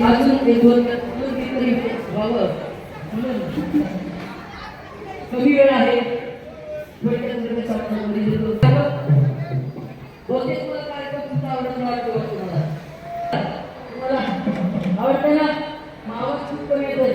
अजून ते दोन तरी व्हावं म्हणून कमी वेळ आहे थोडक्यात बहुतेक मला कार्यक्रम तुमचा आवडत वाटतो तुम्हाला आवडते ना मावस खूप कमी येतोय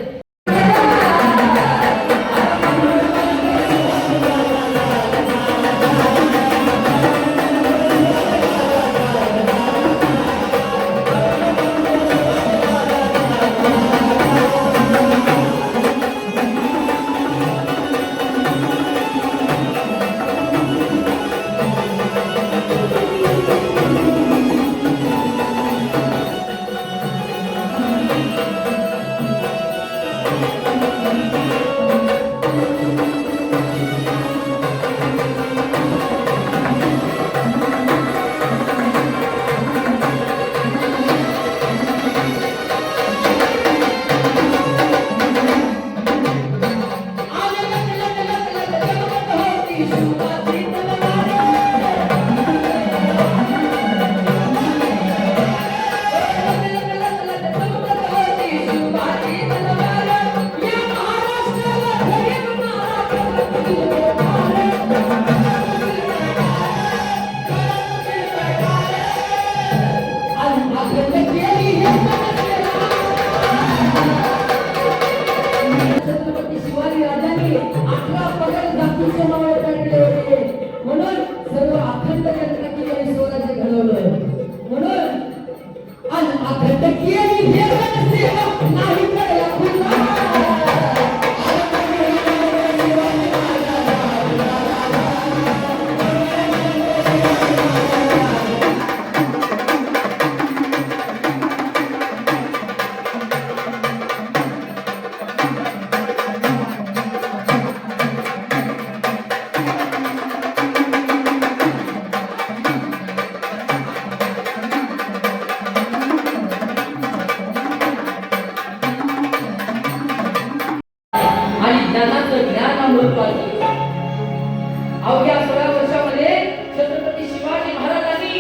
अवघ्या 16 वर्षामध्ये छत्रपती शिवाजी महाराजांनी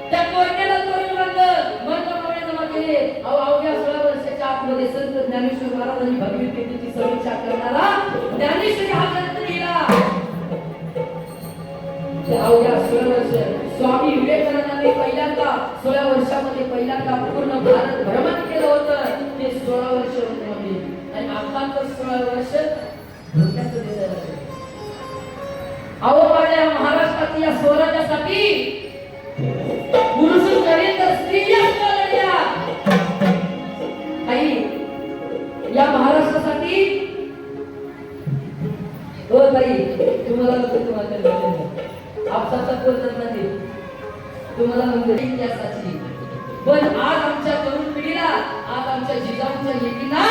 त्या कोयनेला तोडून मंत्रमाळे जमा केले. अवघ्या 16 वर्षाच्या आतमध्ये संत ज्ञानेश्वर महाराजांनी भगवद्गीतेची समीक्षा करणारा ज्ञानेश्वरी हा ग्रंथ लिहिला. अवघ्या 16 वर्ष स्वामी विवेकानंदांनी पहिल्यांदा 16 वर्षामध्ये पहिल्यांदा पूर्ण भारत भ्रमण केलं होतं. ते 16 वर्ष होते आणि आता तर 16 वर्ष धोक्याचं दिसत. अहो माझ्या महाराष्ट्रातील या स्वराज्यासाठी पुरुष नरेंद्र स्त्रिया लढल्या. आई या महाराष्ट्रासाठी हो ताई तुम्हाला आपसाचा बोलत नाही तुम्हाला म्हणते इतिहासाची. पण आज आमच्या तरुण पिढीला आज आमच्या जिजाऊंच्या लेकींना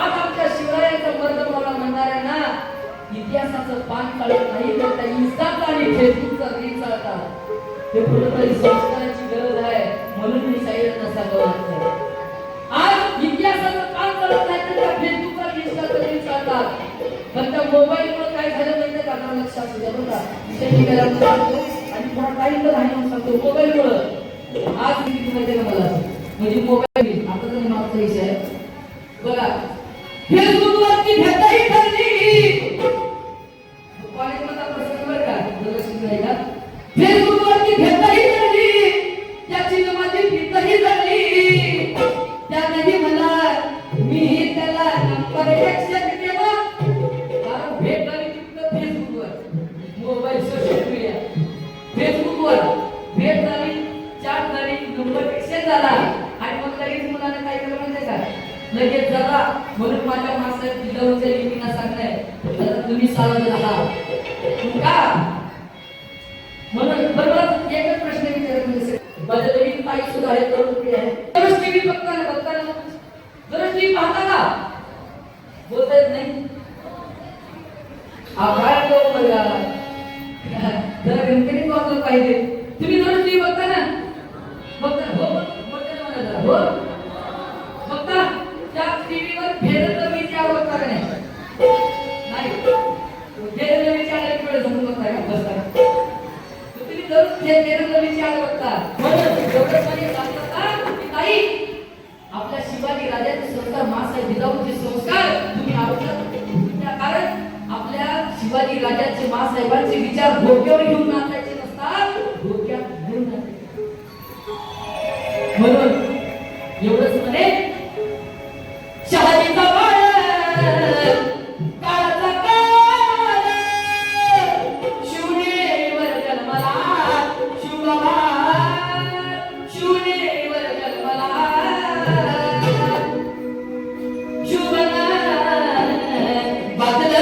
आज आमच्या शिवरायांचा मर्दमावळा म्हणणाऱ्यांना इतिहासाचं पान चालत नाही तर त्या इंस्टाचा आणि फेसबुकचा रील चालतात. हे कुठेतरी संस्काराची गरज आहे म्हणून मी साईरांना सांगावं. आज इतिहासाचं पान चालत नाही तर त्या फेसबुकचा इंस्टाचा रील चालतात. पण त्या मोबाईलमुळे काय झालं नाही तर कानाला लक्ष असू द्या बघा विषय निघाला सांगतो आणि पुन्हा काही तर नाही सांगतो. मोबाईलमुळे आज किती माहिती आहे मला म्हणजे मोबाईल आता तर मागचा विषय आहे बघा. फेसबुकवरती भेटही ठरली कॉलेजमधला प्रसंग बरं का फेसबुकवरती भेटही ठरली त्याची माझी भीतही झाली. त्यानेही मला मीही त्याला नंबर 1 केला. कारण भेट झाली तिथं फेसबुकवर मोबाईल सोशल मीडिया फेसबुकवर भेट झाली चॅट झाली नंबर 1 झाला आणि मग लगेच मुलाने काय केलं माहिती का लगेच जरा म्हणून माझ्या माणसाहेब जिजाऊच्या लेकींना सांगताय जरा तुम्ही सावध राहा का म्हणून बरोबर एकच प्रश्न विचारत बदलवी ताई सुद्धा आहे तरुण पिढी आहे. दररोज टीव्ही बघताना दररोज टीव्ही पाहताना बोलता येत नाही काय तो बघा जरा गणपती वाचलं पाहिजे. तुम्ही दररोज टीव्ही बघताना बघता हो बघता हो बघता त्या टीव्हीवर फेरतवीची आवड करणे नाही फेरतवीची आवड वेळ जमून बघताय का बसता तुम्ही दररोज फेरतवीची आवड बघता म्हणून एवढं काही सांगता की ताई आपल्या शिवाजी राजाचे संस्कार, मासाहेब जिजाऊचे संस्कार तुम्ही आयुष्यात, कारण आपल्या शिवाजी राजाचे मासाहेबांचे विचार डोक्यावर घेऊन नाचायचे नसतात, डोक्यात घेऊन नाचायचे. म्हणून एवढंच म्हणे, शहाजीचा बाळ काळाचा काळ, शिवनेरीवर जन्मला शिवबाबा, शिवनेरीवर जन्मला शिवबना बादल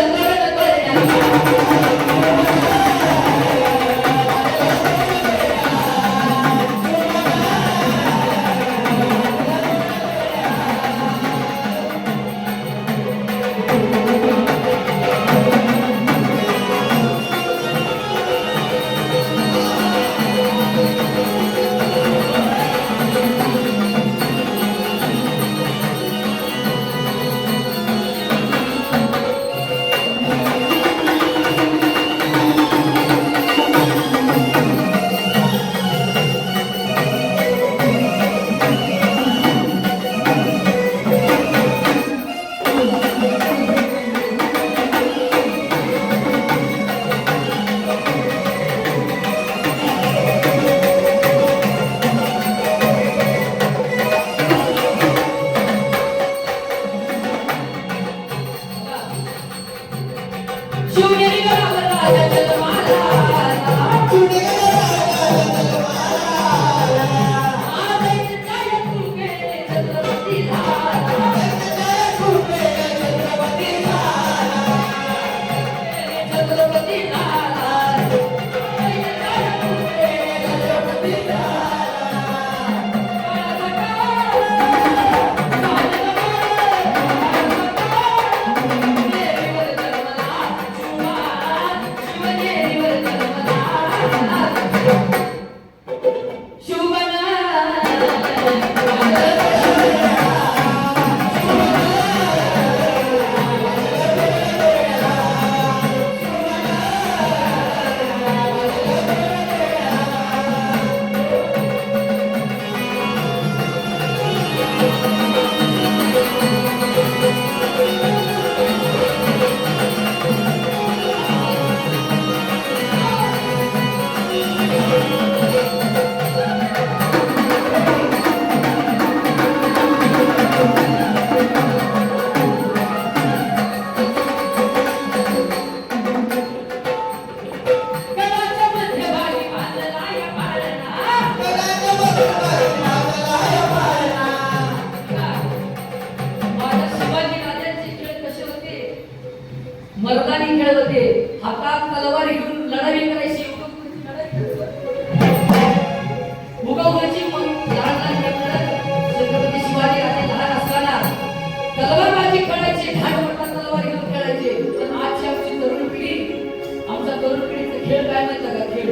मर्दानी खेळ होते, हातात तलवार घेऊन लढाई करायची, उगवण्याची लहान छत्रपती शिवाजी राजे लहान असताना तलवारबाजी खेळायचे, घाट मोठा तलवार घेऊन खेळायचे. पण आजची आमची तरुण पिढी, आमचा तरुण पिढीचा खेळ काय माहिती का? खेळ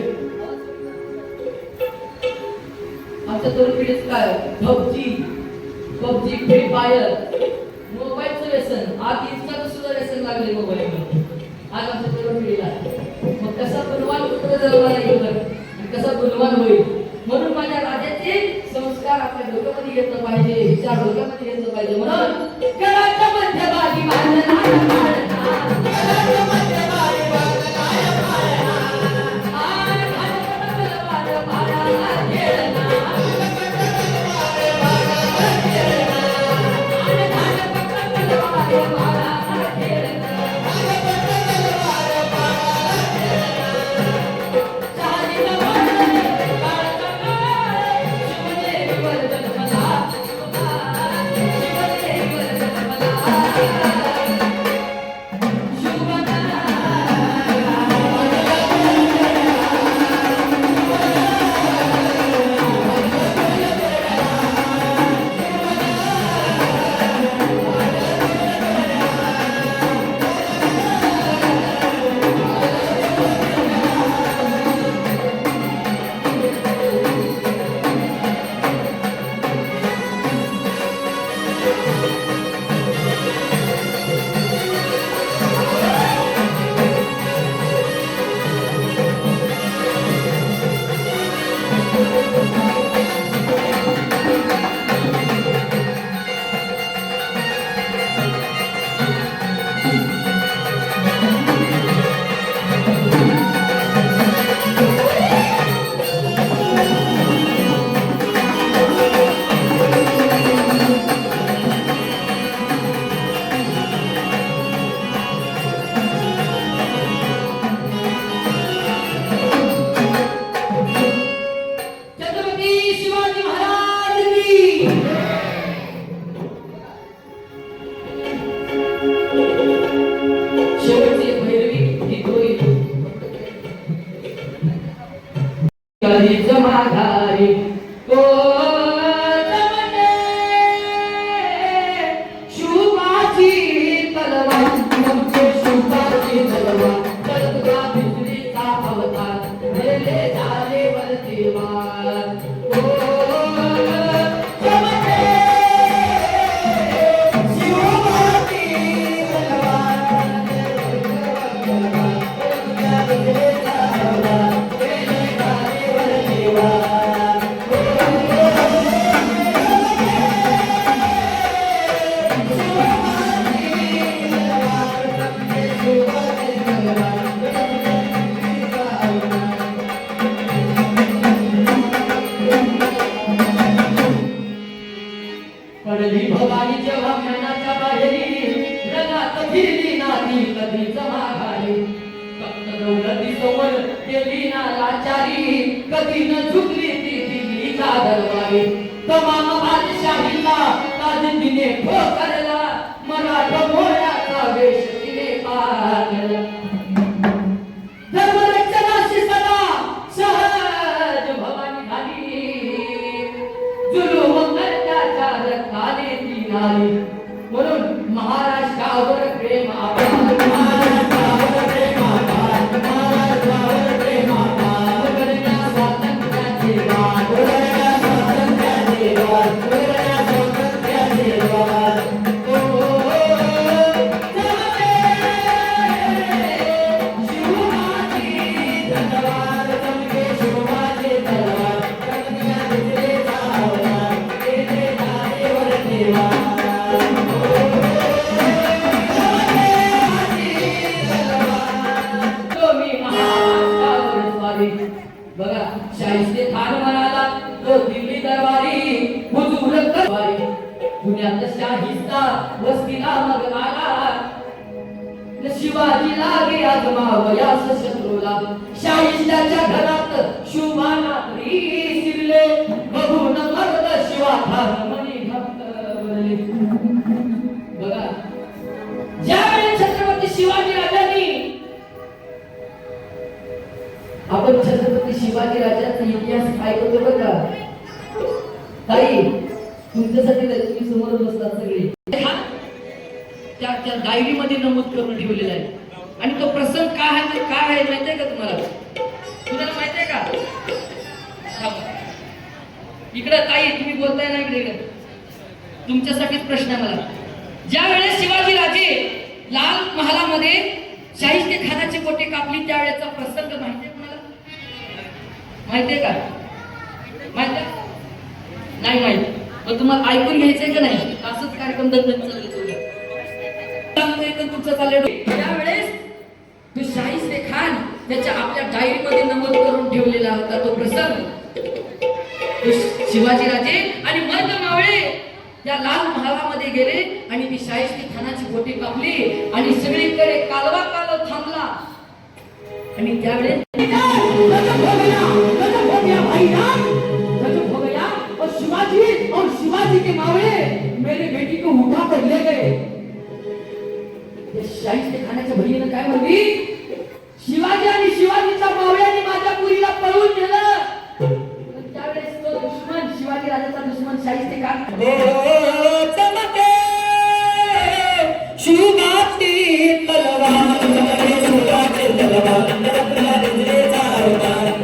आमच्या तरुण पिढीच काय? पबजी, फ्री फायर, मोबाईलचं व्यसन. आज इन्स्टाचं सुद्धा व्यसन लागले मोबाईल. आज आमच्या तरुण पिढीला मग कसा गुणवान पुत्र जन्माला येईल आणि कसा गुणवान होईल. म्हणून माझ्या राजाचे संस्कार आपल्या डोक्यामध्ये घेतलं पाहिजे, विचार डोक्यामध्ये घेतलं पाहिजे. म्हणून गडाच्या मध्यभागी मंडळी भवानी जेव्हा ज्ञानाच्या बाहेरी रंगात फिरली नाती कधीच माघारी फक्त दौलती समोर गेली ना लाचारी कधी न झुकली ती दिल्लीच्या दरबारी तमाम बादशाहीला ताजदीने ठोकरला मराठा मोळ्याचा वेश तिने पाळला धर्मरक्षणाशी सदा सहज भवानी झाली जुलूम करण्याच्या रक्ताने ती नाली म्हणून महाराष्ट्रावर प्रेम आभार महाराष्ट्रावर प्रेम आभार महाराष्ट्रावर प्रेम आभार करण्या स्वातंत्र्याचे वाद करण्या स्वातंत्र्याचे वाद करण्या स्वातंत्र्याचे वाद बघा शाहिस्ते खान म्हणाला तो दिल्ली दरबारी हुजूर दरबारी पुण्यात शाहिस्ता वस्तीला मग आला शिवाजी लागे आजमावयास शत्रूला शाहिस्ताच्या घरात शुभानात्री शिरले बघून मर्द शिवा ठार मनी घातले बघा ज्यावेळी छत्रपती शिवाजी राजांनी आपण छत्रपती शिवाजी राजांचा इतिहास ऐकतो बघा ताई तुमच्यासाठी तुम्ही समोर बसतात सगळे त्या डायरी मध्ये नमूद करून ठेवलेला आहे आणि तो प्रसंग काय आहे माहिती आहे का तुम्हाला माहिती आहे का इकडे ताई तुम्ही बोलताय ना इकडे तुमच्यासाठीच प्रश्न आहे मला ज्या वेळेस शिवाजी राजे लाल महालामध्ये शाहिस्ते खानाची कोटे कापली त्यावेळेचा प्रसंग माहिती आहे तुम्हाला माहिती आहे का माहिती नाही माहिती मग तुम्हाला ऐकून घ्यायचंय का नाही असंच कार्यक्रम त्यावेळेस शाहिस्ते खान त्याच्या आपल्या डायरीमध्ये नमूद करून ठेवलेला होता तो प्रसंग शिवाजी राजे आणि मर्द मावळे या लाल महालामध्ये गेले आणि ती शाहिस्ते खानाची बोटी कापली आणि सगळीकडे कालवा कालव थांबला आणि त्यावेळेस शिवाजी और शिवाजी के मावळे मेरे बेटी को उठा कर ले गए शाहिस्ते खानाच्या बहिणीने काय म्हणली शिवाजी आणि शिवाजीच्या मावळ्यांनी माझ्या पुरीला पळून नेलं त्यावेळेस तो दुश्मन शिवाजी राजाचा दुश्मन शाहिस्ते खान चमके शिवाजी तलवार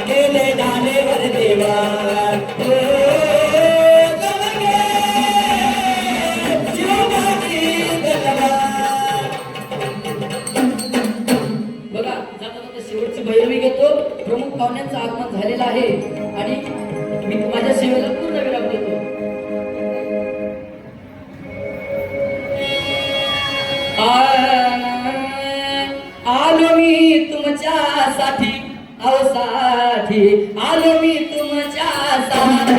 केले जाणे वर देवा प्रमुख पाहुण्यांचं आगमन झालेलं आहे आणि मी माझ्या सेवेला पूर्ण विराम देतो आलो मी तुमच्यासाठी अवसाठी आलो मी तुमच्यासाठी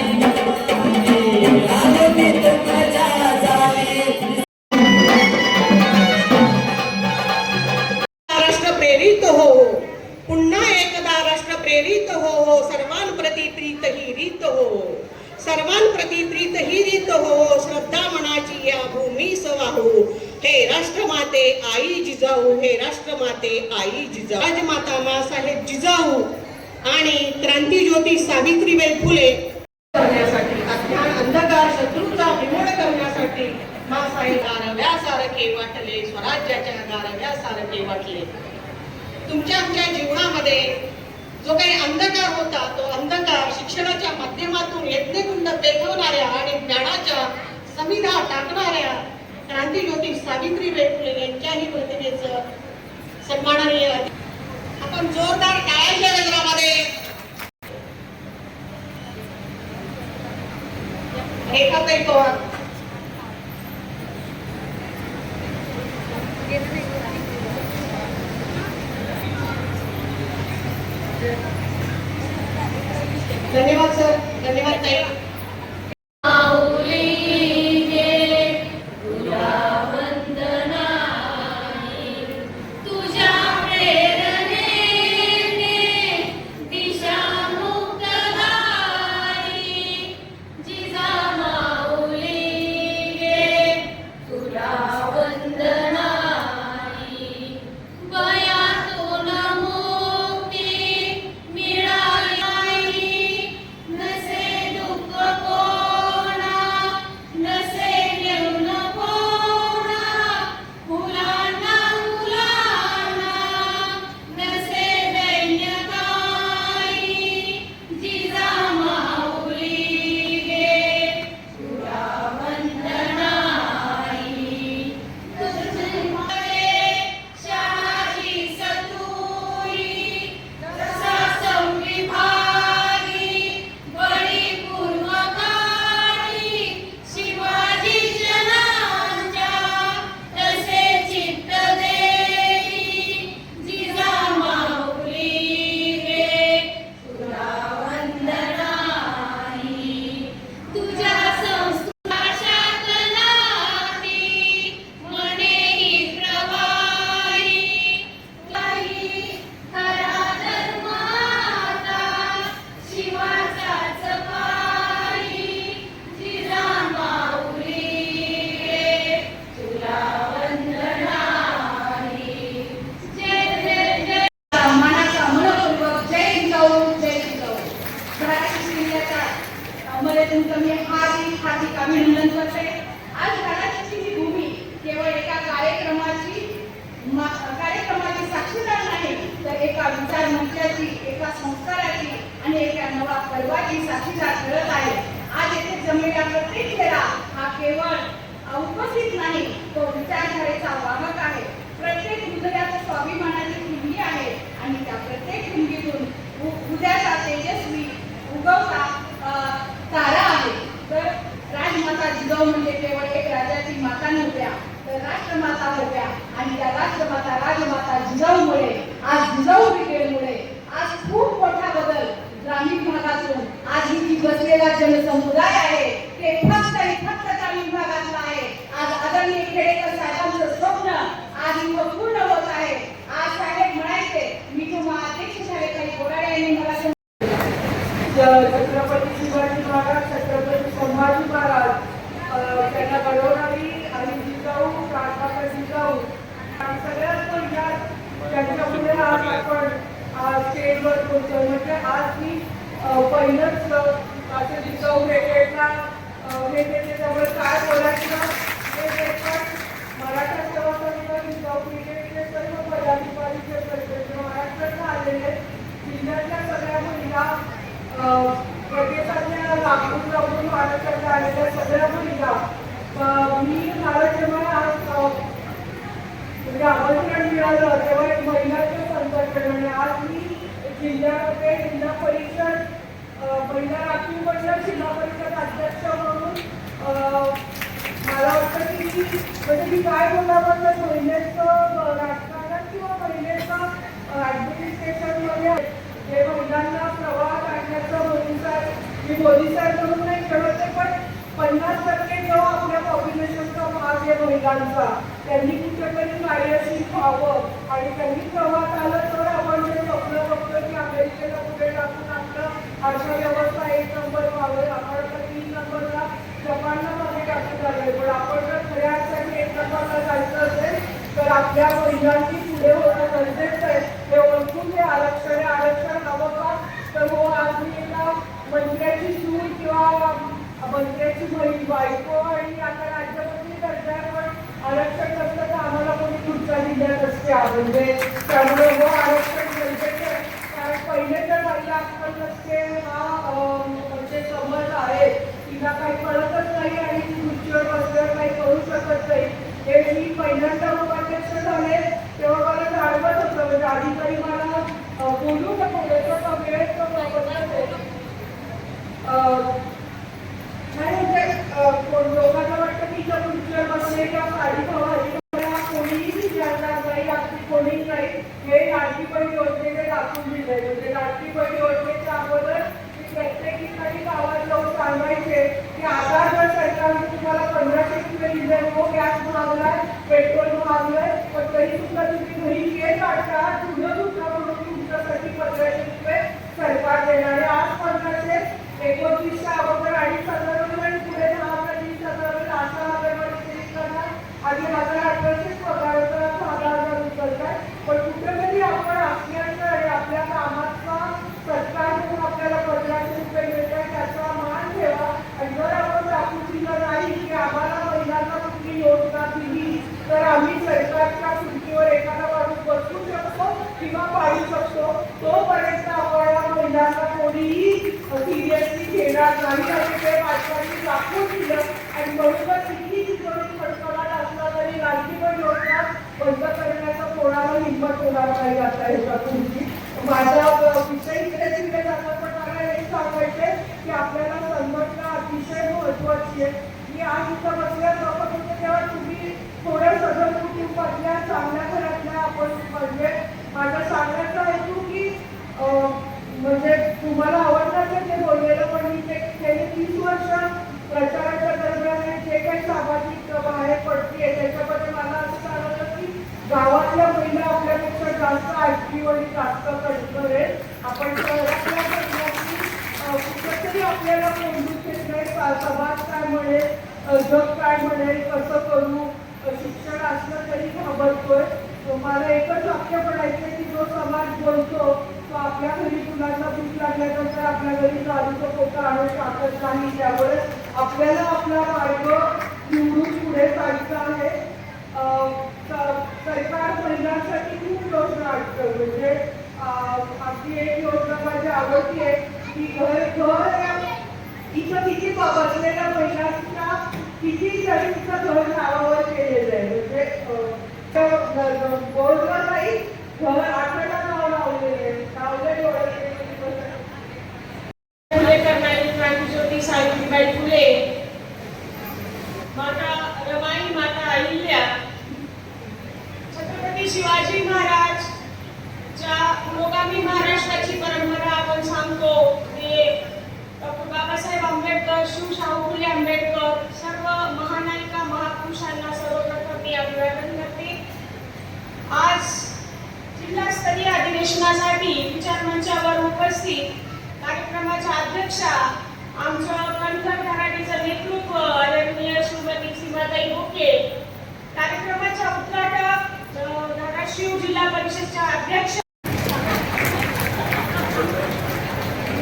आलो मी तुमच्यासाठी राष्ट्र प्रेरित हो पुन्हा एकदा राष्ट्र प्रेरित हो सर्वांप्रती प्रीत ही रीत हो सर्वांप्रती प्रीत ही रीत हो श्रद्धा मनाची या भूमीस वाहू हे राष्ट्रमाते आई जिजाऊ हे राष्ट्रमाते आई जिजाऊ राजमाता माँसाहेब जिजाऊ आणि क्रांतीज्योती सावित्रीबाई फुले करण्यासाठी अज्ञान अंधकार शत्रूचा बिमोड करण्यासाठी माँसाहेब गारव्यासारखे वाटले स्वराज्याच्या गारव्यासारखे वाटले तुमच्या आमच्या जीवनामध्ये जो काही अंधकार होता तो अंधकार शिक्षणाच्या माध्यमातून यज्ञकुंड पेटवणाऱ्या आणि ज्ञानाच्या समिधा टाकणाऱ्या क्रांतीज्योती सावित्रीबाई फुले यांच्याही प्रतिमेचं सन्माननीय आपण जोरदार टाळ्यांच्या गजरामध्ये रेखाताई पवार धन्यवाद सर धन्यवाद ताई विचार मंचाची, एका संस्काराची आणि एका नवा पर्वाची साक्षीदार ठरत आहे. आज येथे जमलेला प्रत्येक चेहरा हा केवळ उपस्थित नाही, तो विचारधारेचा वाहक आहे. प्रत्येक हृदयात स्वाभिमानाची ठिणगी आहे आणि त्या प्रत्येक ठिणगीतून उद्याचा तेजस्वी उगवता तारा आहे. तर राजमाता जिजाऊ म्हणजे केवळ एक राजाची माता नव्हत्या, तर राष्ट्रमाता होत्या. आणि त्या राष्ट्रमाता राजमाता जिजाऊमुळे, आज जिजाऊ ब्रिगेडमुळे आज खूप मोठा बदल ग्रामीण भागातून आज इथे बसलेला जनसमुदाय आहे ते फक्त आणि फक्त ग्रामीण भागातला आहे. आज आदरणीय खेडेकर साहेबांचं स्वप्न आज इथं पूर्ण होत आहे. आज साहेब म्हणायचे, मी तुम्हाला अध्यक्ष झाले काही बोराडे यांनी मला छत्रपती शिवाजी महाराज, छत्रपती संभाजी महाराज त्यांना घडवणारी आणि जिजाऊ, राजमाता जिजाऊ सगळ्यात पहिल्या त्यांच्यामुळे आज आपण स्टेजवर पोहोचलो. म्हणजे आज मी पहिलंच असं जिजाऊ ब्रिगेडला हे त्याच्यावर काय बोलायचं हे पण मराठा सेवा समिती जिजाऊ ब्रिगेडचे सर्व पदाधिकारीचे सदस्य महाराष्ट्रात आलेले जिल्ह्यातल्या सगळ्या महिला प्रदेशातल्या लाखून लावून महाराष्ट्रात आलेल्या सगळ्या महिला मी मला जेव्हा आज म्हणजे आमंत्रण मिळालं तेव्हा एक महिलाचं संघटन आणि आज मी जिल्ह्यामध्ये जिल्हा परिषद महिला राखीव मंडळ जिल्हा परिषद अध्यक्ष म्हणून मला वाटतं की म्हणजे मी काय बोलावं तर महिलेचं राजकारणात किंवा महिलेचं ॲडमिनिस्ट्रेशनमध्ये जे महिलांना प्रवाह काढण्याचं मोदी साहेब म्हणून नाही ठरवते, पण 50% जो आपल्या पॉप्युलेशनचा भाग आहे महिलांचा त्यांनी कुठेतरी कार्यशील व्हावं आणि त्यांनी प्रवाहात आलं तर आपण जे स्वप्न बघतो की अमेरिकेला पुढे टाकून आपलं अर्थव्यवस्था 1 नंबर व्हावं, आपण तर 3 नंबरला जपानला मध्ये टाकून झालंय. पण आपण जर खऱ्या अर्थाने 1 नंबरला जायचं असेल तर आपल्या महिलांची पुढे होणं गरजेचं आहे. हे ओळखून हे आरक्षण हवं का तर हो, आज मी एका मंत्र्याची सून किंवा मंत्र्याची बहीण बायको आणि आता राज्यमंत्री दर्जावर आरक्षण नसतं तर आम्हाला कोणी खुर्च्या दिल्यात असत्या. म्हणजे त्यामुळे हो आरक्षण गरजेचं आहे. कारण पहिले तर महिला आजकाल नसते हा म्हणजे समज आहे, तिला काही कळतच नाही आणि ती खुर्चीवर बसल्यावर काही करू शकत नाही. हे मी पहिल्यांदा उपाध्यक्ष झाले तेव्हा मला जाणवत होतं. म्हणजे अधिकारी मला बोलू का थोडंसं वेळ नाही म्हणजे लोकांना वाटतं की त्या खुर्चीवर बसले किंवा साडी कोणीही विचारणार नाही, आपली कोणी नाही. हे लाडकी बहीण योजनेने दाखवून दिले. म्हणजे लाडकी बहीण योजनेच्या अगोदर प्रत्येक ठिकाणी गावात जाऊन सांगायचे की आता जर सरकारने तुम्हाला 1500 रुपये दिले, हो गॅस महागलाय, पेट्रोल महागलाय, पण तरी सुद्धा तुम्ही घरी केस काढता तुझं सुद्धा म्हणून तुमच्यासाठी 1500 रुपये सरकार देणार आहे. आज 1529च्या अगोदर 2,500 रुपये आणि पुढे 10,000 20,000 रुपये अशा नगरपालिकेला आधी 1,800 पगार होता, 6,000 रुपये. पण कुठेतरी आपण असण्याचं आणि आपल्या कामाचा सरकार म्हणून आपल्याला 1500 रुपये मिळतात त्याचा मान ठेवा. आणि जर आपण दाखवून दिलं नाही की आम्हाला महिलांना कुठली योजना दिली तर आम्ही सरकारच्या खुर्चीवर एखादा माणूस बसू शकतो किंवा पाडू शकतो, तोपर्यंत आपण महिलांना कोणीही सिरियसली घेणार नाही. आणि ते भाजपाने दाखवून दिलं आणि म्हणूनच किती चित्रपट फटकवणार असला तरी लाडकी बहीण योजना बंद करण्याचा कोणाला हिंमत होणार नाही. आता ह्याच्यातून माझा विषय इकडे तिकडे जाता पण मला हे सांगायचे की आपल्याला संघटना अतिशय महत्वाची आहे. मी आज इथं बसल्या बघत होते तेव्हा तुम्ही थोड्या सदर कुटुंबातल्या चांगल्या घरातल्या आपण म्हणजे माझ्या सांगण्याचा हेतू की म्हणजे तुम्हाला आवडतं ते बोललेलं, पण मी ते गेली 30 वर्ष प्रचाराच्या दरम्यान जे काही सामाजिक बाहेर पडते त्याच्यामध्ये मला असं जाणवलं की गावातल्या महिला आपल्यापेक्षा जास्त ऍक्टिव्ह आणि जास्त कणखर आहे. आपण शहरातल्या महिलांनी कुठेतरी आपल्याला कोंडून घेतलंय, समाज काय म्हणेल, जग काय म्हणेल, कसं करू, शिक्षण असलं तरी घाबरतोय. मला एकच वाक्य पडायचं की जो समाज बोलतो तो आपल्या घरी मुलांना भूक लागल्यानंतर आपल्या घरी दारूचं पोतं आणून टाकत नाही. त्यामुळे आपल्याला आपला मार्ग निवडून पुढे जायचं आहे. सरकार महिलांसाठी खूप योजना आणतं. म्हणजे अगदी एक योजना माझी आवडती आहे की घर इथं किती बसलेल्या महिलांच्या किती तरी तिथं घर नावावर केलेलं आहे. म्हणजे बोर्डवर नाही, घर आठवडा नाव लावलेले फुले करणारी क्रांतिज्योती सावित्रीबाई फुले, माता रमाई, माता अहिल्या, छत्रपती शिवाजी महाराज ज्या पुरोगामी महाराष्ट्राची परंपरा आपण सांगतो ते डॉक्टर बाबासाहेब आंबेडकर, शिवशाहू फुले आंबेडकर, सर्व महानायिका महापुरुषांना सर्वप्रथम मी अभिवादन करते. आज जिल्हास्तरीय अधिवेशनासाठी विचारमंचावर उपस्थित कार्यक्रमाच्या अध्यक्षा आमचं कणखर घराणीचं नेतृत्व आदरणीय श्रीमती सीमाताई भोके, कार्यक्रमाच्या उद्घाटक धाराशिव जिल्हा परिषदच्या अध्यक्ष.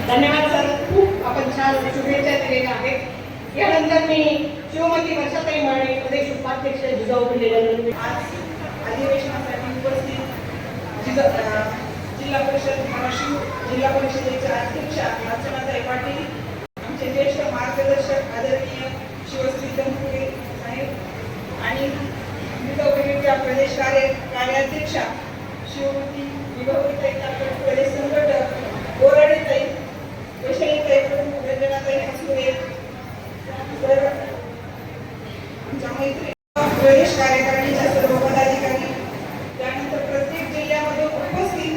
धन्यवाद सर, खूप आपण छान शुभेच्छा दिलेल्या आहेत. यानंतर मी शिवमती वर्षाताई माने, प्रदेश उपाध्यक्ष जिजाऊ फुले. आज अधिवेशनासाठी उपस्थित जिल्हा परिषद धाराशिव जिल्हा परिषदेच्या अध्यक्षा अर्चनाताई पाटील, आमचे ज्येष्ठ मार्गदर्शक आदरणीय शिवश्री तनपुरे साहेब आणि जिजाऊ ब्रिगेडच्या प्रदेश कार्याध्यक्षा शिवमती विभागीय प्रदेश संघटक बोराडेताई, वैशालीताई प्रमुख, रंजनाताई हसुरे, तर आमच्या मैत्री प्रदेश कार्यकारिणीच्या सर्व पदाधिकारी, त्यानंतर प्रत्येक जिल्ह्यामध्ये उपस्थित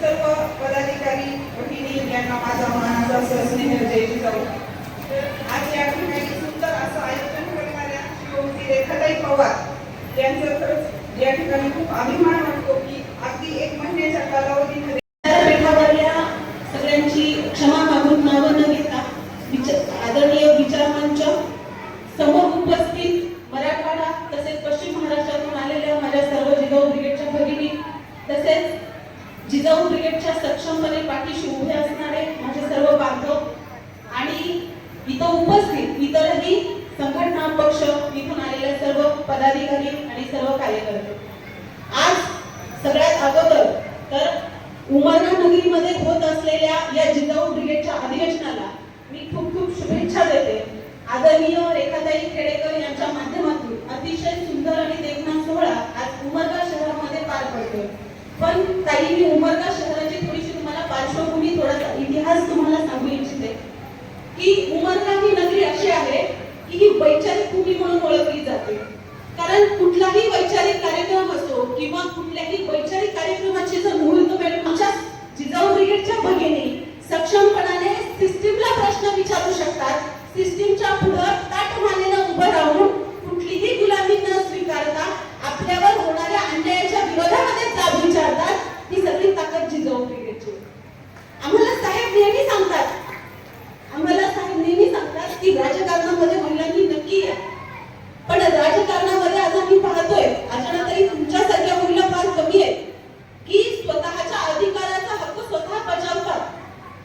सर्व पदाधिकारी भगिनी यांना माझा मानाचा सहस्नेह जय जिजाऊ. आज या ठिकाणी सुंदर असं आयोजन करणाऱ्या श्रीमती रेखाताई पवार यांचं खरंच या ठिकाणी खूप अभिमान वाटतो की अगदी 1 महिन्याच्या कालावधीमध्ये सगळ्यांची क्षमा मागून नावं न घेता आदरणीय विचारमंच समोर उपस्थित मराठवाडा तसेच पश्चिम महाराष्ट्रातून आलेल्या माझ्या सर्व जिजाऊ ब्रिगेडच्या भगिनी, तसेच जिजाऊ ब्रिगेडच्या सक्षमपणे पाठीशी उभे असणारे माझे सर्व बांधव आणि इथं उपस्थित इतरही संघटना पक्ष इथून आलेल्या सर्व पदाधिकारी आणि सर्व कार्यकर्ते. आज सगळ्यात अगोदर तर उमरगा नगरीमध्ये होत असलेल्या या जिजाऊ ब्रिगेडच्या अधिवेशनाला मी खूप खूप शुभेच्छा देते. आदरणीय रेखाताई खेडेकर यांच्या माध्यमातून अतिशय सुंदर आणि देखणा सोहळा आज उमरगा शहरामध्ये पार पडतोय. पण ताई, मी उमरगा शहराची थोडीशी तुम्हाला पार्श्वभूमी, थोडासा इतिहास तुम्हाला सांगू इच्छिते की उमरगा ही नगरी अशी आहे की ही वैचारिक भूमी म्हणून ओळखली जाते. कारण कुठलाही वैचारिक कार्यक्रम असो किंवा कुठल्याही वैचारिक कार्यक्रमाची जर मुहूर्त वेळ आमच्या जिजाऊ ब्रिगेडच्या भगिनी सक्षमपणाने सिस्टीमला प्रश्न विचारू शकतात. सिस्टीमच्या पुढे ताठ मानेनं उभं राहून कुठलीही गुलामी न स्वीकारता आपल्यावर होणाऱ्या अन्यायाच्या विरोधामध्ये जाब विचारतात. ही सगळी ताकद जिजाऊ ब्रिगेडची. आम्हाला साहेब नेहमी सांगतात की राजकारणामध्ये महिलांनी नक्की या, पण राजकारणामध्ये आज आम्ही पाहतोय अचानकही तुमच्यासारख्या महिला फार कमी आहेत की स्वतःच्या अधिकाराचा हक्क स्वतः बजावतात.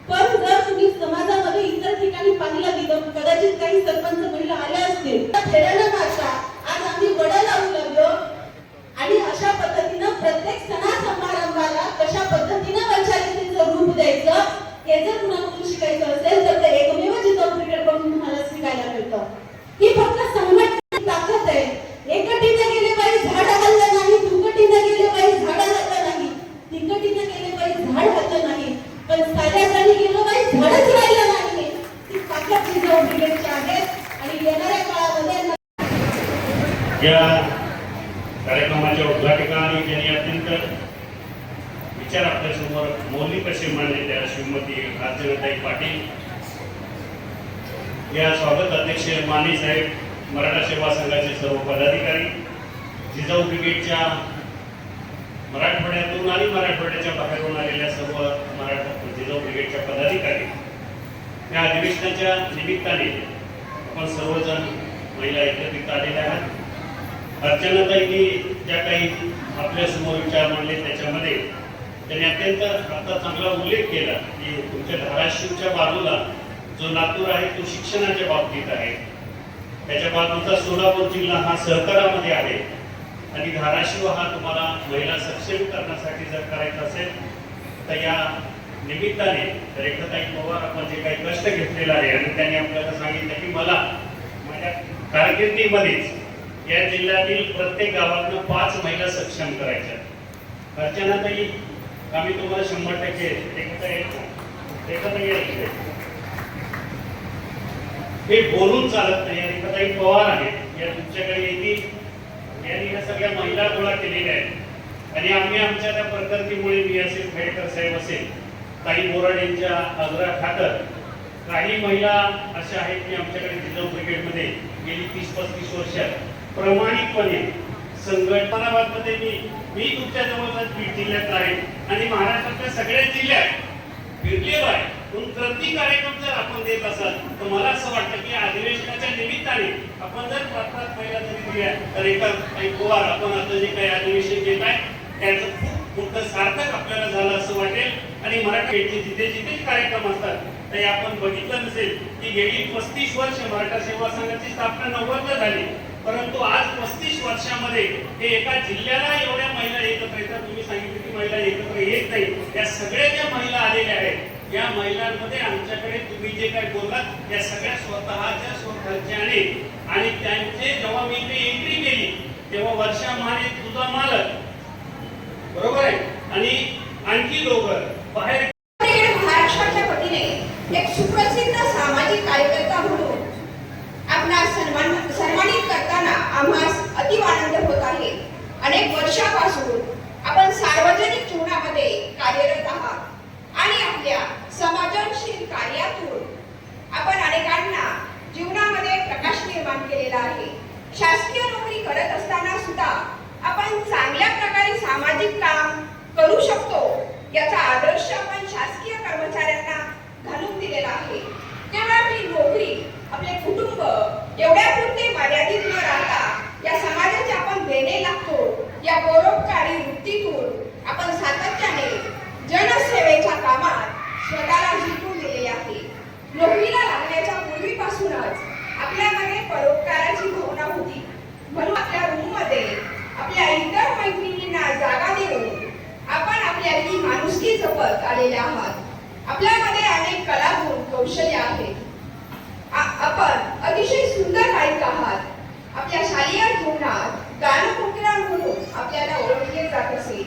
पण जर तुम्ही समाजामध्ये इतर ठिकाणी पाहिलं गेलं, कदाचित काही सरपंच महिला आल्या असतील तर फेऱ्यानं भाषा आज आम्ही वडा लावू लागलो. आणि अशा पद्धतीनं प्रत्येक सणा समारंभाला कशा पद्धतीनं वैचारिकतेचं रूप द्यायचं हे जर कुणाकडून शिकायचं असेल तर ते एकमेव जिजाऊ ब्रिगेडकडून तुम्हाला शिकायला मिळतं. ही फक्त संघटनेची ताकद आहे. एकटीने गेले पाहिजे झाड हललं नाही, दुकटीने गेले पाहिजे झाड हललं नाही, तिकटीने गेले पाहिजे झाड हललं नाही, पण साऱ्यासाठी गेलं पाहिजे झाडच राहिलं नाही. ती ताकद जिजाऊ ब्रिगेडची आहे. आणि येणाऱ्या काळामध्ये या कार्यक्रमाच्या उद्घाटिका आणि ज्यांनी अत्यंत विचार आपल्यासमोर मौलिक असे मांडले त्या श्रीमती अर्चनाताई पाटील, या स्वागत अध्यक्ष माने साहेब, मराठा सेवा संघाचे सर्व पदाधिकारी, जिजाऊ ब्रिगेडच्या मराठवाड्यातून आणि मराठवाड्याच्या बाहेरून आलेल्या सर्व जिजाऊ ब्रिगेडच्या पदाधिकारी, या अधिवेशनाच्या निमित्ताने आपण सर्वजण महिला एकत्रित आलेल्या आहात. अर्चनाताईंनी ज्या काही आपल्यासमोर विचार मांडले त्याच्यामध्ये त्यांनी अत्यंत आता चांगला उल्लेख केला की तुमच्या धाराशिवच्या बाजूला जो लातूर आहे तो शिक्षणाच्या बाबतीत आहे, त्याच्या बाजूचा सोलापूर जिल्हा हा सहकारामध्ये आहे आणि धाराशिव हा तुम्हाला महिला सक्षमीकरणासाठी जर करायचा असेल तर या निमित्ताने रेखाताई पवार आपण जे काही कष्ट घेतलेलं आहे आणि त्यांनी आपल्याला सांगितलं की मला माझ्या कारकिर्दीमध्येच या जिल्ह्यातील प्रत्येक गावातनं 5 महिला सक्षम करायच्या. अर्चनाताई आम्ही तुम्हाला 100% रेखाताई हे बोलून चालत नाही. रेखाताई पवार आहेत, या तुमच्याकडे येतील, यांनी ह्या सगळ्या महिला गोळा केलेल्या आहेत आणि आम्ही आमच्या त्या प्रकृतीमुळे मी असेल, खेडकर साहेब असेल, ताई बोराड यांच्या आग्रहाखातर काही महिला अशा आहेत की आमच्याकडे जिजाऊ ब्रिगेडमध्ये गेली 30-35 वर्ष प्रामाणिकपणे संघटनाबाबतमध्ये मी तुमच्या जवळपास बीड जिल्ह्यात आहे आणि महाराष्ट्रातल्या सगळ्या जिल्ह्यात फिरलेलो आहे. पण प्रति कार्यक्रम जर आपण देत असाल तर मला असं वाटतं की अधिवेशनाच्या निमित्ताने आपण जर प्रत्येक महिला जरी दिल्या तर एका पवार आपण आता जे काही अधिवेशन घेत आहे त्याचं खूप मोठं सार्थक आपल्याला झालं असं वाटेल. आणि मराठीचे जिथे जिथे कार्यक्रम असतात ते आपण बघितलं नसेल की गेली 35 वर्ष मराठा सेवा संघाची स्थापना 90 झाली, परंतु आज 35 वर्षामध्ये हे एका जिल्ह्याला एवढ्या महिला एकत्र येतात. तुम्ही सांगितलं की महिला एकत्र येत नाही, या सगळ्या ज्या महिला आलेल्या आहेत या महिलांमध्ये आमच्याकडे तुम्ही जे काय बोललात या सगळ्या स्वतःच्याने आणि त्यांचे जेव्हा मी ते एंट्री केली तेव्हा वर्षा महाने तुझा मालक बरोबर आहे आणि आणखी दोघं बाहेर. महाराष्ट्राच्या वतीने एक सुप्रसिद्ध सामाजिक कार्यकर्ता म्हणून आपणास सन्मानित करताना आम्हास अतिव आनंद होत आहे. अनेक वर्षापासून आपण सार्वजनिक जीवनामध्ये कार्यरत आहात आणि आपल्या समाजशील कार्यातून आपण अनेकांना जीवनामध्ये प्रकाश निर्माण केलेला आहे. शासकीय नोकरी करत असताना सुद्धा आपण चांगल्या प्रकारे सामाजिक काम करू शकतो याचा आदर्श आपण शासकीय कर्मचाऱ्यांना घालून दिलेला आहे. केवळ आपली नोकरी, आपले कुटुंब एवढ्यापुरते मर्यादित न राहता या समाजाचे आपण देणे लागतो. या परोपकारी वृत्तीतून आपण सातत्याने जनसेवेच्या कामात स्वतःला जिंकून दिलेले आहे. नोकरीला लागण्याच्या पूर्वीपासूनच आपल्यामध्ये परोपकाराची भावना होती, म्हणून आपल्या रूममध्ये आपल्या इतर मैत्रिणींना जागा देऊन आपण आपल्यातली माणुसकी जपत आलेले आहात. आपल्यामध्ये अनेक कलागुण, कौशल्य आहेत. आपण अतिशय सुंदर गायक आहात. आपल्या शालेय जीवनात गानकोकिळा म्हणून आपल्याला ओळखले जात असे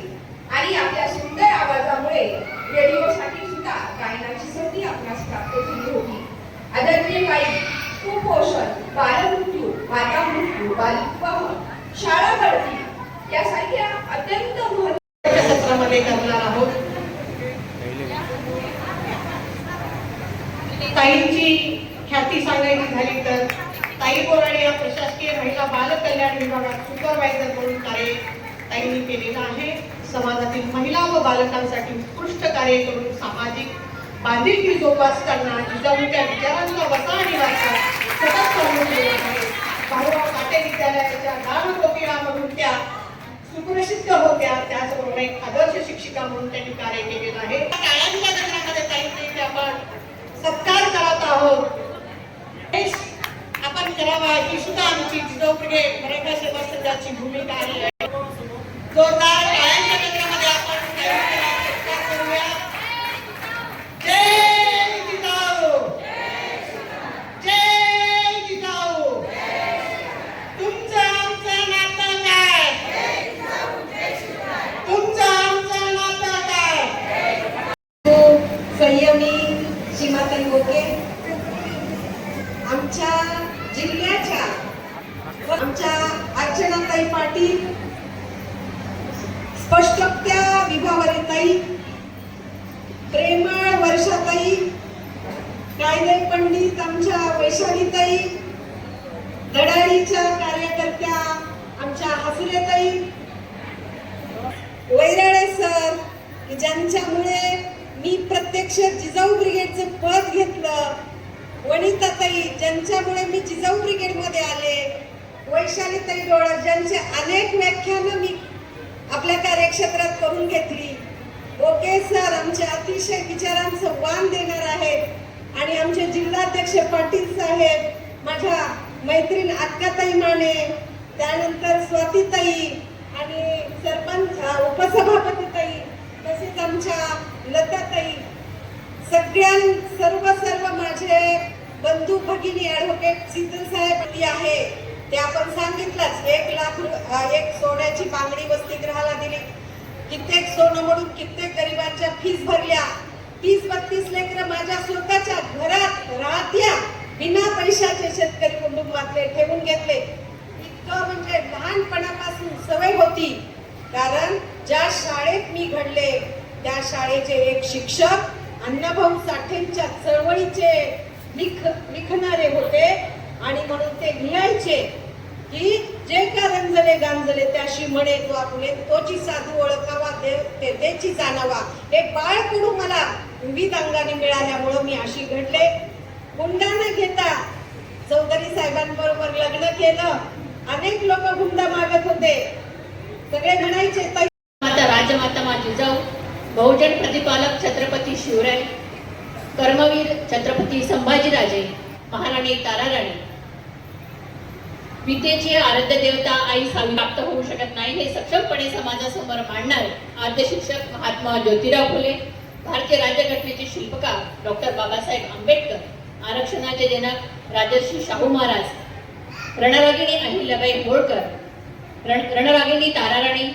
आणि आपल्या सुंदर आवाजामुळे रेडिओसाठी सुद्धा गायनाची संधी आपणास प्राप्त झाली होती. आदरणीय काही कुपोषण, बालमृत्यू, माता मृत्यू, बालविवाह, शाळा गळती यासारख्या अत्यंत महत्त्वाच्या सत्रामध्ये करणार आहोत. ताईंची ख्याती सांगायची झाली तर ताई बोराडे या प्रशासकीय महिला बाल कल्याण विभागात सुपरवायझर म्हणून कार्य ताईंनी केलेलं आहे. समाजातील महिला व बालकांसाठी उत्कृष्ट कार्य करून सामाजिक बांधिलकी जोपासताना जिजाऊच्या विचारांचा वसा आणि वारसा सतत चालवून देत आहे. भाऊराव काटे विद्यालयाच्या गानकोकिळामधून त्या सुप्रसिद्ध होत्या. त्याचबरोबर एक आदर्श शिक्षिका म्हणून त्यांनी कार्य केलेलं आहे. टाळ्यांच्या गजरामध्ये ताईंचे आपण सत्कार करत आहोत. आपण करावा ही सुद्धा आमची जिजाऊ ब्रिगेड मराठा सेवा संघाची भूमिका आहे. जोरदार टाळ्यांच्या गजरामध्ये आपण सत्कार करूया. जय जिजाऊ, जय जिजाऊ. तुमचं आमचं नातं काय? तुमचं आमचं नातं काय? संयमी सीमाताई गोके आमच्या जिल्ह्याच्या आमच्या अर्चनाताई पाटील, स्पष्टोक्त्या विभावरीताई, प्रेमळ वर्षाताई, कायदे पंडित आमच्या वैशालीताई, धडाडीच्या कार्यकर्त्या आमच्या हसरेताई, वैराळे सर ज्यांच्यामुळे मी प्रत्यक्ष जिजाऊ ब्रिगेडचं पद घेतलं, वनिताताई ज्यांच्यामुळे मी जिजाऊ ब्रिगेडमध्ये आले, वैशालीताई डोळा ज्यांचे अनेक व्याख्यानं मी आपल्या कार्यक्षेत्रात करून घेतली, ओके सर आमचे अतिशय विचारांचं वाण देणार आहेत आणि आमचे जिल्हाध्यक्ष पाटील साहेब, माझ्या मैत्रीण अक्काताई माने, त्यानंतर स्वातीताई आणि सरपंच उपसभापतीताई तसेच आमच्या लताताई, सर्व माझे बंधू भगिनी ॲडव्होकेट शीतल साहेब आहे ते आपण सांगितलंच. 1 लाख एक सोन्याची बांगडी वसतिगृहाला दिली, कित्येक सोनं म्हणून कित्येक गरिबांच्या फीस भरल्या. 30-32 लेकरं माझ्या स्वतःच्या घरात राहत्या बिना पैशाचे शेतकरी कुटुंबातले ठेवून घेतले. इतकं म्हणजे लहानपणापासून सवय होती. कारण ज्या शाळेत मी घडले त्या शाळेचे एक शिक्षक अण्णाभाऊ साठेंच्या चळवळीचे लिखणारे होते आणि म्हणून ते लिहायचे की जे का रंजले गांजले त्याशी म्हणे तो आपले तोची साधू ओळखावा त्याची जाणावा. हे बाळकडू मला विविध अंगाने मिळाल्यामुळं मी अशी घडले. हुंडा न घेता चौधरी साहेबांबरोबर लग्न केलं. अनेक लोक हुंडा मागत होते. सगळे म्हणायचे माता राजमाता मा जिजाऊ, बहुजन प्रतिपालक छत्रपती शिवराय, कर्मवीर छत्रपती संभाजीराजे, महाराणी ताराराणी, विद्येची आराध्य देवता आई सावी प्राप्त होऊ शकत नाही हे सक्षमपणे समाजासमोर मांडणारे आद्य शिक्षक महात्मा ज्योतिराव फुले, भारतीय राज्यघटनेचे शिल्पकार डॉक्टर बाबासाहेब आंबेडकर, आरक्षणाचे जनक राजर्षी शाहू महाराज, रणरागिणी अहिल्याबाई होळकर, रणरागिणी ताराराणी,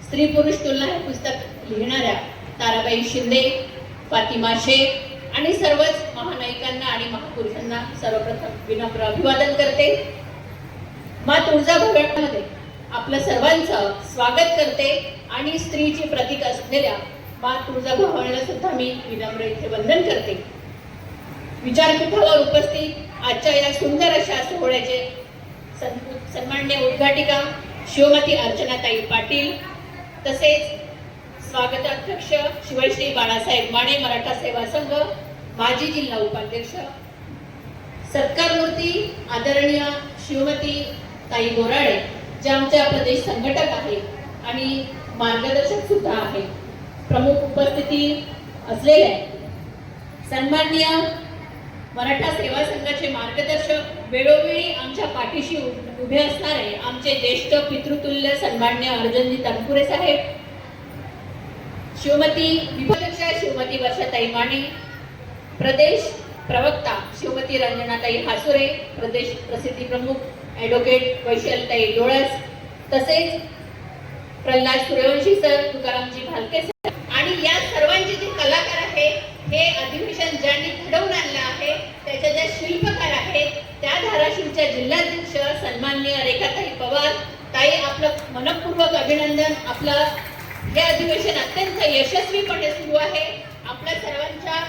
स्त्री पुरुष तुलना हे पुस्तक लिहिणाऱ्या ताराबाई शिंदे, फातिमा शेख आणि सर्वच महानायिकांना आणि महापुरुषांना सर्वप्रथम विनम्र अभिवादन करते. मा तुळजा भवनामध्ये आपलं सर्वांचं स्वागत करते आणि स्त्रीची प्रतीक असलेल्या मा तुळजा भवानीला सुद्धा मी विनम्र इथे वंदन करते. विचारपीठावर उपस्थित आजच्या या सुंदर अशा सोहळ्याचे सन्माननीय उद्घाटिका शिवमती अर्चनाताई पाटील, तसेच स्वागताध्यक्ष शिवश्री बाळासाहेब माने, मराठा सेवा संघ, माजी जिल्हा उपाध्यक्ष, सत्कारमूर्ती आदरणीय शिवमती ताई बोराडे, जे आमच्या प्रदेश संघटक आहे आणि मार्गदर्शक सुद्धा आहे. प्रमुख उपस्थिती असलेले सन्माननीय मराठा सेवा संघाचे मार्गदर्शक, वेळोवेळी आमच्या पाठीशी उभे असणारे आमचे ज्येष्ठ पितृतुल्य सन्माननीय अर्जुनजी तनपुरे साहेब, शिवमती विभागाध्यक्षा शिवमती वर्षाताई माने, प्रदेश प्रवक्ता शिवमती रंजनाताई हासुरे, प्रदेश प्रसिद्धी प्रमुख ॲडव्होकेट वैशालताई डोळस, तसेच प्रल्हाद सूर्यवंशी सर, तुकारामजी भालके सर आणि या सर्वांचे जे कलाकार आहेत, हे अधिवेशन ज्यांनी घडवून आणलं आहे त्याच्या ज्या शिल्पकार आहेत त्या धाराशिवच्या जिल्हाध्यक्ष सन्माननीय रेखाताई पवार ताई, आपलं मनपूर्वक अभिनंदन. आपलं हे अधिवेशन अत्यंत यशस्वीपणे सुरू आहे. आपल्या सर्वांच्या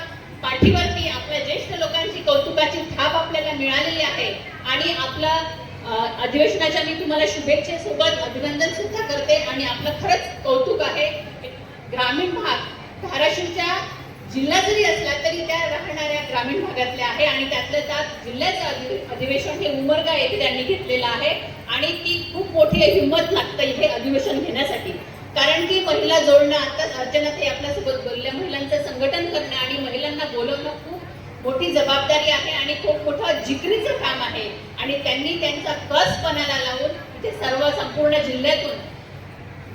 पाठीवरती आपल्या ज्येष्ठ लोकांची कौतुकाची थाप आपल्याला मिळालेली आहे आणि आपला अधिवेशनाच्या मी तुम्हाला शुभेच्छेसोबत अभिनंदन सुद्धा करते आणि आपलं खरंच कौतुक आहे. ग्रामीण भाग धाराशिवच्या जिल्हा जरी असला तरी त्या राहणाऱ्या ग्रामीण भागातल्या आहे आणि त्यातलं त्यात जिल्ह्याचं अधिवेशन हे उमरगा येथे त्यांनी घेतलेलं आहे आणि ती खूप मोठी हिंमत लागते हे अधिवेशन घेण्यासाठी. कारण की महिला जोडणं, आता अर्चनाताई आपल्यासोबत बोलल्या, महिलांचं संघटन करणं आणि महिलांना बोलवणं खूप मोठी जबाबदारी आहे आणि खूप मोठं जिकरीचं काम आहे आणि त्यांनी त्यांचा कस पणाला लावून इथे सर्व संपूर्ण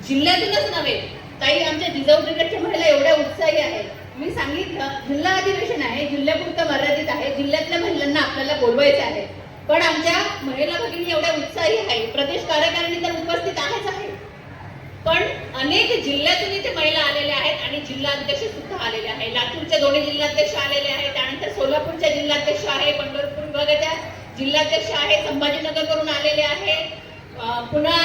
जिल्ह्यातूनच नव्हे, ताई आमच्या जिजाऊ ब्रिगेडच्या महिला एवढ्या उत्साही आहेत. मी सांगितलं जिल्हा अधिवेशन आहे, जिल्ह्यापुरतं मर्यादित आहे, जिल्ह्यातल्या महिलांना आपल्याला बोलवायचं आहे, पण आमच्या महिला भगिनी एवढ्या उत्साही आहे. प्रदेश कार्यकारिणी तर उपस्थित आहेच आहे, पण अनेक जिल्ह्यातून इथे महिला आलेल्या आहेत आणि जिल्हाध्यक्ष सुद्धा आलेले आहे. लातूरच्या दोन्ही जिल्हाध्यक्ष आलेले आहेत, त्यानंतर सोलापूरच्या जिल्हाध्यक्ष आहे, पंढरपूर विभागाच्या जिल्हाध्यक्ष आहे, संभाजीनगरवरून आलेले आहे, पुन्हा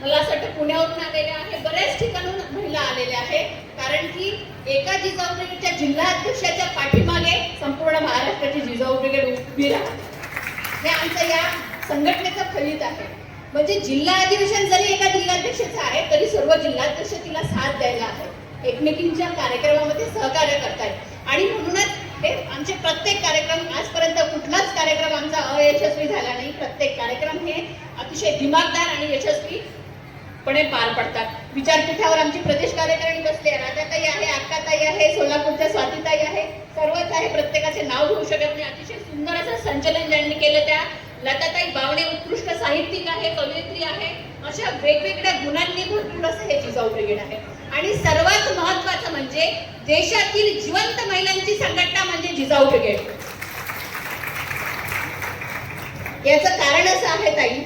मला असं वाटतं पुण्यावरून आलेले आहे, बऱ्याच ठिकाणून महिला आलेल्या आहेत. कारण की एका जिजाऊ ब्रिगेडच्या जिल्हाध्यक्षाच्या पाठीमागे संपूर्ण महाराष्ट्राची जिजाऊ ब्रिगेड उभी राहते. हे आमचं या संघटनेचं फलित आहे. म्हणजे जिल्हा अधिवेशन जरी एका जिल्हाध्यक्षाचं आहे तरी सर्व जिल्हाध्यक्ष तिला साथ द्यायला आहेत, एकमेकींच्या कार्यक्रमामध्ये सहकार्य करतायत आणि म्हणूनच हे आमचे प्रत्येक कार्यक्रम, आजपर्यंत कुठलाच कार्यक्रम आमचा अयशस्वी झाला नाही. प्रत्येक कार्यक्रम हे अतिशय दिमागदार आणि यशस्वीपणे पार पडतात. विचारपीठावर आमची प्रदेश कार्यकारिणी बसली आहे, राजाताई आहे, अक्काताई आहे, सोलापूरच्या स्वातीताई आहे, सर्वच आहे, प्रत्येकाचे नाव घेऊ शकत नाही. अतिशय सुंदर असं संचलन ज्यांनी केलं त्या लताताई बावणे उत्कृष्ट साहित्यिक आहे, कवयित्री आहे. अशा वेगवेगळ्या गुणांनी भरपूर असं हे जिजाऊ ब्रिगेड आहे. आणि सर्वात महत्त्वाचं म्हणजे देशातील जिवंत महिलांची संघटना म्हणजे जिजाऊ ब्रिगेड. याचं कारण असं आहे ताई,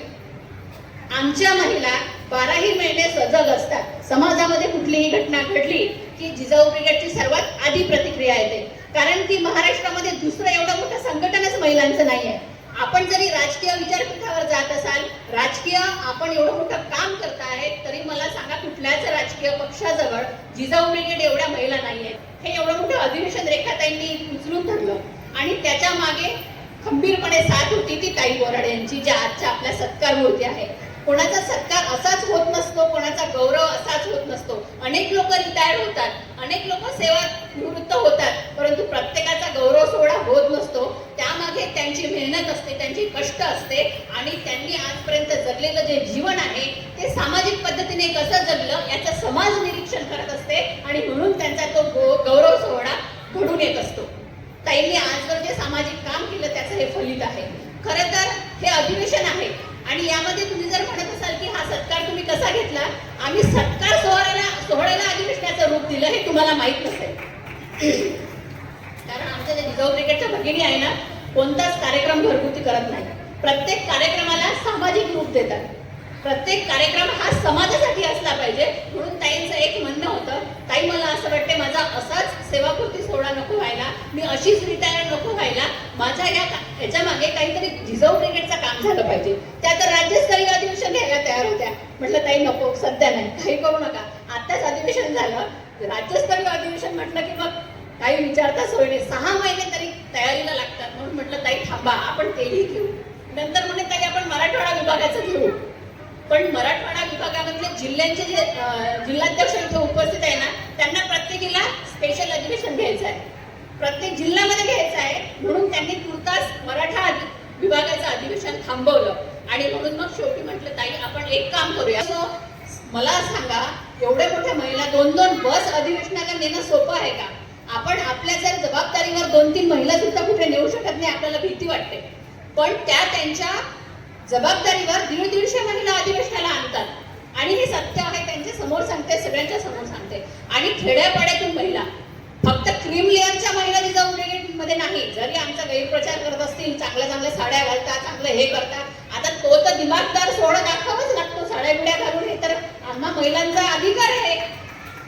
आमच्या महिला 12ही महिने सजग असतात. समाजामध्ये कुठलीही घटना घडली की जिजाऊ ब्रिगेडची सर्वात आधी प्रतिक्रिया येते, कारण की महाराष्ट्रामध्ये दुसरं एवढं मोठं संघटनच महिलांचं नाही आहे. आपण जरी राजकीय विचारपीठावर जात असाल, राजकीय आपण एवढं मोठं काम करताय, तरी मला सांगा कुठल्याच राजकीय पक्षाजवळ जिजाऊ ब्रिगेड एवढ्या महिला नाही आहेत. हे एवढं मोठं अधिवेशन रेखाताईंनी उचलून धरलं आणि त्याच्या मागे खंबीरपणे साथ होती ती ताई बोराडे यांची, ज्या आजच्या आपल्या सत्कार मूर्ती आहे. कोणाचा सत्कार असाच होत नसतो, कोणाचा गौरव असाच होत नसतो. अनेक लोक रिटायर होतात, अनेक लोक सेवा निवृत्त होतात, परंतु प्रत्येकाचा गौरव सोहळा होत नसतो. त्यामागे त्यांची मेहनत असते, त्यांची कष्ट असते आणि त्यांनी आजपर्यंत जगलेलं जे जीवन आहे ते सामाजिक पद्धतीने कसं जगलं याचं समाज निरीक्षण करत असते आणि म्हणून त्यांचा तो गौरव सोहळा घडून येत असतो. ताईंनी आजवर जे सामाजिक काम केलं त्याचं हे फलित आहे. खरं तर हे अधिवेशन आहे आणि यामध्ये तुम्ही जर म्हणत असाल की हा सत्कार तुम्ही कसा घेतला, आम्ही सत्कार सोहळ्याला अधिवेशनाचं रूप दिलं हे तुम्हाला माहित नसेल. कारण आमच्या जे जिजाऊ ब्रिगेडच्या भगिनी आहे ना, कोणताच कार्यक्रम घरगुती करत नाही. प्रत्येक कार्यक्रमाला सामाजिक रूप देतात. प्रत्येक कार्यक्रम हा समाजासाठी असला पाहिजे. म्हणून ताईंचं एक म्हणणं होतं, ताई मला असं वाटते माझा असाच सेवापूर्ती सोहळा नको व्हायला, मी अशीच रिटायर नको व्हायला, माझ्या याच्या मागे काहीतरी जिजाऊ ब्रिगेडचं काम झालं पाहिजे. त्या तर राज्यस्तरीय अधिवेशन घ्यायला तयार होत्या. म्हटलं ताई नको, सध्या नाही, काही करू नका. आताच अधिवेशन झालं, राज्यस्तरीय अधिवेशन म्हटलं की मग काही विचारता सोय नाही, 6 महिने तरी तयारीला लागतात. म्हणून म्हटलं ताई थांबा, आपण तेही घेऊ. नंतर म्हणे ताई आपण मराठवाडा विभागाचं घेऊ. पण मराठवाडा विभागामधले जिल्ह्यांचे जे जिल्हाध्यक्ष इथे उपस्थित आहे ना, त्यांना प्रत्येकीला स्पेशल अधिवेशन घ्यायचं आहे, प्रत्येक जिल्ह्यामध्ये घ्यायचं आहे. म्हणून त्यांनी तुर्तास मराठा विभागाचं अधिवेशन थांबवलं आणि म्हणून मग शेवटी म्हटलं ताई आपण एक काम करूया. मला सांगा, एवढ्या मोठ्या महिला 2-2 बस अधिवेशनाला नेणं सोपं आहे का? आपण आपल्या जर जबाबदारीवर 2-3 महिला सुद्धा कुठे नेऊ शकत नाही, आपल्याला भीती वाटते. पण त्या त्यांच्या जबाबदारीवर 150 महिला अधिवेशनाला आणतात आणि हे सत्य आहे, त्यांच्या समोर सांगते, सगळ्यांच्या समोर सांगते. आणि खेड्यापाड्यातून महिला, फक्त क्रीम लेअरच्या महिला जिजाऊ ब्रिगेड मध्ये नाही. जरी आमचा गैरप्रचार करत असतील, चांगल्या साड्या घालतात, चांगलं हे करतात, आता तो तर दिमागदार सोहळा दाखवावाच लागतो. साड्या बिड्या घालून हे तर आम्हा महिलांचा अधिकार आहे,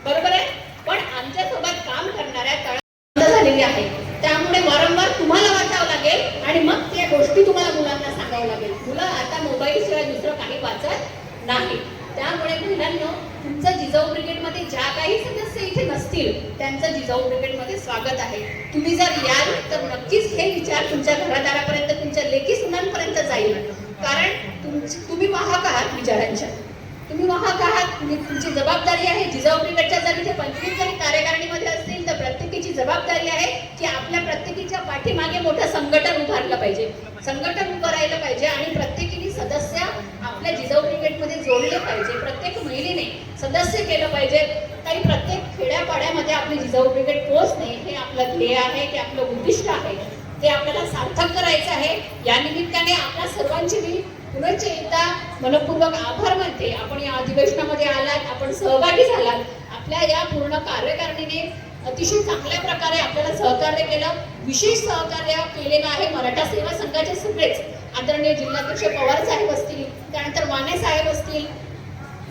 बरोबर आहे. पण आमच्या सोबत काम करणाऱ्या तळा झालेली आहे, त्यामुळे वारंवार तुम्हाला वाचावं लागेल आणि मग त्या गोष्टी तुम्हाला मुलांना सांगावं लागेल. मुलं आता मोबाईल शिवाय दुसरं काही वाचत नाही. त्यामुळे महिलांनो, तुमचं जिजाऊ ब्रिगेडमध्ये ज्या काही सदस्य इथे नसतील त्यांचं जिजाऊ ब्रिगेडमध्ये स्वागत आहे. तुम्ही जर याल तर नक्कीच हे विचार तुमच्या घरादारापर्यंत, तुमच्या लेकी सुनांपर्यंत जाईल. कारण तुम्ही वाहक आहात विचारांच्या, तुम्ही वाहक आहात. तुमची जबाबदारी आहे. जिजाऊ ब्रिगेडच्या जर इथे 25 जरी कार्यकारिणीमध्ये असतील तर प्रत्येकीची जबाबदारी आहे की आपल्या प्रत्येकीच्या पाठीमागे मोठं संघटन उभारलं पाहिजे, संघटन उभं राहिलं पाहिजे आणि प्रत्येकीने सदस्य आपल्या जिजाऊ ब्रिगेडमध्ये जोडले पाहिजे. प्रत्येक महिलेने सदस्य केलं पाहिजे. काही प्रत्येक खेड्यापाड्यामध्ये आपली जिजाऊ ब्रिगेड पोहोचणे हे आपलं ध्येय आहे, ते आपलं उद्दिष्ट आहे, ते आपल्याला सार्थक करायचं आहे. या निमित्ताने आपल्या सर्वांची मी पुनश्च एकदा मनपूर्वक आभार मानते. आपण या अधिवेशनामध्ये आलात, आपण सहभागी झालात. आपल्या या पूर्ण कार्यकारिणीने अतिशय चांगल्या प्रकारे आपल्याला सहकार्य केलं. विशेष सहकार्य केलेलं आहे मराठा सेवा संघाचे सगळेच आदरणीय जिल्हाध्यक्ष पवार साहेब असतील, त्यानंतर माने साहेब असतील,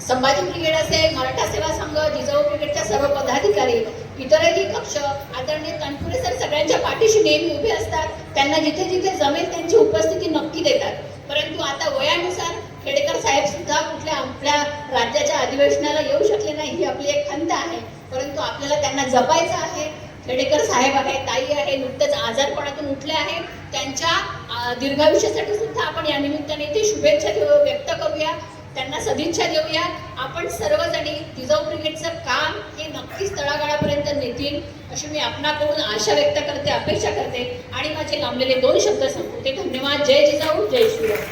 संभाजी ब्रिगेड असेल, मराठा सेवा संघ, जिजाऊ ब्रिगेडच्या सर्व पदाधिकारी, इतरही कक्ष, आदरणीय तनपुरे सर सगळ्यांच्या पाठीशी नेहमी उभे असतात. त्यांना जिथे जिथे जमेल त्यांची उपस्थिती नक्की देतात. परंतु आता वयानुसार खेडेकर साहेब सुद्धा कुठल्या आपल्या राज्याच्या अधिवेशनाला येऊ शकले नाही, ही आपली एक खंत आहे. परंतु आपल्याला त्यांना जपायचं आहे. खेडेकर साहेब आहे, ताई आहे, नुकतेच आजारपणातून उठले आहे. त्यांच्या दीर्घायुष्यासाठी सुद्धा आपण या निमित्ताने ते शुभेच्छा व्यक्त करूया, त्यांना सदिच्छा देऊया. आपण सर्वजणी जिजाऊ ब्रिगेडचं काम हे नक्कीच तळागाळापर्यंत नेतील अशी मी आपणाकडून आशा व्यक्त करते, अपेक्षा करते आणि माझे लांबलेले 2 शब्द संपवते. धन्यवाद. जय जिजाऊ, जय शिवराय.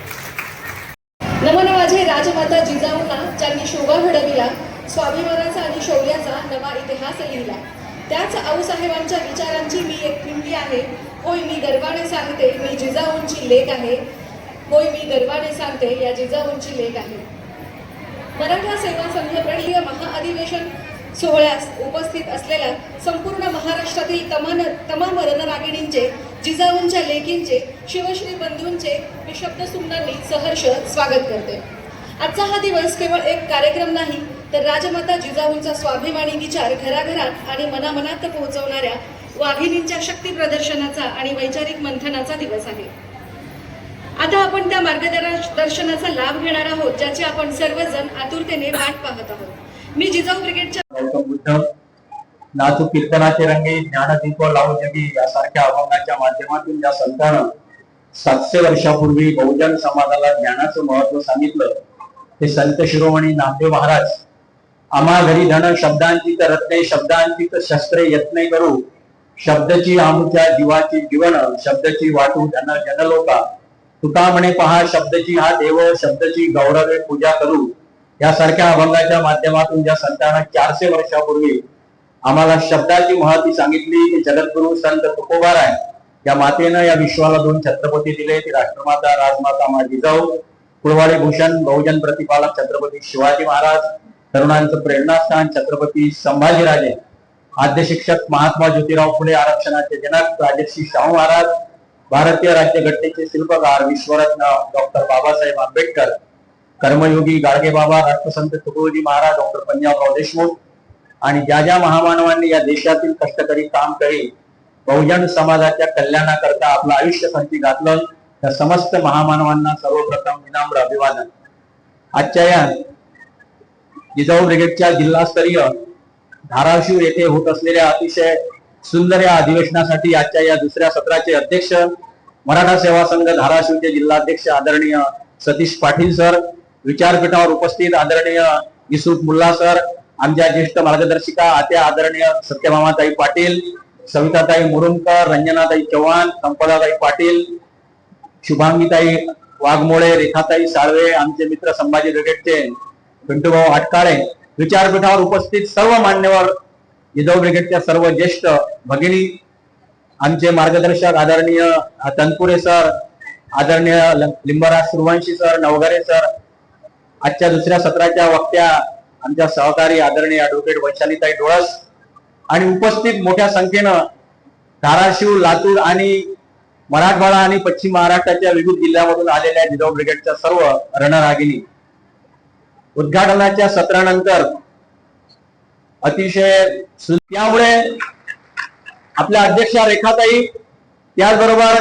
नमन माझे राजमाता जिजाऊंना, ज्यांनी शोभा घडविला, स्वाभिमानाचा आणि शौर्याचा नवा इतिहास लिहिला. त्याच आऊसाहेबांच्या विचारांची मी एक पिंडी आहे. होय, मी गर्वाने सांगते, मी जिजाऊंची लेक आहे. होय मी गर्वाने सांगते या जिजाऊंची लेक आहे. मराठा सेवा संघ प्रणीय महाअधिवेशन सोहळ्यास उपस्थित असलेल्या संपूर्ण महाराष्ट्रातील तमाम रणरागिणींचे, जिजाऊंच्या लेकींचे, शिवश्री बंधूंचे मी शब्दसुमनांनी सहर्ष स्वागत करते. आजचा हा दिवस केवळ एक कार्यक्रम नाही, तर राजमाता जिजाऊंचा स्वाभिमानी विचार घराघरात आणि मनामनात पोहोचवणाऱ्या वाघिणींच्या शक्ती प्रदर्शनाचा आणि वैचारिक मंथनाचा दिवस आहे. आता आपण त्या मार्गदर्शनाचा लाभ घेणार आहोत, ज्याची आपण सर्वजण आतुरतेने वाट पाहत आहोत. मी जिजाऊ ब्रिगेडच्या गौतम बुद्ध, नाचू कीर्तनाचे रंगी, ज्ञानदीप लावू जगी यासारख्या अभंगाच्या माध्यमातून या संतानं 700 वर्षापूर्वी बहुजन समाजाला ज्ञानाचं महत्व सांगितलं. ते संत शिरोमणी नामदेव महाराज, आम्हा घरी धन शब्दांची तर रत्ने, शब्दांची तर शस्त्रे यत्ने करू, शब्दची आमच्या जीवाची जीवन, शब्दची वाटू धन जनलोका, तुका म्हणे पहा शब्दची हा देव, शब्दची गौरवे पूजा करू. यासारख्या अभंगाच्या माध्यमातून ज्या संतांना 400 वर्षापूर्वी आम्हाला शब्दाची महती सांगितली, की जगद्गुरु संत तुकोबाराय या मातेनं या विश्वाला 2 छत्रपती दिले. ती राष्ट्रमाता राजमाता मा जिजाऊ, कुळवाडी भूषण बहुजन प्रतिपालक छत्रपती शिवाजी महाराज, तरुणांचं प्रेरणास्थान छत्रपती संभाजीराजे, आद्य शिक्षक महात्मा ज्योतिराव फुले, आरक्षणाचे जनक राजर्षी शाहू महाराज, भारतीय राज्यघटनेचे शिल्पकार विश्वरत्न डॉक्टर बाबासाहेब आंबेडकर, कर्मयोगी गाडगेबाबा, राष्ट्रसंत तुकडोजी महाराज, डॉक्टर पंजाबराव देशमुख आणि ज्या ज्या महामानवांनी या देशातील कष्टकरी काम करी बहुजन समाजाच्या कल्याणाकरता आपलं आयुष्य खर्ची घातलं, त्या समस्त महामानवांना सर्वप्रथम विनम्र अभिवादन. आजच्या या जिजाऊ ब्रिगेडच्या जिल्हास्तरीय धाराशिव येथे होत असलेल्या अतिशय सुंदर या अधिवेशनासाठी आजच्या या दुसऱ्या सत्राचे अध्यक्ष, मराठा सेवा संघ धाराशिवचे जिल्हाध्यक्ष आदरणीय सतीश पाटील सर, विचारपीठावर उपस्थित आदरणीय युसुफ मुल्ला सर, आमच्या ज्येष्ठ मार्गदर्शिका आत्या आदरणीय सत्यभामाताई पाटील, सविताताई मुरुमकर, रंजनाताई चव्हाण, संपदाताई पाटील, शुभांगीताई वाघमोळे, रेखाताई साळवे, आमचे मित्र संभाजी ब्रिगेडचे पिंटूभाऊ आटकाळे, विचारपीठावर उपस्थित सर्व मान्यवर, जिजाऊ ब्रिगेडच्या सर्व ज्येष्ठ भगिनी, आमचे मार्गदर्शक आदरणीय तनपुरे सर, आदरणीय लिंबराज सुरवंशी सर, नवघरे सर, आजच्या दुसऱ्या सत्राच्या वक्त्या आमच्या सहकारी आदरणीय ॲडव्होकेट वैशालीताई डोळस आणि उपस्थित मोठ्या संख्येनं धाराशिव, लातूर आणि मराठवाडा आणि पश्चिम महाराष्ट्राच्या विविध जिल्ह्यामधून आलेल्या जिजाऊ ब्रिगेडच्या सर्व रणरागिणी. उद्घाटनाच्या सत्रानंतर अतिशय त्यामुळे आपल्या अध्यक्षा रेखाताई, त्याचबरोबर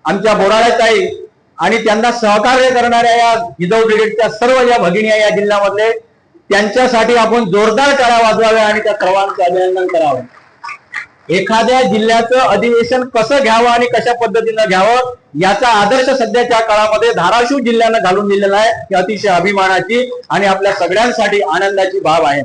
आमच्या बोराळेताई आणि त्यांना सहकार्य करणाऱ्या या जिजाऊ ब्रिगेडच्या सर्व ज्या भगिनी या जिल्ह्यामधले, त्यांच्यासाठी आपण जोरदार टाळ्या वाजवाव्या आणि त्या सर्वांचं अभिनंदन करावं. एखाद्या जिल्ह्याचं अधिवेशन कसं घ्यावं आणि कशा पद्धतीनं घ्यावं याचा आदर्श सध्याच्या काळामध्ये धाराशिव जिल्ह्यानं घालून दिलेला आहे. ही अतिशय अभिमानाची आणि आपल्या सगळ्यांसाठी आनंदाची बाब आहे.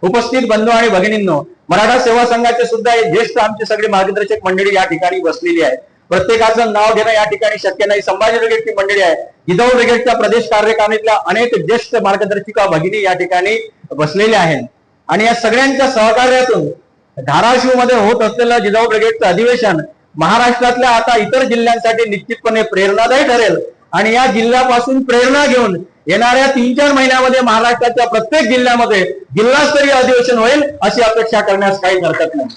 उपस्थित बंधू आणि भगिनींनो, मराठा सेवा संघाचे सुद्धा ज्येष्ठ आमची सगळी मार्गदर्शक मंडळी या ठिकाणी बसलेली आहे. प्रत्येकाचं नाव घेणं या ठिकाणी शक्य नाही. संभाजी ब्रिगेडची मंडळी आहे, जिजाऊ ब्रिगेडच्या प्रदेश कार्यकारिणीतल्या अनेक ज्येष्ठ मार्गदर्शिका भगिनी या ठिकाणी बसलेल्या आहेत आणि या सगळ्यांच्या सहकार्यातून धाराशिव मध्ये होत असलेलं जिजाऊ ब्रिगेडचं अधिवेशन महाराष्ट्रातल्या आता इतर जिल्ह्यांसाठी निश्चितपणे प्रेरणादायी ठरेल आणि या जिल्ह्यापासून प्रेरणा घेऊन येणाऱ्या 3-4 महिन्यामध्ये महाराष्ट्राच्या प्रत्येक जिल्ह्यामध्ये जिल्हास्तरीय अधिवेशन होईल अशी अपेक्षा करण्यास काही हरकत नाही.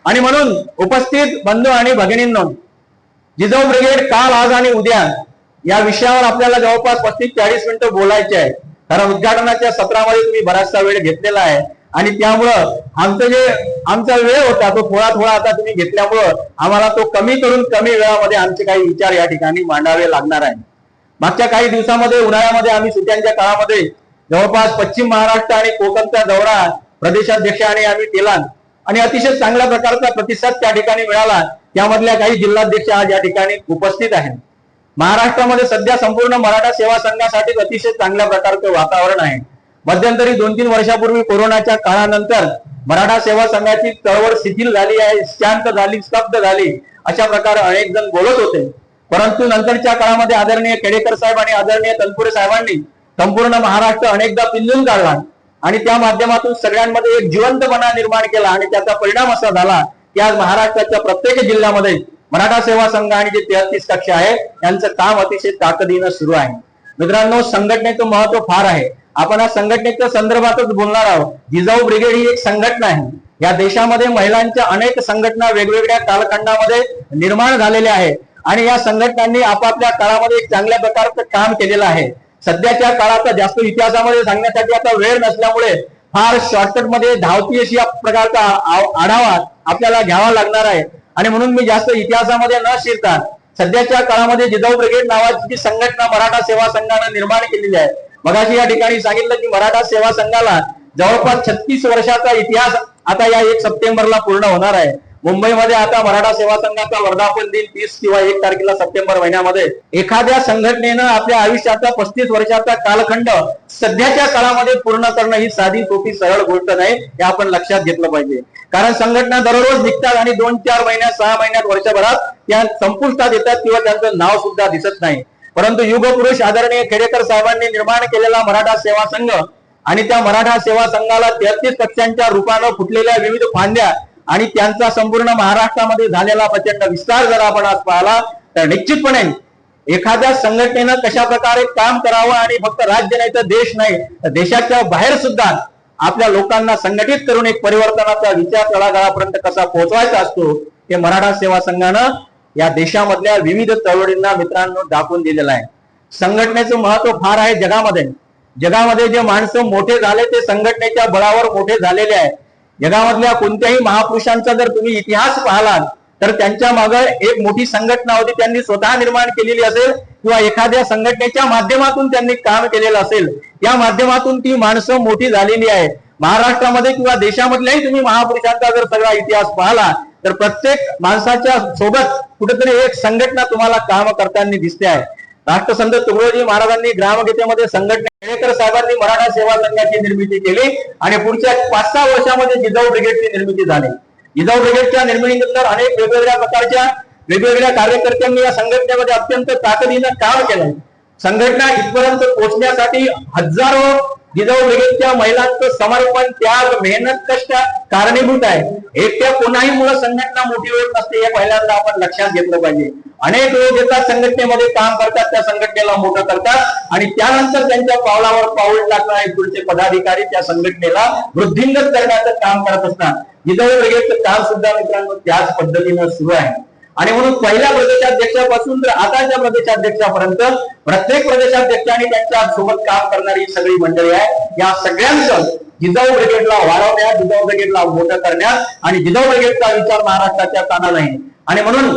आणि म्हणून उपस्थित बंधू आणि भगिनींनो, जिजाऊ ब्रिगेड काल, आज आणि उद्या या विषयावर आपल्याला जवळपास 35-40 मिनिटं बोलायचे आहे. कारण उद्घाटनाच्या सत्रामध्ये तुम्ही बराचसा वेळ घेतलेला आहे आणि त्यामुळं आमचा वेळ होता तो थोडा आता तुम्ही घेतल्यामुळं आम्हाला तो कमी करून कमी वेळामध्ये आमचे काही विचार या ठिकाणी मांडावे लागणार आहे. मागच्या काही दिवसामध्ये उन्हाळ्यामध्ये आम्ही सुट्ट्यांच्या काळामध्ये जवळपास पश्चिम महाराष्ट्र आणि कोकणचा दौरा प्रदेशाध्यक्षाने आम्ही केला आणि अतिशय चांगल्या प्रकारचा प्रतिसाद त्या ठिकाणी मिळाला. त्यामधल्या काही जिल्हाध्यक्ष आज या ठिकाणी उपस्थित आहेत. महाराष्ट्रामध्ये सध्या संपूर्ण मराठा सेवा संघासाठी अतिशय चांगल्या प्रकारचं वातावरण आहे. मध्यंतरी 2-3 वर्षापूर्वी कोरोनाच्या काळानंतर मराठा सेवा संघाची चळवळ शिथिल झाली आहे, शांत झाली, स्तब्ध झाली, अशा प्रकारे अनेक जण बोलत होते. परंतु नंतरच्या काळामध्ये आदरणीय केडेकर साहेब आणि आदरणीय तनपुरे साहेबांनी संपूर्ण महाराष्ट्र अनेकदा पिंजून काढला आणि त्या माध्यमातून सगळ्यांमध्ये एक जिवंतपणा निर्माण केला आणि त्याचा परिणाम असा झाला की आज महाराष्ट्राच्या प्रत्येक जिल्ह्यामध्ये मराठा सेवा संघ आणि जे 33 कक्ष आहे यांचं काम अतिशय ताकदीनं सुरू आहे. मित्रांनो, संघटनेचं महत्व फार आहे. आपण आज संघटनेच्या संदर्भातच बोलणार आहोत. जिजाऊ ब्रिगेड ही एक संघटना आहे. या देशामध्ये महिलांच्या अनेक संघटना वेगवेगळ्या कालखंडामध्ये निर्माण झालेल्या आहेत आणि या संघटनांनी आपापल्या काळामध्ये एक चांगल्या प्रकारचं काम केलेलं आहे. सध्याच्या काळाचा जास्त इतिहासामध्ये सांगण्यासाठी आता वेळ नसल्यामुळे फार शॉर्टकट मध्ये धावती अशी प्रकारचा आढावा आपल्याला घ्यावा लागणार आहे आणि म्हणून मी जास्त इतिहासामध्ये न शिरता सध्याच्या काळामध्ये जिजाऊ ब्रिगेड नावाची संघटना मराठा सेवा संघाने निर्माण केलेली आहे. मगाशी या ठिकाणी सांगितलं की मराठा सेवा संघाला जवळपास 36 वर्षाचा इतिहास आता या 1 सप्टेंबरला पूर्ण होणार आहे. मुंबईमध्ये आता मराठा सेवा संघाचा वर्धापन दिन 30 किंवा 1 तारखेला सप्टेंबर महिन्यामध्ये. एखाद्या संघटनेनं आपल्या आयुष्याचा 35 वर्षाचा कालखंड सध्याच्या काळामध्ये पूर्ण करणं ही साधी सोपी सरळ गोष्ट नाही, हे आपण लक्षात घेतलं पाहिजे. कारण संघटना दररोज निघतात आणि 2-4 महिन्यात 6 महिन्यात वर्षभरात त्या संपुष्टात येतात किंवा त्यांचं नाव सुद्धा दिसत नाही. परंतु युगपुरुष आदरणीय खेडेकर साहेबांनी निर्माण केलेला मराठा सेवा संघ आणि त्या मराठा सेवा संघाला 33 पक्षांच्या रूपानं फुटलेल्या विविध फांद्या आणि त्यांचा संपूर्ण महाराष्ट्रामध्ये झालेला प्रचंड विस्तार जर आपण आज पाहिला तर निश्चितपणे एखाद्या संघटनेनं कशा प्रकारे काम करावं आणि फक्त राज्य नाही तर देश नाही तर देशाच्या बाहेर सुद्धा आपल्या लोकांना संघटित करून एक परिवर्तनाचा विचार तळागाळापर्यंत कसा पोहोचवायचा असतो हे मराठा सेवा संघानं या देशामधल्या विविध चळवळींना मित्रांनो दाखवून दिलेलं आहे. संघटनेचं महत्व फार आहे जगामध्ये जे माणसं मोठे झाले ते संघटनेच्या बळावर मोठे झालेले आहे. जगामधल्या कोणत्याही महापुरुषांचा जर तुम्ही इतिहास पाहिलात तर त्यांच्या मागे एक मोठी संघटना होती, त्यांनी स्वतः निर्माण केलेली असेल किंवा एखाद्या संघटनेच्या माध्यमातून त्यांनी काम केलेलं असेल. या माध्यमातून ती माणसं मोठी झालेली आहे. महाराष्ट्रामध्ये किंवा देशामधल्याही तुम्ही महापुरुषांचा जर सगळा इतिहास पाहिला तर प्रत्येक माणसाच्या सोबत कुठेतरी एक संघटना तुम्हाला काम करताना दिसते आहे. राष्ट्रसंत तुकडोजी महाराजांनी ग्रामगीतेमध्ये संघटना खेडेकर साहेबांनी मराठा सेवा संघाची निर्मिती केली आणि पुढच्या 5-6 वर्षामध्ये जिजाऊ ब्रिगेडची निर्मिती झाली. जिजाऊ ब्रिगेडच्या निर्मितीनंतर अनेक वेगवेगळ्या प्रकारच्या वेगवेगळ्या कार्यकर्त्यांनी या संघटनेमध्ये अत्यंत ताकदीनं काम केलं. संघटना इथपर्यंत पोहोचण्यासाठी हजारो जिजाऊ ब्रिगेडच्या महिलांचं समर्पण, त्याग, मेहनत, कष्ट कारणीभूत आहे. एकट्या कोणाही मुळे संघटना मोठी होत नसते हे पहिल्यांदा आपण लक्षात घेतलं पाहिजे. अनेक लोक येतात संघटनेमध्ये काम करतात, त्या संघटनेला मोठं करतात आणि त्यानंतर त्यांच्या पावलावर पाऊल टाकणारे पुढचे पदाधिकारी त्या संघटनेला वृद्धिंगत करण्याचं काम करत असतात. जिजाऊ ब्रिगेडचं काम सुद्धा मित्रांनो त्याच पद्धतीनं सुरू आहे आणि म्हणून पहिल्या प्रदेशाध्यक्षापासून तर आताच्या प्रदेशाध्यक्षापर्यंत प्रत्येक प्रदेशाध्यक्षांनी त्यांच्या सोबत काम करणारी सगळी मंडळी आहे. या सगळ्यांचं जिजाऊ ब्रिगेडला वाढवण्यात, जिजाऊ ब्रिगेडला मोठं करण्यात आणि जिजाऊ ब्रिगेडचा विचार महाराष्ट्राच्या कानाला आहे आणि म्हणून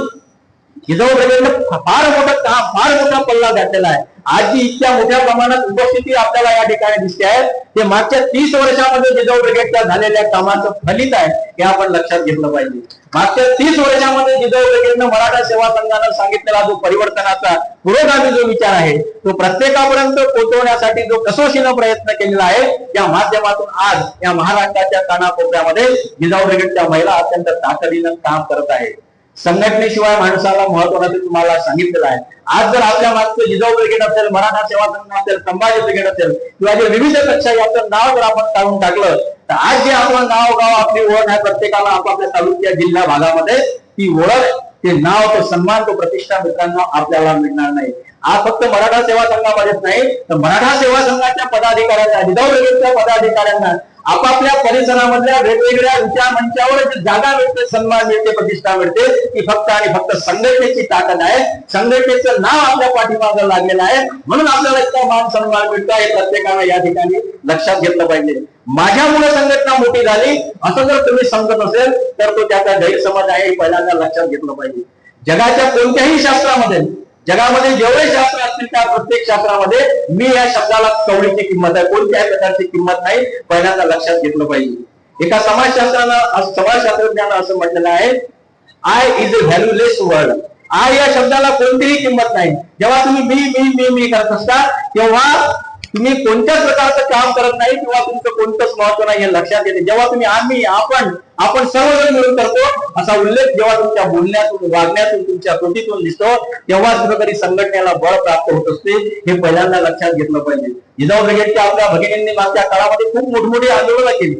जिजाऊ ब्रिगेडनं फार मोठं काम, फार मोठा पल्ला घातलेला आहे. आज जी इतक्या मोठ्या प्रमाणात उपस्थिती आपल्याला या ठिकाणी दिसते आहे ते मागच्या 30 वर्षामध्ये जिजाऊ ब्रिगेडच्या झालेल्या कामाचं फलित आहे हे आपण लक्षात घेतलं पाहिजे. मागच्या 30 वर्षामध्ये जिजाऊ ब्रिगेडनं मराठा सेवा संघानं सांगितलेला जो परिवर्तनाचा पुरोगामी जो विचार आहे तो प्रत्येकापर्यंत पोहोचवण्यासाठी जो कसोशीनं प्रयत्न केलेला आहे त्या माध्यमातून आज या महाराष्ट्राच्या कानाकोपऱ्यामध्ये जिजाऊ ब्रिगेडच्या महिला अत्यंत ताकदीनं काम करत आहेत. संघटनेशिवाय माणसाला महत्व नसते तुम्हाला सांगितलेलं आहे. आज जर आपल्या मागचं जिजाऊ ब्रिगेड असेल, मराठा सेवा संघ असेल, संभाजी ब्रिगेड असेल किंवा जे विविध पक्ष याचं नाव जर आपण काढून टाकलं तर आज जे आपलं नाव गाव आपली ओळख आहे प्रत्येकाला आपापल्या तालुक्या जिल्हा भागामध्ये ती ओळख, ते नाव, तो सन्मान, तो प्रतिष्ठा मित्रांनो आपल्याला मिळणार नाही. आज फक्त मराठा सेवा संघामध्येच नाही तर मराठा सेवा संघाच्या पदाधिकाऱ्यांना, जिजाऊ ब्रिगेडच्या पदाधिकाऱ्यांना आपापल्या परिसरामधल्या वेगवेगळ्या विचार मंचावर जी जागा मिळते, सन्मान मिळते, प्रतिष्ठा मिळते ती फक्त आणि फक्त संघटनेची ताकद आहे. संघटनेचं नाव आपल्या पाठीमागं लागलेलं आहे म्हणून आपल्याला इतका मान सन्मान मिळतो हे प्रत्येकानं या ठिकाणी लक्षात घेतलं पाहिजे. माझ्यामुळे संघटना मोठी झाली असं जर तुम्ही समजत असेल तर तो त्याचा गैरसमज आहे हे पहिल्यांदा लक्षात घेतलं पाहिजे. जगाच्या कोणत्याही शास्त्रामध्ये, जगामध्ये जेवढे शास्त्र असतील त्या प्रत्येक शास्त्रामध्ये मी या शब्दाला कवडीची किंमत आहे, कोणत्याही प्रकारची किंमत नाही, पहिल्यांदा लक्षात घेतलं पाहिजे. एका समाजशास्त्रज्ञानं असं म्हटलेलं आहे, I is a valueless word. I या शब्दाला कोणतीही किंमत नाही. जेव्हा तुम्ही मी करत असता तेव्हा तुम्ही कोणत्याच प्रकारचं काम करत नाही किंवा तुमचं कोणतंच महत्व नाही हे लक्षात येते. जेव्हा तुम्ही आम्ही, आपण सर्वजण मिळून करतो असा उल्लेख जेव्हा तुमच्या बोलण्यातून, वागण्यातून, तुमच्या कृतीतून दिसतो तेव्हा कुठेतरी संघटनेला बळ प्राप्त होत असते हे पहिल्यांदा लक्षात घेतलं पाहिजे. जिजाऊ ब्रिगेडच्या आपल्या भगिनींनी मागच्या काळामध्ये खूप मोठमोठी आंदोलनं केली.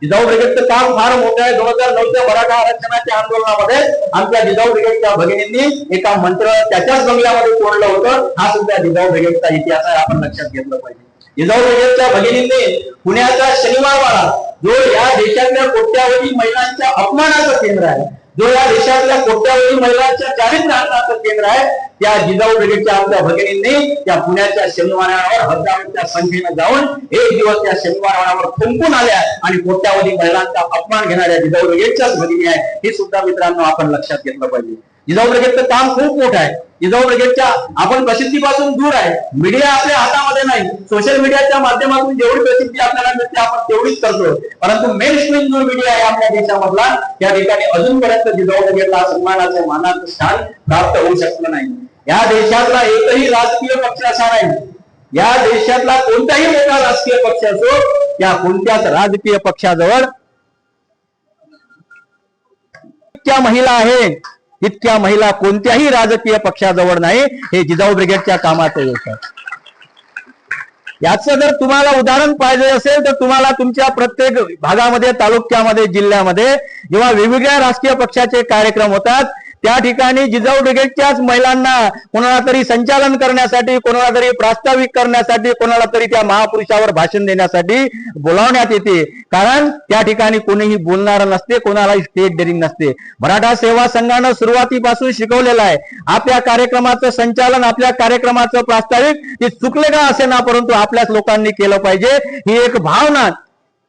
जिजाऊ ब्रिगेडचं काम फार मोठं आहे. 2009च्या मराठा आरक्षणाच्या आंदोलनामध्ये आमच्या जिजाऊ ब्रिगेडच्या भगिनींनी एका मंत्र त्याच्याच बंगल्यामध्ये तोडलं होतं. हा सुद्धा जिजाऊ ब्रिगेडचा इतिहास आहे, आपण लक्षात घेतलं पाहिजे. जिजाऊ ब्रिगेडच्या भगिनींनी पुण्याचा शनिवारवाडा, जो या देशातल्या कोट्यावधी महिलांच्या अपमानाचं केंद्र आहे, जो या देशातल्या कोट्यावधी महिलांच्या चारित्र्याचं केंद्र आहे, त्या जिजाऊ ब्रिगेडच्या आमच्या भगिनींनी त्या पुण्याच्या शनिवारवाड्यावर हजारोच्या संख्येनं जाऊन एक दिवस त्या शनिवारवाड्यावर थुंकून आल्या आणि कोट्यावधी महिलांचा अपमान घेणाऱ्या जिजाऊ ब्रिगेडच्याच भगिनी आहे. हे सुद्धा मित्रांनो आपण लक्षात घेतलं पाहिजे. जिजाऊ ब्रिगेडचं काम खूप मोठं आहे. जिजाऊ ब्रिगेडच्या आपण प्रसिद्धीपासून दूर आहे. मीडिया आपल्या हातामध्ये नाही. सोशल मीडियाच्या माध्यमातून जेवढी प्रसिद्धी आपल्याला मिळते आपण तेवढीच करतो, परंतु मेन स्ट्रीम जो मीडिया आहे आपल्या देशामधला, त्या ठिकाणी अजूनपर्यंत जिजाऊ ब्रिगेडला सन्मानाचं मानाचं स्थान प्राप्त होऊ शकलं नाही. या देशातला एकही राजकीय पक्ष असा नाही, या देशातला कोणताही मोठा राजकीय पक्ष असो, त्या कोणत्याच राजकीय पक्षाजवळ इतक्या महिला आहे, इतक्या महिला कोणत्याही राजकीय पक्षाजवळ नाही. हे जिजाऊ ब्रिगेडच्या कामाचं यश आहे. याचं जर तुम्हाला उदाहरण पाहिजे असेल तर तुम्हाला तुमच्या प्रत्येक भागामध्ये, तालुक्यामध्ये, जिल्ह्यामध्ये जेव्हा वेगवेगळ्या राजकीय पक्षाचे कार्यक्रम होतात, त्या ठिकाणी जिजाऊ ब्रिगेडच्याच महिलांना कोणाला तरी संचालन करण्यासाठी, कोणाला तरी प्रास्ताविक करण्यासाठी, कोणाला तरी त्या महापुरुषावर भाषण देण्यासाठी बोलावण्यात येते. कारण त्या ठिकाणी कोणीही बोलणारं नसते, कोणालाही स्टेज डेअरिंग नसते. मराठा सेवा संघानं सुरुवातीपासून शिकवलेलं आहे, आपल्या कार्यक्रमाचं संचालन, आपल्या कार्यक्रमाचं प्रास्ताविक ते चुकले का असे ना, परंतु आपल्याच लोकांनी केलं पाहिजे. ही एक भावना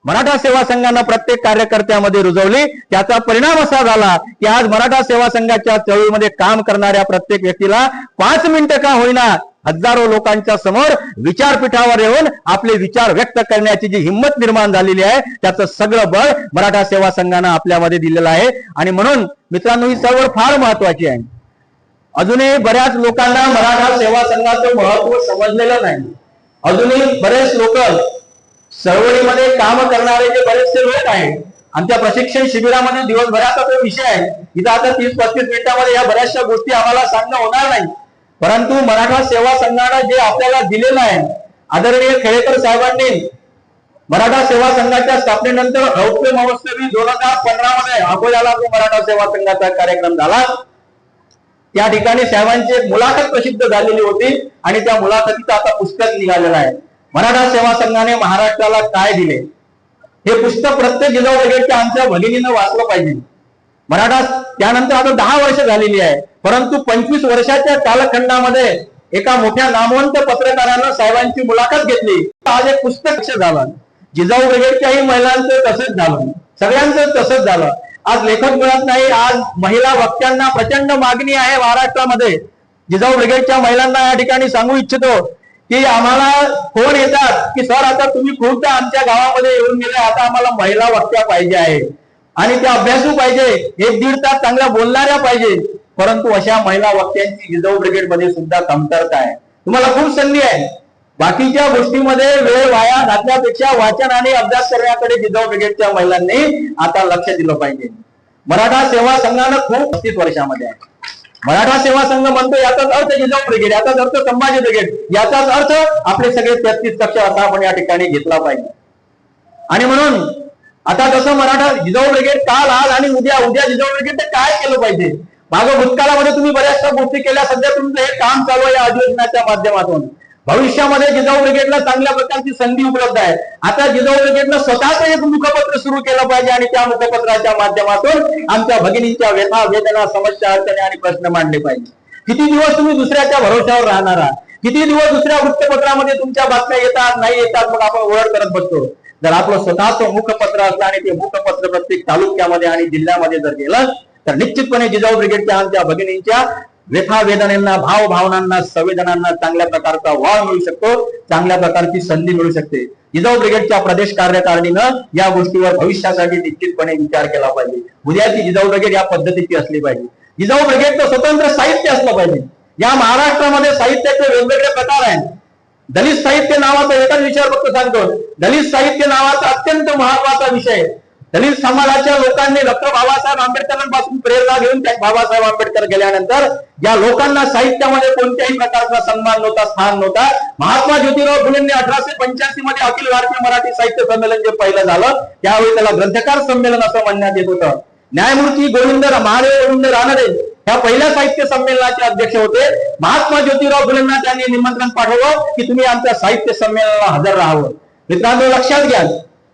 मराठा सेवा संघानं प्रत्येक कार्यकर्त्यामध्ये रुजवली. त्याचा परिणाम असा झाला की आज मराठा सेवा संघाच्या चळवळीमध्ये काम करणाऱ्या प्रत्येक व्यक्तीला 5 मिनिटं का होईना हजारो लोकांच्या समोर विचारपीठावर येऊन आपले विचार व्यक्त करण्याची जी हिंमत निर्माण झालेली आहे, त्याचं सगळं बळ मराठा सेवा संघानं आपल्यामध्ये दिलेलं आहे. आणि म्हणून मित्रांनो, ही चळवळ फार महत्वाची आहे. अजूनही बऱ्याच लोकांना मराठा सेवा संघाचं महत्व समजलेलं नाही. अजूनही बरेच लोक चळवळीमध्ये काम करणारे जे बरेचसे लोक आहेत, आमच्या प्रशिक्षण शिबिरामध्ये दिवसभराचा तो विषय आहे. इथं आता 30-35 मिनिटांमध्ये या बऱ्याचशा गोष्टी आम्हाला सांगणं होणार नाही, परंतु मराठा सेवा संघानं जे आपल्याला दिलेलं आहे, आदरणीय खेडेकर साहेबांनी मराठा सेवा संघाच्या स्थापनेनंतर रौप्य महोत्सवी 2015 मध्ये अकोल्याला जो मराठा सेवा संघाचा कार्यक्रम झाला, त्या ठिकाणी साहेबांची एक मुलाखत प्रसिद्ध झालेली होती आणि त्या मुलाखतीचं आता पुस्तक निघालेलं आहे. मराठा सेवा संघाने महाराष्ट्राला काय दिले, हे पुस्तक प्रत्येक जिजाऊ ब्रिगेडच्या आमच्या भगिनीनं वाचलं पाहिजे. मराठा त्यानंतर आता 10 वर्ष झालेली आहे, परंतु 25 वर्षाच्या कालखंडामध्ये एका मोठ्या नामवंत पत्रकारानं साहेबांची मुलाखत घेतली. आज एक पुस्तक झालं. जिजाऊ ब्रिगेडच्याही महिलांचं तसंच झालं, सगळ्यांचं तसंच झालं. आज लेखक मिळत नाही. आज महिला वक्त्यांना प्रचंड मागणी आहे महाराष्ट्रामध्ये. जिजाऊ ब्रिगेडच्या महिलांना या ठिकाणी सांगू इच्छितो की आम्हाला फोन येतात की सर आता तुम्ही खूप आमच्या गावामध्ये येऊन गेले, आता आम्हाला महिला वक्त्या पाहिजे आहे आणि त्या अभ्यासू पाहिजे, 1-1.5 तास चांगल्या बोलणाऱ्या पाहिजे. परंतु अशा महिला वक्त्यांची जिजाऊ ब्रिगेडमध्ये सुद्धा कमतरता आहे. तुम्हाला खूप संधी आहे. बाकीच्या गोष्टीमध्ये वेळ वाया घातल्यापेक्षा वाचन आणि अभ्यास करण्याकडे जिजाऊ ब्रिगेडच्या महिलांनी आता लक्ष दिलं पाहिजे. मराठा सेवा संघानं खूप 35 वर्षामध्ये आहे. मराठा सेवा संघ म्हणतो याचाच अर्थ जिजाऊ ब्रिगेड, याचाच अर्थ संभाजी ब्रिगेड, याचाच अर्थ आपले सगळे 33% असा आपण या ठिकाणी घेतला पाहिजे. आणि म्हणून आता जसं मराठा जिजाऊ ब्रिगेड काल, आज आणि उद्या जिजाऊ ब्रिगेड काय केलं पाहिजे. मागं भूतकाळामध्ये तुम्ही बऱ्याचशा गोष्टी केल्या, सध्या तुमचं हे काम चालू आहे या अधिवेशनाच्या माध्यमातून. भविष्यामध्ये जिजाऊ ब्रिगेडला चांगल्या प्रकारची संधी उपलब्ध आहे. आता जिजाऊ ब्रिगेडनं स्वतःच एक मुखपत्र सुरू केलं पाहिजे आणि त्या मुखपत्राच्या माध्यमातून आमच्या भगिनींच्या व्यथा, वेदना, समस्या, अडचणी आणि प्रश्न मांडले पाहिजे. किती दिवस तुम्ही दुसऱ्याच्या भरोश्यावर राहणार आहात? किती दिवस दुसऱ्या वृत्तपत्रामध्ये तुमच्या बातम्या येतात, नाही येतात, मग आपण ओरड करत बसतो. जर आपलं स्वतःचं मुखपत्र असलं आणि ते मुखपत्र प्रत्येक तालुक्यामध्ये आणि जिल्ह्यामध्ये जर गेलं तर निश्चितपणे जिजाऊ ब्रिगेडच्या आमच्या भगिनींच्या व्यथा, वेदनांना, भाव, भावनांना, संवेदनांना चांगल्या प्रकारचा वाव मिळू शकतो, चांगल्या प्रकारची संधी मिळू शकते. जिजाऊ ब्रिगेडच्या प्रदेश कार्यकारिणीनं या गोष्टीवर भविष्यासाठी निश्चितपणे विचार केला पाहिजे. उद्याची जिजाऊ ब्रिगेड या पद्धतीची असली पाहिजे. जिजाऊ ब्रिगेडचं स्वतंत्र साहित्य असलं पाहिजे. या महाराष्ट्रामध्ये साहित्याचे वेगवेगळे प्रकार आहेत. दलित साहित्य नावाचा एकाच विषयावर फक्त सांगतो. दलित साहित्य नावाचा अत्यंत महत्वाचा विषय. दलित समाजाच्या लोकांनी डॉक्टर बाबासाहेब आंबेडकरांपासून प्रेरणा घेऊन त्या बाबासाहेब आंबेडकर गेल्यानंतर ज्या लोकांना साहित्यामध्ये कोणत्याही प्रकारचा सन्मान नव्हता, स्थान नव्हता, महात्मा ज्योतिराव फुलेंनी 1885 मध्ये अखिल भारतीय मराठी साहित्य संमेलन जे पहिलं झालं त्यावेळी त्याला ग्रंथकार संमेलन असं म्हणण्यात येत होतं. न्यायमूर्ती महादेव गोविंद रानडे ह्या पहिल्या साहित्य संमेलनाचे अध्यक्ष होते. महात्मा ज्योतिराव फुलेंना त्यांनी निमंत्रण पाठवलं की तुम्ही आमच्या साहित्य संमेलनाला हजर राहावं. मित्रांनो लक्षात घ्या,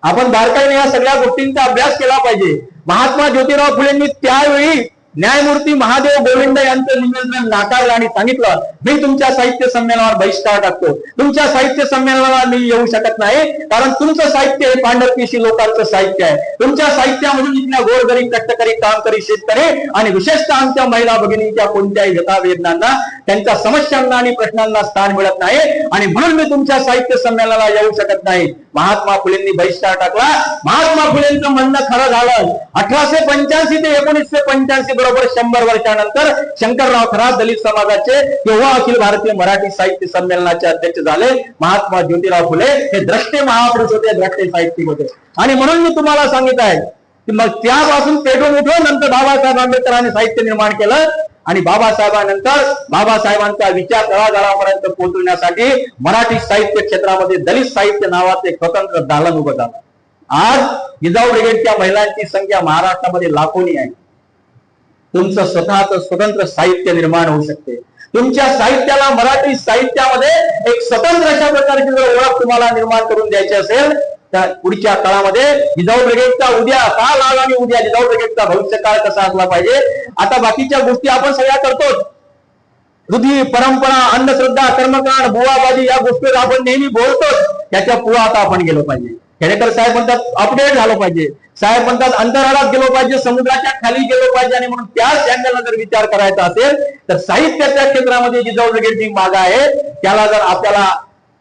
आपण बारकाईने या सगळ्या गोष्टींचा अभ्यास केला पाहिजे. महात्मा ज्योतिराव फुलेंनी त्यावेळी न्यायमूर्ती महादेव गोविंद यांचं निमंत्रण नाकारलं आणि सांगितलं मी तुमच्या साहित्य संमेलनावर बहिष्कार टाकतो. तुमच्या साहित्य संमेलनाला मी येऊ शकत नाही, कारण तुमचं साहित्य हे पांढरपेशी लोकांचं साहित्य आहे. तुमच्या साहित्यामधून इथल्या गोरगरीब कष्टकरी कामकरी शेतकरी आणि विशेषतः आमच्या महिला भगिनींच्या कोणत्याही व्यथा वेदनांना त्यांच्या समस्यांना आणि प्रश्नांना स्थान मिळत नाही आणि म्हणून मी तुमच्या साहित्य संमेलनाला येऊ शकत नाही. महात्मा फुलेंनी बहिष्कार टाकला. महात्मा फुलेंचं म्हणणं खरं झालं. 1885 ते 1985 बरोबर 100 वर्षानंतर शंकरराव खरात दलित समाजाचे तेव्हा अखिल भारतीय मराठी साहित्य संमेलनाचे अध्यक्ष झाले. महात्मा ज्योतिराव फुले हे द्रष्टे महापुरुष होते, द्रष्टे साहित्यिक होते. आणि म्हणून मी तुम्हाला सांगित आहे की मग त्यापासून पेटून उठून नंतर बाबासाहेब आंबेडकरांनी साहित्य निर्माण केलं आणि बाबासाहेबांनंतर बाबासाहेबांचा विचार तळागाळापर्यंत पोहोचवण्यासाठी मराठी साहित्य क्षेत्रामध्ये दलित साहित्य नावाचे एक स्वतंत्र दालन उभं झालं. आज जिजाऊ ब्रिगेडच्या महिलांची संख्या महाराष्ट्रामध्ये लाखोनी आहे. तुमचं स्वतःचं स्वतंत्र साहित्य निर्माण होऊ शकते. तुमच्या साहित्याला मराठी साहित्यामध्ये एक स्वतंत्र अशा प्रकारची जर ओळख तुम्हाला निर्माण करून द्यायची असेल तर पुढच्या काळामध्ये जिजाऊ ब्रिगेडचा उद्या काल आज आणि उद्या जिजाऊ ब्रिगेडचा भविष्यकाळ कसा असला पाहिजे. आता बाकीच्या गोष्टी आपण सगळ्या करतोच, रुढी परंपरा अंधश्रद्धा कर्मकांड बुवाबाजी या गोष्टीवर आपण नेहमी बोलतोच. त्याच्या पुढे आता आपण गेलो पाहिजे. खेडेकर साहेब म्हणतात अपडेट झालं पाहिजे, साहेब म्हणतात अंतराळात गेलो पाहिजे, समुद्राच्या खाली गेलो पाहिजे. आणि म्हणून त्याच अँगलला जर विचार करायचा असेल तर साहित्याच्या क्षेत्रामध्ये जिजाऊ ब्रिगेडची माग आहे. त्याला जर आपल्याला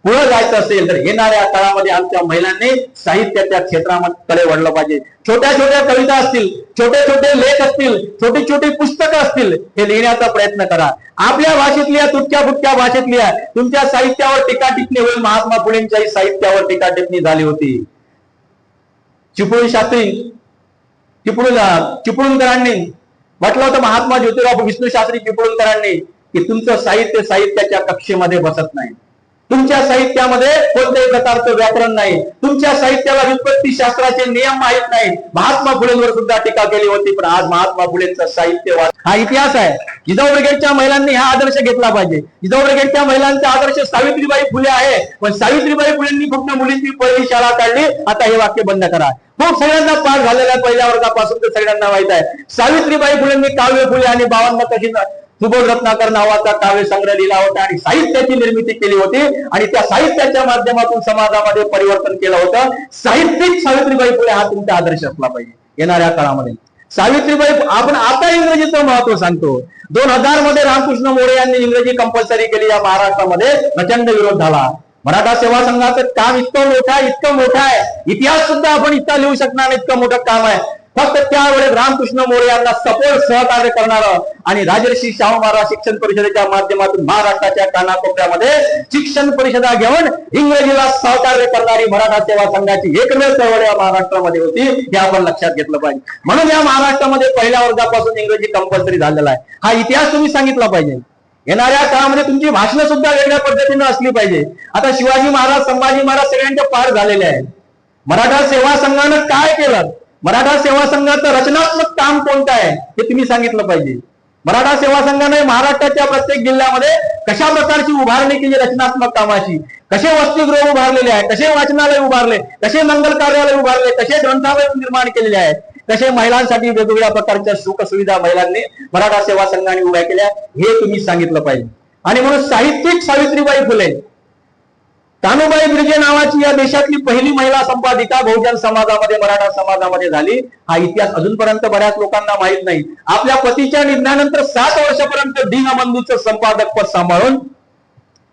पुढे जायचं असेल तर येणाऱ्या काळामध्ये आमच्या महिलांनी साहित्याच्या क्षेत्राकडे वळलं पाहिजे. छोट्या छोट्या कविता असतील, छोटे छोटे लेख असतील, छोटी छोटी पुस्तकं असतील, हे लिहिण्याचा प्रयत्न करा. आपल्या भाषेतल्या तुटक्या फुटक्या भाषेतल्या तुमच्या साहित्यावर टीका टिप्पणी होईल. महात्मा फुलेंच्याही साहित्यावर टीका टिप्पणी झाली होती. चिपळूण शास्त्री चिपळूणकरांनी म्हटलं होतं, महात्मा ज्योतिराव विष्णू शास्त्री चिपळूणकरांनी की तुमचं साहित्य साहित्याच्या कक्षेमध्ये बसत नाही. तुमच्या साहित्यामध्ये कोणत्याही प्रकारचं व्याकरण नाही. तुमच्या साहित्याला व्युत्पत्ती शास्त्राचे नियम माहीत नाही. महात्मा फुलेंवर सुद्धा टीका केली होती. पण आज महात्मा फुलेंचा साहित्य हा इतिहास आहे. जिजाऊ ब्रिगेडच्या महिलांनी हा आदर्श घेतला पाहिजे. जिजाऊ ब्रिगेडच्या महिलांचा आदर्श सावित्रीबाई फुले आहे. पण सावित्रीबाई फुलेंनी फक्त मुलींची पहिली शाळा काढली. आता हे वाक्य बंद करा. खूप सगळ्यांना पाठ झालेल्या पहिल्या वर्गापासून तर सगळ्यांना माहित आहे. सावित्रीबाई फुलेंनी काव्य फुले आणि 52 कशी सुबोध रत्नाकर नावाचा काव्य संग्रह लिहिला होता आणि साहित्याची निर्मिती केली होती आणि त्या साहित्याच्या माध्यमातून समाजामध्ये परिवर्तन केलं होतं. साहित्यिक सावित्रीबाई फुले हा तुमचा आदर्श असला पाहिजे येणाऱ्या काळामध्ये. सावित्रीबाई आपण आता इंग्रजीचं महत्व सांगतो. 2000 मध्ये रामकृष्ण मोरे यांनी इंग्रजी कंपल्सरी केली. या महाराष्ट्रामध्ये प्रचंड विरोध झाला. मराठा सेवा संघाचं काम इतकं मोठं आहे, इतिहास सुद्धा आपण इतका लिहू शकणार नाही, इतकं मोठं काम आहे. फक्त त्यावेळेस रामकृष्ण मोरे यांना सपोर्ट सहकार्य करणारं आणि राजर्षी शाहू महाराज शिक्षण परिषदेच्या माध्यमातून महाराष्ट्राच्या कानाकोपऱ्यामध्ये शिक्षण परिषदा घेऊन इंग्रजीला सहकार्य करणारी मराठा सेवा संघाची एकमेव चळवळ या महाराष्ट्रामध्ये होती. हे आपण लक्षात घेतलं पाहिजे. म्हणून या महाराष्ट्रामध्ये पहिल्या वर्गापासून इंग्रजी कंपल्सरी झालेला आहे. हा इतिहास तुम्ही सांगितला पाहिजे. येणाऱ्या काळामध्ये तुमची भाषणं सुद्धा वेगळ्या पद्धतीने असली पाहिजे. आता शिवाजी महाराज संभाजी महाराज सगळ्यांच्या पार झालेले आहेत. मराठा सेवा संघानं काय केलं, मराठा सेवा संघाचं रचनात्मक काम कोणतं आहे हे तुम्ही सांगितलं पाहिजे. मराठा सेवा संघाने महाराष्ट्राच्या प्रत्येक जिल्ह्यामध्ये कशा प्रकारची उभारणी केली रचनात्मक कामाची, कसे वसतिगृह उभारलेले आहे, कसे वाचनालय उभारले, कसे मंगल कार्यालय उभारले, कसे ग्रंथालय निर्माण केलेले आहेत, कसे महिलांसाठी वेगवेगळ्या प्रकारच्या सुख सुविधा महिलांनी मराठा सेवा संघाने उभ्या केल्या हे तुम्ही सांगितलं पाहिजे. आणि म्हणून साहित्यिक सावित्रीबाई फुले, तानुबाई ब्रिजे नावाची या देशातली पहिली महिला संपादिका बहुजन समाजामध्ये मराठा समाजामध्ये झाली. हा इतिहास अजूनपर्यंत बऱ्याच लोकांना माहित नाही. आपल्या पतीच्या निधनानंतर 7 वर्षापर्यंत दीनबंधूचं संपादक पद सांभाळून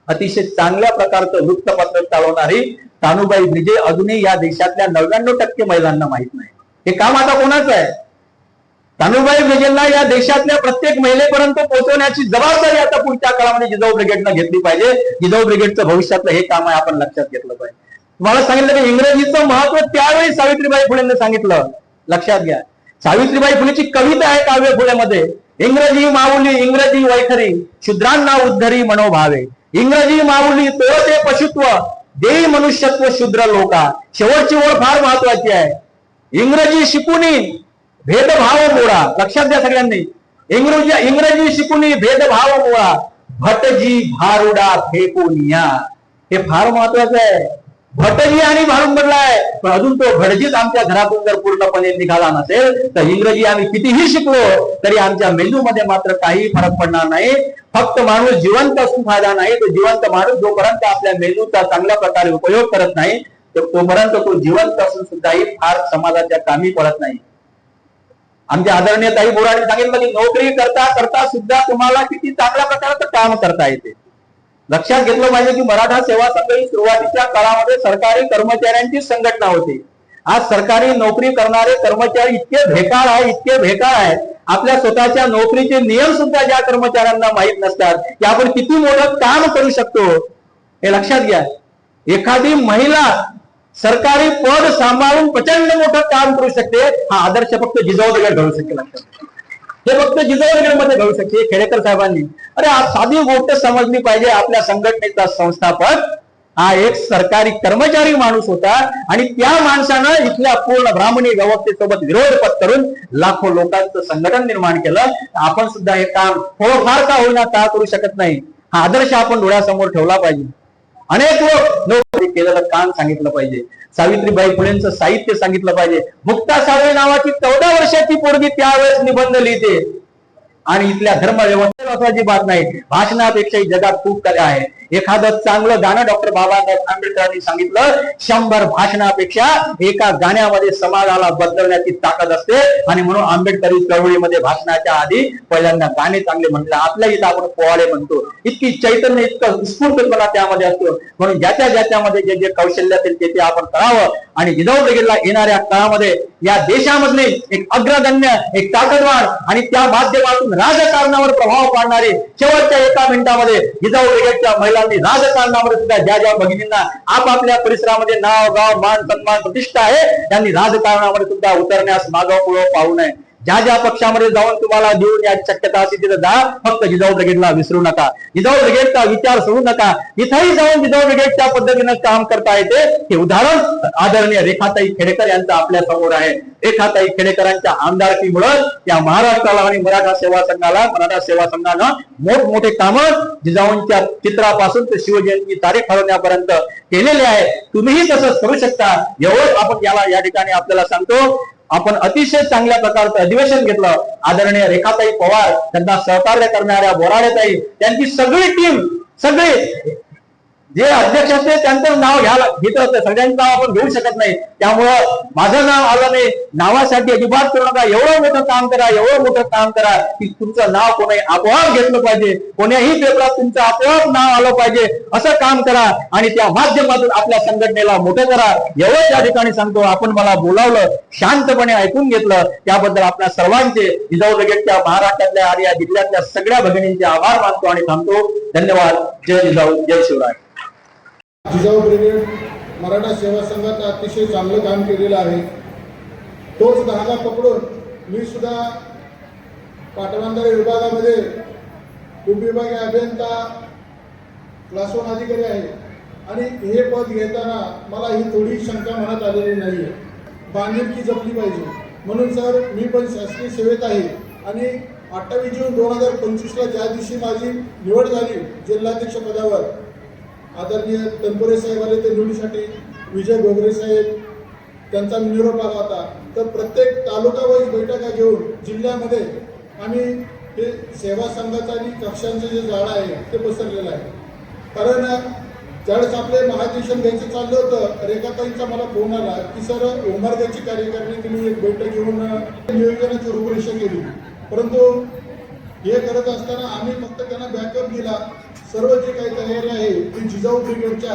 अतिशय चांगल्या प्रकारचं वृत्तपत्र चालवणारी तानुबाई ब्रिजे अजूनही या देशातल्या 99% महिलांना माहित नाही. हे काम आता कोणाचं आहे? तानुबाई ब्रिगेडला या देशातल्या प्रत्येक महिलेपर्यंत पोहोचवण्याची जबाबदारी आता पुढच्या काळामध्ये जिजाऊ ब्रिगेडनं घेतली पाहिजे. जिजाऊ ब्रिगेडचं भविष्यातलं हे काम आहे, आपण लक्षात घेतलं पाहिजे. तुम्हाला सांगितलं की इंग्रजीचं महत्व त्यावेळी सावित्रीबाई फुलेंनी सांगितलं. लक्षात घ्या. सावित्रीबाई फुलेची कविता आहे काव्य फुलेमध्ये, इंग्रजी माऊली इंग्रजी वैखरी, शूद्रांना उद्धरी मनोभावे. इंग्रजी माऊली तोळते पशुत्व, देई मनुष्यत्व शूद्र लोका. शेवटची ओळ फार महत्वाची आहे. इंग्रजी शिकुनी भेदभाव मोडा. लक्षात द्या सगळ्यांनी, इंग्रजी शिकुनी भेदभाव मोडा, भटजी भारुडा फेकून या. हे फार महत्वाचं आहे. भटजी आणि भारून बनलाय, पण अजून तो भटजीच आमच्या घरातून जर पूर्णपणे निघाला नसेल तर इंग्रजी आम्ही कितीही शिकलो तरी आमच्या मेंदूमध्ये मात्र काही फरक पडणार नाही. फक्त माणूस जिवंत असून फायदा नाही. तो जिवंत माणूस जोपर्यंत आपल्या मेंदूचा चांगल्या प्रकारे उपयोग करत नाही तोपर्यंत तो जिवंत असून सुद्धाही फार समाजाच्या कामी पडत नाही. आमच्या आदरणीय ताई बोरांनी सांगितलं की नोकरी करता करता सुद्धा तुम्हाला किती चांगल्या प्रकारचं काम करता येते. लक्षात घेतलं पाहिजे की मराठा सेवा संघ ही सुरुवातीच्या काळामध्ये सरकारी कर्मचाऱ्यांची संघटना होती. आज सरकारी नोकरी करणारे कर्मचारी इतके भेकाळ आहे, आपल्या स्वतःच्या नोकरीचे नियम सुद्धा ज्या कर्मचाऱ्यांना माहीत नसतात की आपण किती मोठं काम करू शकतो हे लक्षात घ्या. एखादी महिला सरकारी पद सांभाळून प्रचंड मोठं काम करू शकते, हा आदर्श फक्त जिजाऊ ब्रिगेड घडू शकते. लक्षात, हे फक्त जिजाऊ ब्रिगेडमध्ये घडू शकते. खेडेकर साहेबांनी अरे साधी गोष्ट समजली पाहिजे. आपल्या संघटनेचा संस्थापक हा एक सरकारी कर्मचारी माणूस होता आणि त्या माणसानं इथल्या पूर्ण ब्राह्मणी व्यवस्थेसोबत विरोध पत्करून लाखो लोकांचं संघटन निर्माण केलं. आपण सुद्धा हे काम थोडंफार का होईना का करू शकत नाही. हा आदर्श आपण डोळ्यासमोर ठेवला पाहिजे. अनेक लोक नोकरी केलेलं काम सांगितलं पाहिजे. सावित्रीबाई फुलेंचं साहित्य सांगितलं पाहिजे. मुक्ता साबळे नावाची 14 वर्षाची पोरगी त्यावेळेस निबंध लिहिते आणि इथल्या धर्मव्यवस्थेची बात नाही. भाषणापेक्षाही जगात खूप कला आहे. एखादं चांगलं गाणं डॉक्टर बाबासाहेब आंबेडकरांनी सांगितलं 100 भाषणापेक्षा एका गाण्यामध्ये समाजाला बदलण्याची ताकद असते आणि म्हणून आंबेडकरी चळवळीमध्ये भाषणाच्या आधी पहिल्यांदा गाणे चांगले म्हटलं. आपल्या इथं आपण पोवाडे म्हणतो. इतकी चैतन्य इतकं स्फूर्तपणा त्यामध्ये असतो. म्हणून ज्याच्यामध्ये जे जे कौशल्य असेल ते आपण करावं आणि जिजाऊ ब्रिगेडला येणाऱ्या काळामध्ये या देशामधले एक अग्रगण्य एक ताकदवान आणि त्या माध्यमातून राजकारणावर प्रभाव पाडणारे शेवटच्या एका मिनिटामध्ये जिजाऊ ब्रिगेडच्या महिलांनी राजकारणामध्ये सुद्धा ज्या भगिनींना आपापल्या परिसरामध्ये नाव गाव मान सन्मान प्रतिष्ठा आहे त्यांनी राजकारणामध्ये सुद्धा उतरण्यास मागं पुढं पाहू नये. ज्या पक्षामध्ये जाऊन तुम्हाला देऊन याची शक्यता असेल तिथं जा, फक्त जिजाऊ ब्रिगेडला विसरू नका. जिजाऊ ब्रिगेडचा विचार सोडू नका. इथंही जाऊन जिजाऊ ब्रिगेडच्या पद्धतीनं काम करता येते. हे उदाहरण आदरणीय रेखाताई खेडेकर यांचं आपल्या समोर आहे. रेखाताई खेडेकरांच्या आमदारकीमुळे या महाराष्ट्राला आणि मराठा सेवा संघानं मोठमोठे कामं जिजाऊंच्या चित्रापासून ते शिवजयंती तारीख ठरवण्यापर्यंत केलेले आहे. तुम्हीही तसंच करू शकता. एवढंच आपण या ठिकाणी आपल्याला सांगतो. आपण अतिशय चांगल्या प्रकारचं अधिवेशन घेतलं. आदरणीय रेखाताई पवार त्यांना सहकार्य करणाऱ्या बोराडेताई त्यांची सगळी टीम सगळे जे अध्यक्ष असते त्यांचं नाव घेत असते. सगळ्यांचं नाव आपण घेऊ शकत नाही. त्यामुळं माझं नाव आलं नाही नावासाठी अजिबात करू नका. एवढं मोठं काम करा की तुमचं नाव कोणी आपोआप घेतलं पाहिजे. कोण्याही पेपरात तुमचं आपोआप नाव आलं पाहिजे असं काम करा आणि त्या माध्यमातून आपल्या संघटनेला मोठं करा. एवढं त्या ठिकाणी सांगतो. आपण मला बोलावलं, शांतपणे ऐकून घेतलं त्याबद्दल आपल्या सर्वांचे जिजाऊ ब्रिगेडच्या महाराष्ट्रातल्या आणि या जिल्ह्यातल्या सगळ्या भगिनींचे आभार मानतो आणि थांबतो. धन्यवाद. जय जिजाऊ, जय शिवराय. जिजाऊ ब्रिगेड मराठा सेवा संघात अतिशय चांगलं काम केलेलं आहे. तोच धागा पकडून मी सुद्धा पाटबंधारे विभागामध्ये उपविभागीय अभियंता क्लास 1 अधिकारी आहे आणि हे पद घेताना मला ही थोडी शंका मनात आलेली नाही आहे. बांधिलकी जपली पाहिजे म्हणून सर मी पण शासकीय सेवेत आहे आणि 28 जून 2025ला ज्या दिवशी माझी निवड झाली जिल्हाध्यक्ष पदावर आदरणीय तनपुरे साहेब आले ते निवडीसाठी, विजय घोगरे साहेब त्यांचा निरोप आला होता. तर प्रत्येक तालुका वाईज बैठका घेऊन जिल्ह्यामध्ये आम्ही हे सेवा संघाचं आणि कक्षांचं जे जाळं आहे ते पसरलेलं आहे. कारण ज्यावेळेस आपले महाधिवेशन घ्यायचं चाललं होतं रेखाताईंचा मला फोन आला की सर उमरगाची कार्यकारिणी तुम्ही एक बैठक घेऊन नियोजनाची रूपरेषा केली. परंतु हे करत असताना आम्ही फक्त त्यांना बॅकअप दिला. सर्व जे काही तयारी आहे ती जिजाऊ ब्रिगेडच्या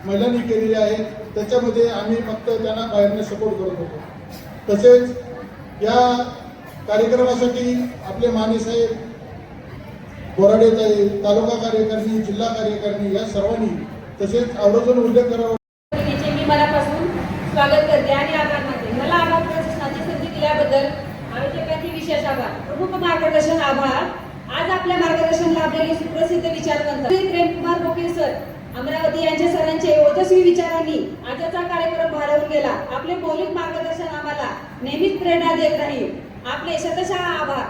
महिलांनी केलेली आहे. त्याच्यामध्ये आम्ही फक्त त्यांना बाहेरने सपोर्ट करत होतो. तसेच या कार्यक्रमासाठी आपले मानेसाहेब बोराडेताई तालुका कार्यकारिणी जिल्हा कार्यकारिणी या सर्वांनी तसेच आवर्जून उल्लेख करावा. मी मनापासून स्वागत करते आणि आभार मानते. मला आभार प्रशासनाचे दिल्याबद्दल आयोजकांचे विशेष आभार. प्रमुख मार्गदर्शन आभार. आज आपल्या मार्गदर्शन लाभलेले सुप्रसिद्ध विचारवंत श्री प्रेमकुमार बोके सर अमरावती यांच्या सरांचे ओजस्वी विचारांनी आजचा कार्यक्रम भारावून गेला. आपले मौलिक मार्गदर्शन आम्हाला नेहमीच प्रेरणा देत राहील. आपले शतशः आभार.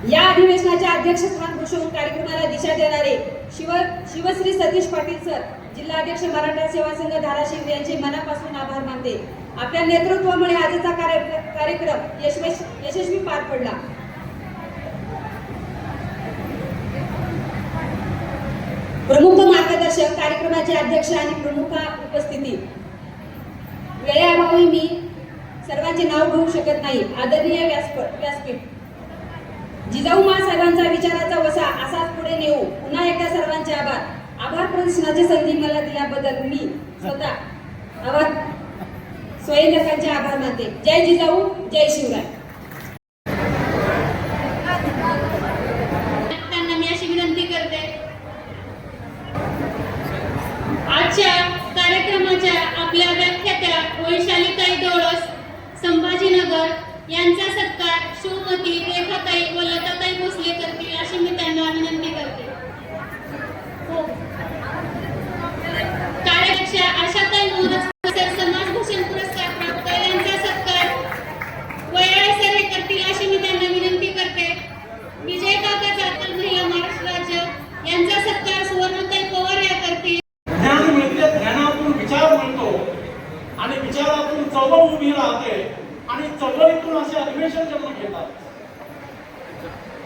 या अधिवेशनाचे अध्यक्षस्थान भूषवून कार्यक्रमाला दिशा देणारे शिवश्री सतीश पाटील सर जिल्हाध्यक्ष मराठा सेवा संघ धाराशिव यांचे मनापासून आभार मानते. आपल्या नेतृत्वामुळे आजचा कार्यक्रम यशस्वी पार पडला. प्रमुख मार्गदर्शक कार्यक्रमाचे अध्यक्ष आणि प्रमुख उपस्थिती वेळेअभावी मी सर्वांचे नाव घेऊ शकत नाही. आदरणीय व्यासपीठ जिजाऊ साहेबांचा विचाराचा वसा असाच पुढे नेऊ. पुन्हा एकदा सर्वांचे आभार प्रदर्शनाची संधी मला दिल्याबद्दल मी स्वतः स्वयंसेवकांचे आभार मानते. जय जिजाऊ, जय शिवराय. त्यांना मी अशी विनंती करते, आजच्या कार्यक्रमाच्या आपल्या व्याख्यात्या वैशालीताई डोळस संभाजीनगर यांचा सत्कार शिवमती रेखाताई व लताताई भोसले करतील अशी मी त्यांना विनंती करते. हो. कार्यक्ष आशाताई मोरजकर समाजभूषण पुरस्कार प्राप्त यांचा सत्कार वयाळे सर हे करतील अशी मी त्यांना विनंती करते. विजय काका जाधव महिला महाराष्ट्र राज्य यांचा सत्कार सुवर्णताई पवार या करतील. ज्ञान मिळते, ज्ञानातून विचार मिळतो आणि विचारातून चळवळ उभी राहते आणि चळवळीतून असे अधिवेशन जन्म घेतात.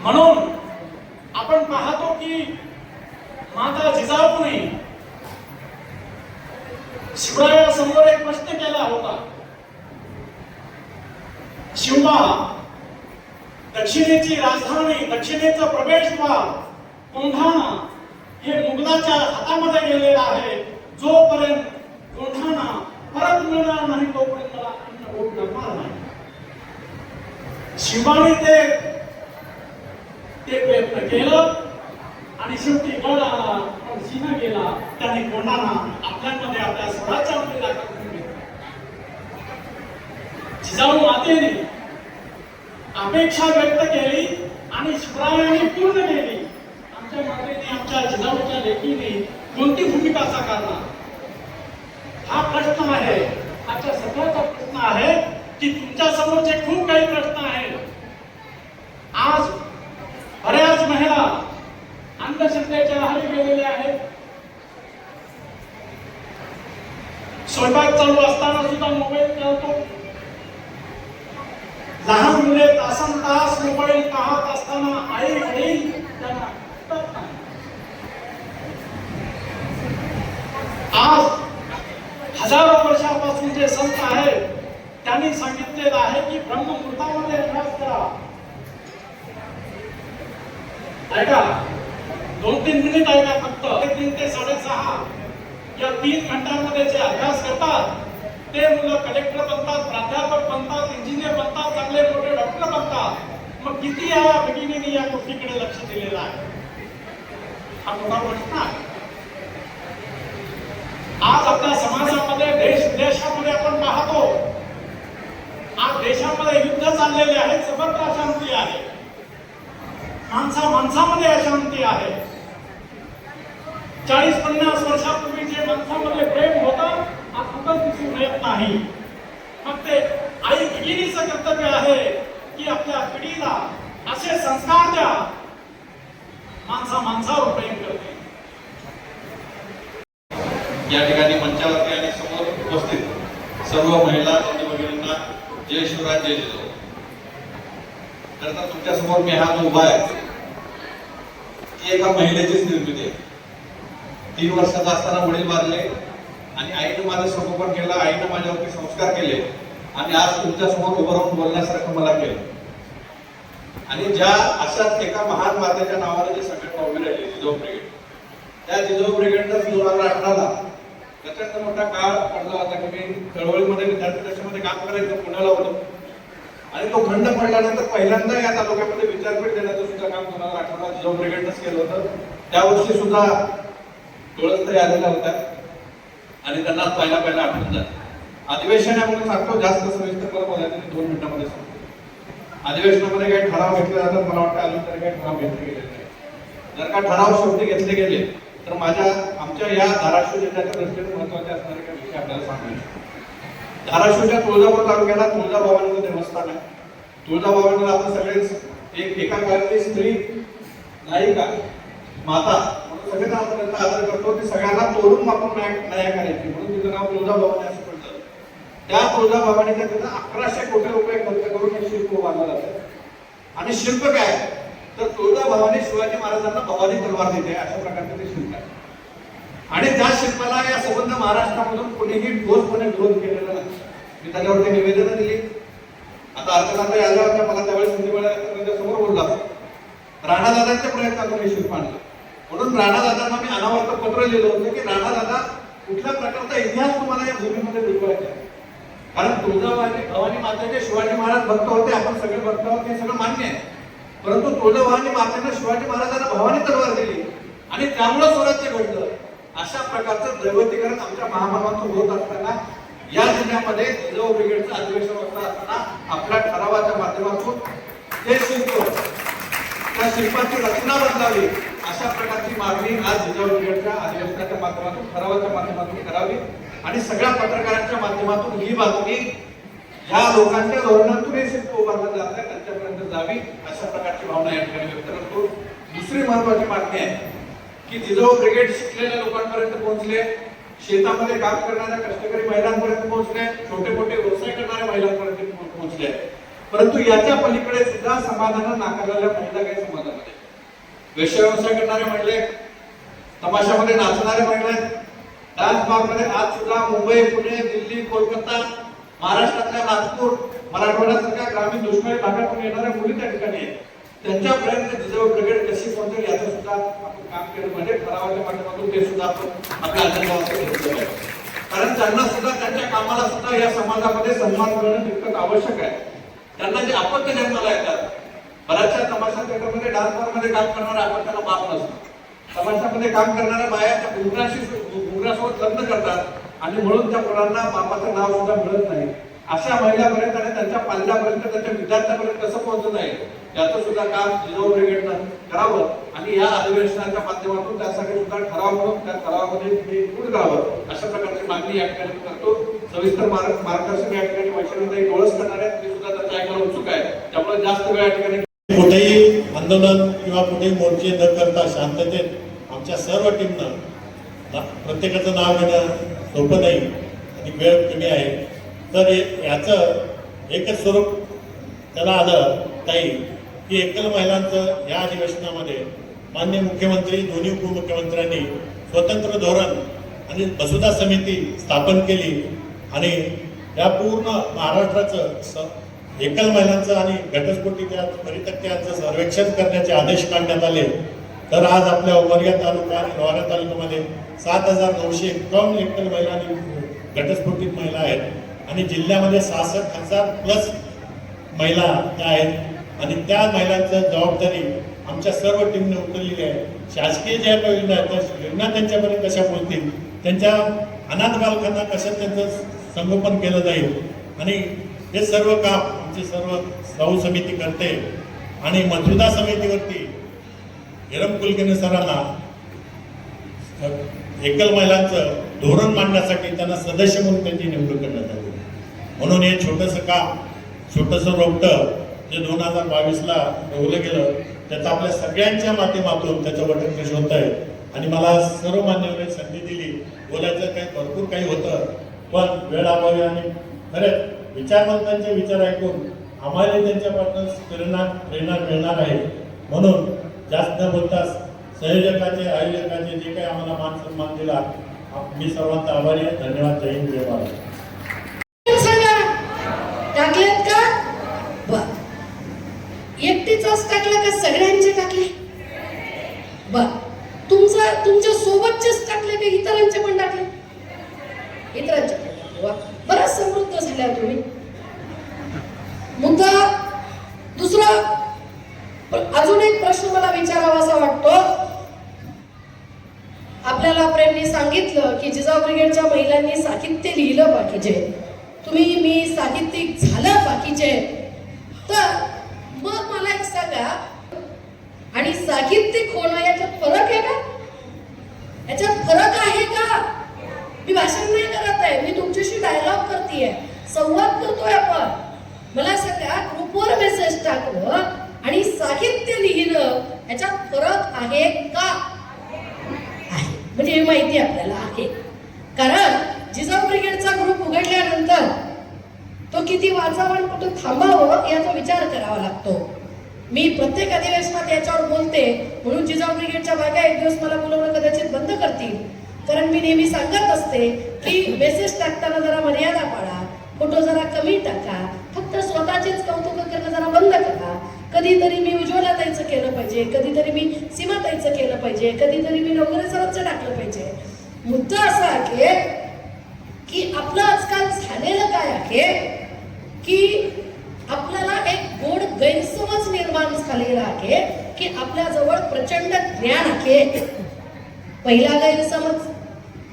म्हणून आपण पाहतो की माता जिजाऊने शिवरायासमोर एक प्रश्न केला होता. शिवबा, दक्षिणेची राजधानी, दक्षिणेचा प्रवेशद्वार कोंढाणा हे मुघलाच्या हातामध्ये गेलेला आहे. जोपर्यंत कोंढाणा परत मिळणार नाही तोपर्यंत मला अन्न भोग लागणार नाही. शिवाने ते प्रयत्न केलं आणि शेवटी गड आला, पण सिंह गेला. त्याने कोंढाणा आपल्यामध्ये आपल्या स्वराज्यामध्ये दाखल करून घेतला. जिजाऊ मातेने अपेक्षा व्यक्त केली आणि शिवरायांनी पूर्ण केली. आमच्या मातेने, आमच्या जिजाऊच्या लेकीने कोणती भूमिका साकारणार हा प्रश्न आहे. आजच्या सगळ्याचा प्रश्न आहे की तुमच्या समोरचे खूप काही प्रश्न आहेत. आज बऱ्याच महिला अंधश्रद्धेच्या आहारी गेलेल्या आहेत. स्वयंपाक चालू असताना सुद्धा मोबाईल चालतो. लहान मुले तासन तास मोबाईल पाहत असताना आई वडील त्यांना ऐकत नाही. आज हजारो वर्षापासून जे संत आहेत त्यांनी सांगितलेलं आहे की ब्रह्ममुहूर्तामध्ये अभ्यास करा. ऐका, 2-3 मिनिट ऐका फक्त. 3 ते 6:30 या 3 घंटांमध्ये जे अभ्यास करतात ते मुलं कलेक्टर बनतात, प्राध्यापक बनतात, इंजिनियर बनतात, चांगले मोठे डॉक्टर बनतात. मग किती या भगिनींनी या गोष्टीकडे लक्ष दिलेलं आहे हा मोठा प्रश्न आहे. आज आपल्या समाजामध्ये, देश विदेशामध्ये आपण पाहतो, आज देशामध्ये युद्ध चाललेले आहेत, सर्वत्र अशांती आहे, माणसामध्ये अशांती आहे. 40-50 वर्षापूर्वी जे माणसामध्ये प्रेम होतं आज कुठं दिसून येत नाही. मग ते आई भगिनीचं कर्तव्य आहे की आपल्या पिढीला असे संस्कार द्या माणसावर प्रेम करते. या ठिकाणी मंचावरती आणि समोर उपस्थित सर्व महिला भगिनींना जय शिवराय, जय जिजाऊ. तर तुमच्या समोर मी हा जो उभा आहे ती एका महिलेचीच निर्मिती आहे. 3 वर्षाचा असताना वडील वारले आणि आईने माझं संगोपन केलं, आईने माझ्यावरती संस्कार केले आणि आज तुमच्या समोर उभं राहून बोलण्यासारखं मला केलं. आणि ज्या अशाच एका महान मातेच्या नावाने जी संघटना उभी राहिली जिजाऊ ब्रिगेड, त्या जिजाऊ ब्रिगेडचा 2018ला प्रचंड मोठा काळ पडला होता की मी चळवळीमध्ये विद्यार्थी दशेमध्ये काम करायचं, पुण्याला होतो. आणि तो खंड पडल्यानंतर पहिल्यांदा या तालुक्यामध्ये विद्यापीठ देण्याचं सुद्धा काम 2018ला जिजाऊ ब्रिगेडनंच केलं होतं. त्या वर्षी सुद्धा डोळसताई आलेल्या होत्या आणि त्यांना पहिला आठवण झाली. अधिवेशन आहे म्हणून सांगतो, जास्त सविस्तर मला बोलायचं नाही, 2 मिनिटांमध्ये सांगतो. अधिवेशनामध्ये काही ठराव घेतले जातात, मला वाटतं अजून तरी काही ठराव घेतले गेले नाही. जर का ठराव शेवटी घेतले गेले तर आमच्या या धाराशिव जिल्ह्याच्या दृष्टीने महत्वाचे असणारे काही विषय आपल्याला सांगायचे. धाराशिवच्या तुळजापूर तालुक्याला तुळजाभवानीचं देवस्थान आहे. तुळजाभवानीला आपण सगळेच एका काळातली स्त्री, नायिका, माता म्हणून सगळेच आपण त्यांचा आदर करतो. ती सगळ्यांना तोडून वापरून न्याय करायची म्हणून तिचं नाव तुळजाभवानी असं पडतं. त्या तुळजाभवानीच्या तिथं 1100 कोटी रुपये खर्च करून हे शिल्प बांधलं जातं. आणि शिल्प काय तर तुळजाभवानी शिवाजी महाराजांना भवानी तलवार देते अशा प्रकारचे ते शिल्प आहे. आणि त्या शिल्पाला या संबंध महाराष्ट्रामधून कोणीही ठोसपणे विरोध केलेला नाही. मी त्याच्यावरती निवेदन दिली. आता अर्थमंत्री आल्या होत्या, मला त्यावेळेस संधी मिळाल्या समोर बोलला, राणादादांच्या प्रयत्नातून हे शिल्प आणलं. म्हणून राणादादांना मी अनावर्त पत्र लिहिलं होतं की राणादादा कुठल्या प्रकारचा इतिहास तुम्हाला या भूमीमध्ये दाखवायचा आहे. कारण तुळजाभवानी मातेचे शिवाजी महाराज भक्त होते, आपण सगळे भक्त आहोत, हे सगळं मान्य आहे. परंतु तुळजाभवानी मातेने शिवाजी महाराजांना भवानी तलवार दिली आणि त्यामुळे स्वराज्य घडलं. अशा प्रकारचं दैवतीकरण आमच्या महामानवांचं होत असताना या जिल्ह्यामध्ये जिजाऊ ब्रिगेडचं अधिवेशन होत असताना आपल्या ठरावाच्या माध्यमातून ते शिल्प, त्या शिल्पाची रचना बदलावी अशा प्रकारची मागणी आज जिजाऊ ब्रिगेडच्या अधिवेशनाच्या माध्यमातून, ठरावाच्या माध्यमातून करावी. आणि सगळ्या पत्रकारांच्या माध्यमातून ही बातमी या लोकांच्या धोरणातून हे शिल्प उभारलं जात आहे त्यांच्यापर्यंत जावी अशा प्रकारची भावना या ठिकाणी व्यक्त करतो. दुसरी महत्वाची मागणी आहे की जिजाऊ ब्रिगेड शिकलेल्या लोकांपर्यंत पोहोचले, शेतामध्ये काम करणाऱ्या कष्टकरी महिलांपर्यंत पोहोचले, छोटे मोठे व्यवसाय करणाऱ्या महिलांपर्यंत पोहोचले. परंतु याच्या पलीकडे सुद्धा समाजानं नाकारलेल्या महिला काही समाजामध्ये वेश्या व्यवसाय करणाऱ्या महिला, तमाशामध्ये नाचणाऱ्या महिला, डान्स बारमध्ये आज सुद्धा मुंबई, पुणे, दिल्ली, कोलकाता, महाराष्ट्रातल्या नागपूर, मराठवाड्यासारख्या ग्रामीण दुष्काळी भागातून येणाऱ्या मुली त्या ठिकाणी आहेत. त्यांच्यापर्यंत जिजाऊ ब्रिगेड कशी पोहोचेल याचं सुद्धा आपण काम केलं म्हणजे ठरावाच्या माध्यमातून ते सुद्धा आपण आपल्या अजेंडावर घेतलेलं आहे. कारण त्यांना सुद्धा त्यांच्या कामाला सुद्धा या समाजामध्ये सन्मान करणं तितकंच आवश्यक आहे. त्यांना जे अपत्य जन्माला येतात, बऱ्याचशा तमाशा थिएटरमध्ये, डान्स बारमध्ये काम करणाऱ्या आपण त्यांना बाप नसतो. तमाशामध्ये काम करणाऱ्या बाया त्या घुंगरासोबत लग्न करतात आणि म्हणून त्या मुलांना बापाचं नाव सुद्धा मिळत नाही. अशा महिलापर्यंत आणि त्यांच्या पाल्यापर्यंत, त्यांच्या विद्यार्थ्यांपर्यंत कसं पोहोचत आहे याचं सुद्धा काम जिजाऊ ब्रिगेडनं करावं. आणि या अधिवेशनाच्या माध्यमातून त्यासाठी सुद्धा ठराव करून त्या ठरावामध्ये ते इन्क्लूड करावं अशा प्रकारची मागणी या ठिकाणी करतो. सविस्तर मार्गदर्शन या ठिकाणी वैशालीताई डोळस करणार आहेत, ते सुद्धा त्याच्या ऐकायला उत्सुक आहे. त्यामुळे जास्त वेळ या ठिकाणी कुठेही आंदोलन किंवा कुठेही मोर्चे न करता शांततेत आमच्या सर्व टीमनं, प्रत्येकाचं नाव घेणं सोपं नाही आणि वेळ कमी आहे, तर याचं एकच स्वरूप त्याला आलं ताई की एकल महिलांचं या अधिवेशनामध्ये माननीय मुख्यमंत्री, दोन्ही उपमुख्यमंत्र्यांनी स्वतंत्र धोरण आणि मसुदा समिती स्थापन केली आणि या पूर्ण महाराष्ट्राचं एकल महिलांचं आणि घटस्फोटी त्या परितक्त्यांचं सर्वेक्षण करण्याचे आदेश काढण्यात आले. तर आज आपल्या उमरगा तालुका आणि लोहारा तालुक्यामध्ये 7,951 एकल महिला आणि घटस्फोटित महिला आहेत आणि जिल्ह्यामध्ये 66,000 प्लस महिला त्या आहेत. आणि त्या महिलांचं जबाबदारी आमच्या सर्व टीमने उचललेली आहे. शासकीय ज्या योजना आहेत त्या योजना त्यांच्यापर्यंत कशा पोहोचतील, त्यांच्या अनाथ बालकांना कसं त्यांचं संगोपन केलं जाईल आणि हे सर्व काम आमची सर्व साऊ समिती करते. आणि मसुदा समितीवरती हिरम कुलकर्णी सरांना एकल महिलांचं धोरण मांडण्यासाठी त्यांना सदस्य म्हणून त्यांची नेमणूक करण्यात आली. म्हणून हे छोटंसं काम, छोटंसं रोपटं जे 2022ला रोवलं गेलं त्याचं आपल्या सगळ्यांच्या माध्यमातून त्याचं वटकश होत आहे. आणि मला सर्व मान्यवरांनी संधी दिली, बोलायचं काही भरपूर काही होतं पण वेळ अभावी आणि खरंच विचारवंतांचे विचार ऐकून आम्हाला त्यांच्यापासून प्रेरणा मिळणार आहे. म्हणून जास्त न बोलता संयोजकाचे, आयोजकाचे जे काही आम्हाला मान सन्मान दिला, मी सर्वांचा आभारी आहे. धन्यवाद. जय हिंद, जय महाराष्ट्र. टाकलेत का? बर. एकटीचाच टाकला का सगळ्यांचे टाकले? बर. तुमच्या सोबतचेच टाकले का इतरांचे पण टाकले? इतरांचे. बराच समृद्ध झाल्या तुम्ही. मुद्दा दुसरा, अजून एक प्रश्न मला विचारावासा वाटतो. आपल्याला प्रेमने सांगितलं की जिजाऊ ब्रिगेडच्या महिलांनी साहित्य लिहिलं पाहिजे. तुम्ही मी साहित्यिक झालं बाकीचे, तर मग मला एक सांगा, आणि साहित्यिक होणं याच्यात फरक आहे का? याच्यात फरक आहे का? मी भाषण नाही करत आहे, मी तुमच्याशी डायलॉग करतेय, संवाद करतोय आपण. मला सांगा, ग्रुपवर मेसेज टाकलं आणि साहित्य लिहिणं याच्यात फरक आहे का? आहे, म्हणजे हे माहिती आपल्याला आहे. कारण जिजाऊ ब्रिगेडचा ग्रुप उघडल्यानंतर तो किती वाचावा आणि कुठं थांबावं याचा विचार करावा लागतो. मी प्रत्येक अधिवेशनात याच्यावर बोलते, म्हणून जिजाऊ ब्रिगेडच्या बायका एक दिवस मला बोलवणं कदाचित बंद करतील. कारण मी नेहमी सांगत असते की मेसेज टाकताना जरा मर्यादा पाळा, फोटो जरा कमी टाका, फक्त स्वतःचेच कौतुक करणं जरा बंद करा. कधीतरी मी उज्ज्वलाताईचं केलं पाहिजे, कधीतरी मी सीमाताईचं केलं पाहिजे, कधीतरी मी नवघरे सरांचं टाकलं पाहिजे. मुद्दा असा आहे की आपलं आजकाल झालेलं काय आहे की आपल्याला एक गोड गैरसमज निर्माण झालेला आहे की आपल्याजवळ प्रचंड ज्ञान आहे. पहिला गैरसमज.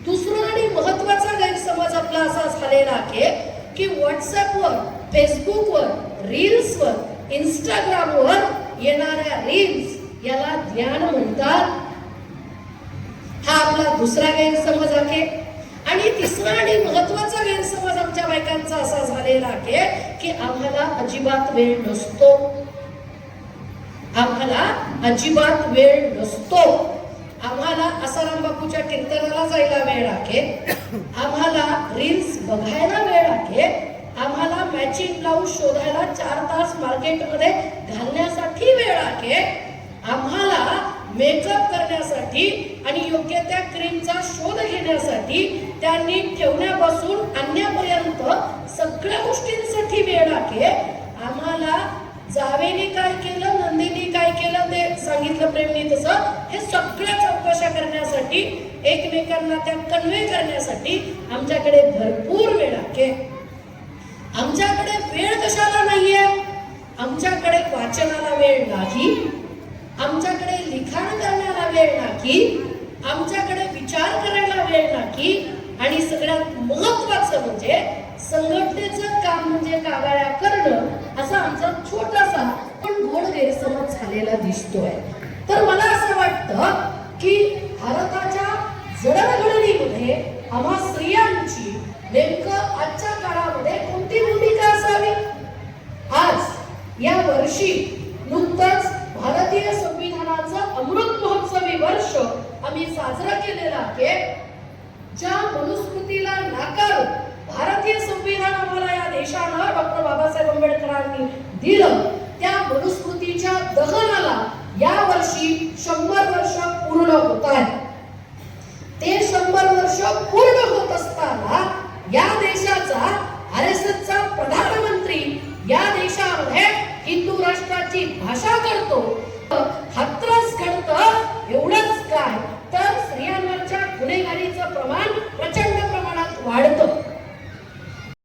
दुसरा आणि महत्वाचा गैरसमज आपला असा झालेला आहे की व्हॉट्सअपवर, फेसबुकवर, रील्सवर, इंस्टाग्रामवर येणाऱ्या रील्स याला ज्ञान म्हणतात. हा आपला दुसरा गैरसमज आहे. आणि तिसरा आणि महत्वाचा गैरसमज आमच्या बायकांचा असा झालेला आहे की आम्हाला अजिबात वेळ नसतो. आम्हाला अजिबात वेळ नसतो. आम्हाला आसाराम बापूच्या कीर्तनाला जायला वेळ आहे, आम्हाला रील्स बघायला वेळ आहे, आम्हाला मॅचिंग ब्लाऊज शोधायला 4 तास मार्केटमध्ये घालण्यासाठी वेळ आहे, आम्हाला मेकअप करण्यासाठी आणि योग्य त्या क्रीमचा शोध घेण्यासाठी, त्यांनी ठेवण्यापासून आणण्यापर्यंत सगळ्या गोष्टींसाठी वेळ आहे. आम्हाला जावेने काय केलं, नंदिनी काय केलं ते सांगितलं प्रेमनी तसं, हे सगळ्या चौकशा करण्यासाठी, एकमेकांना त्या कन्वे करण्यासाठी आमच्याकडे भरपूर वेळ आहे. आमच्याकडे वेळ कशाला नाहीये? आमच्याकडे वाचनाला वेळ नाही, आमच्याकडे लिखाण करण्याला वेळ नाही, आमच्याकडे विचार करायला वेळ नाही, आणि सगळ्यात महत्वाचं म्हणजे संघटनेचं काम म्हणजे कागाळ्या करणं, असा आमचा छोटासा पण गोड गैरसमज झालेला दिसतोय. तर मला असं वाटतं की भारताच्या जडणघडणीमध्ये आम्हा स्त्रियांची नेमकं आजच्या काळामध्ये कोणती भूमिका असावी? आज या वर्षी नुकतंच भारतीय संविधानाचं अमृत महोत्सवी वर्ष आम्ही साजरा केलेला आहे. ज्या मनुस्मृतीला नाकारून भारतीय संविधान आम्हाला या देशानं डॉक्टर बाबासाहेब आंबेडकरांनी दिलं, त्या मनुस्मृतीच्या दहनाला या वर्षी 100 वर्ष पूर्ण होत आहेत. ते 100 वर्ष पूर्ण होत असताना या देशाचा RSSचा प्रधानमंत्री या देशामध्ये हिंदू राष्ट्राची भाषा करतो. हातरास घडतं. एवढंच काय तर स्त्रियांवरच्या गुन्हेगारीचं प्रमाण प्रचंड प्रमाणात वाढतं.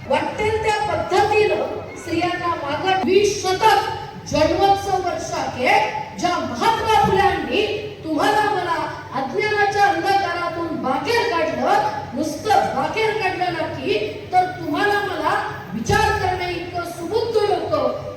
वाटेल त्या पद्धतीनं स्त्रियांना मागं 20 शतक जन्मोत्सव वर्ष आहे, ज्या महात्मा फुल्यांनी तुम्हाला मला अज्ञानाच्या अंधकारातून बाहेर काढलं. नुसतं बाहेर काढलं नाही तर तुम्हाला मला विचार करणे इतकं सुबुद्ध लोक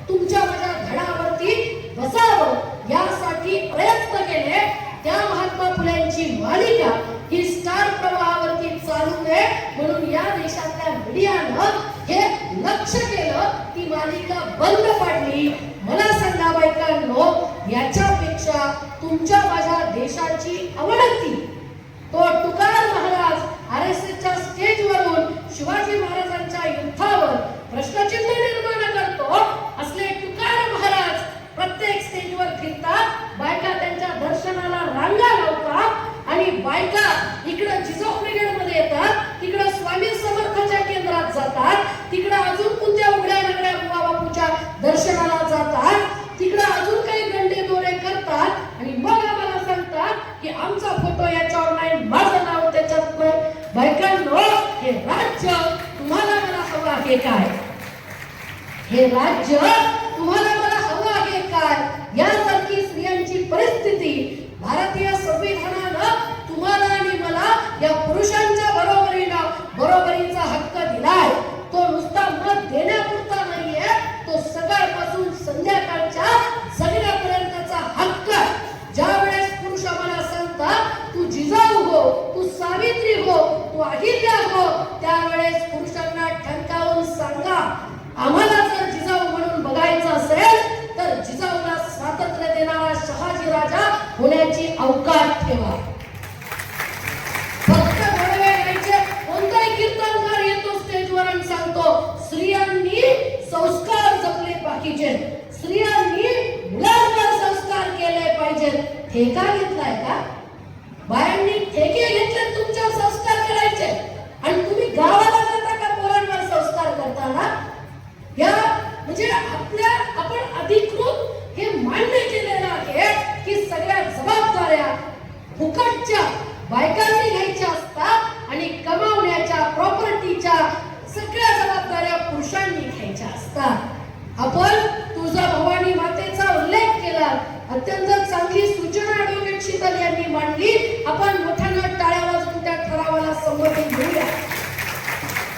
तुमच्या माझ्या धडावरती बसावं यासाठी प्रयत्न केले. त्या महात्मा फुल्यांची मालिका ही स्टार प्रवाहावरती चालू नये म्हणून या देशातल्या मीडियानं हे लक्ष केलं, ती मालिका बंद पाडली. मला सांगा बायकांनो, याच्यापेक्षा तुमच्या माझ्या देशाची अवनती तो तुकाराम महाराज RSSच्या स्टेजवरून शिवाजी महाराजांच्या युद्धावर प्रश्नचिन्ह निर्माण करतो असले तुकाराम महाराज प्रत्येक स्टेजवर फिरतात. बायका त्यांच्या दर्शनाला रांगा लावतात आणि बायका इकडं जिजाऊ ब्रिगेडमध्ये येतात, तिकडं स्वामी समर्थाच्या केंद्रात जातात, तिकडं अजून कोणत्या उघड्या नगड्या बापूच्या दर्शनाला जातात, तिकडं अजून काही गंडे दोरे करतात आणि मग आम्हाला सांगतात की आमचा फोटो याच्यावर नाही, माझं नाव त्याच्यात नाही. बायकांनो, हे राज्य तुम्हाला मला हवं आहे काय? हे राज्य तुम्हाला मला हवं आहे काय? यासारखी स्त्रियांची परिस्थिती भारतीय संविधानानं तुम्हाला आणि मला या पुरुषांच्या बरोबरीचा हक्क दिलाय. तो नुसता आम्हाला जर जिजाऊ म्हणून बघायचं असेल तर जिजाऊला स्वातंत्र्य देणारा शहाजी राजा होण्याची अवकाश ठेवा. फक्त गोडवे गायचे कोणताही कीर्तनकार येतो स्टेजवर आणि सांगतो स्त्रियांनी संस्कार जपले पाहिजे, स्त्रियांनी मुलांवर संस्कार केले पाहिजेत. ठेका घेतलाय का? बायांनी ठेके घेतले तुमच्यावर संस्कार करायचे आणि तुम्ही गावाला जाता का पोरांवर संस्कार करताना? या म्हणजे आपण अधिकृत हे मान्य केलेलं आहे की सगळ्या जबाबदाऱ्या फुकटच्या बायकांनी घ्यायच्या असतात आणि कमावण्याच्या प्रॉपर्टीच्या सगळ्या जबाबदाऱ्या पुरुषांनी घ्यायच्या असतात. आपण तुळजाभवानी मातेचा उल्लेख केला, अत्यंत चांगली सूचना ॲडव्होकेट शीतल यांनी मांडली. आपण मोठ्यानं टाळ्या वाजवून त्या ठरावाला संमती देऊया.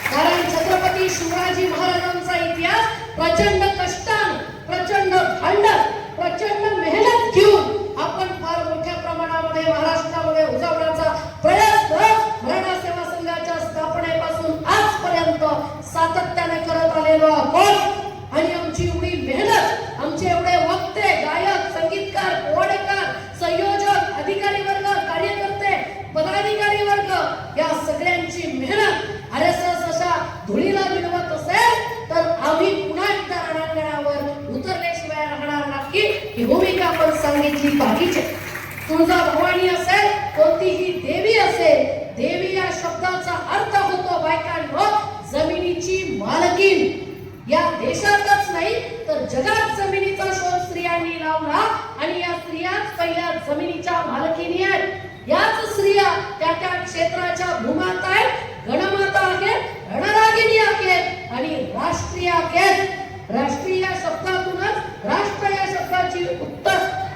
कारण छत्रपती शिवाजी महाराजांचा इतिहास प्रचंड कष्टानं, प्रचंड भांडण, प्रचंड मेहनत घेऊन आपण फार मोठ्या प्रमाणामध्ये महाराष्ट्रामध्ये उजवण्याचा प्रयत्न मराठा सेवा संघाच्या स्थापनेपासून आजपर्यंत सातत्याने करत आलेलो आहोत. आणि आमची एवढी मेहनत, आमचे एवढे वक्ते, गायक, संगीतकार, पोवाडेकार, संयोजक, अधिकारी वर्ग, कार्यकर्ते, पदाधिकारी वर्ग या सगळ्यांची मेहनत RSS अशा धुळीला मिळवत असेल तर आम्ही पुन्हा एकदा रणांगणावर उतरल्याशिवाय राहणार नाही. ही भूमिका आपण सांगितली पाहिजे. तुळजाभवानी असेल, कोणतीही देवी असेल, देवी या शब्दाचा अर्थ होतो बायकांनो जमिनीची मालकीन. या देशातच नाही तर जगात जमिनीचा शोध स्त्रियांनी लावला आणि या स्त्रियाच पहिल्या जमिनीच्या मालकीनी आहेत. याच स्त्रिया त्या त्या क्षेत्राच्या भूमाता आहेत, गणमाता आहेत, रणरागिणी आहेत आणि राष्ट्रीय आहेत. राष्ट्रीय या शब्दातूनच राष्ट्र या शब्दाची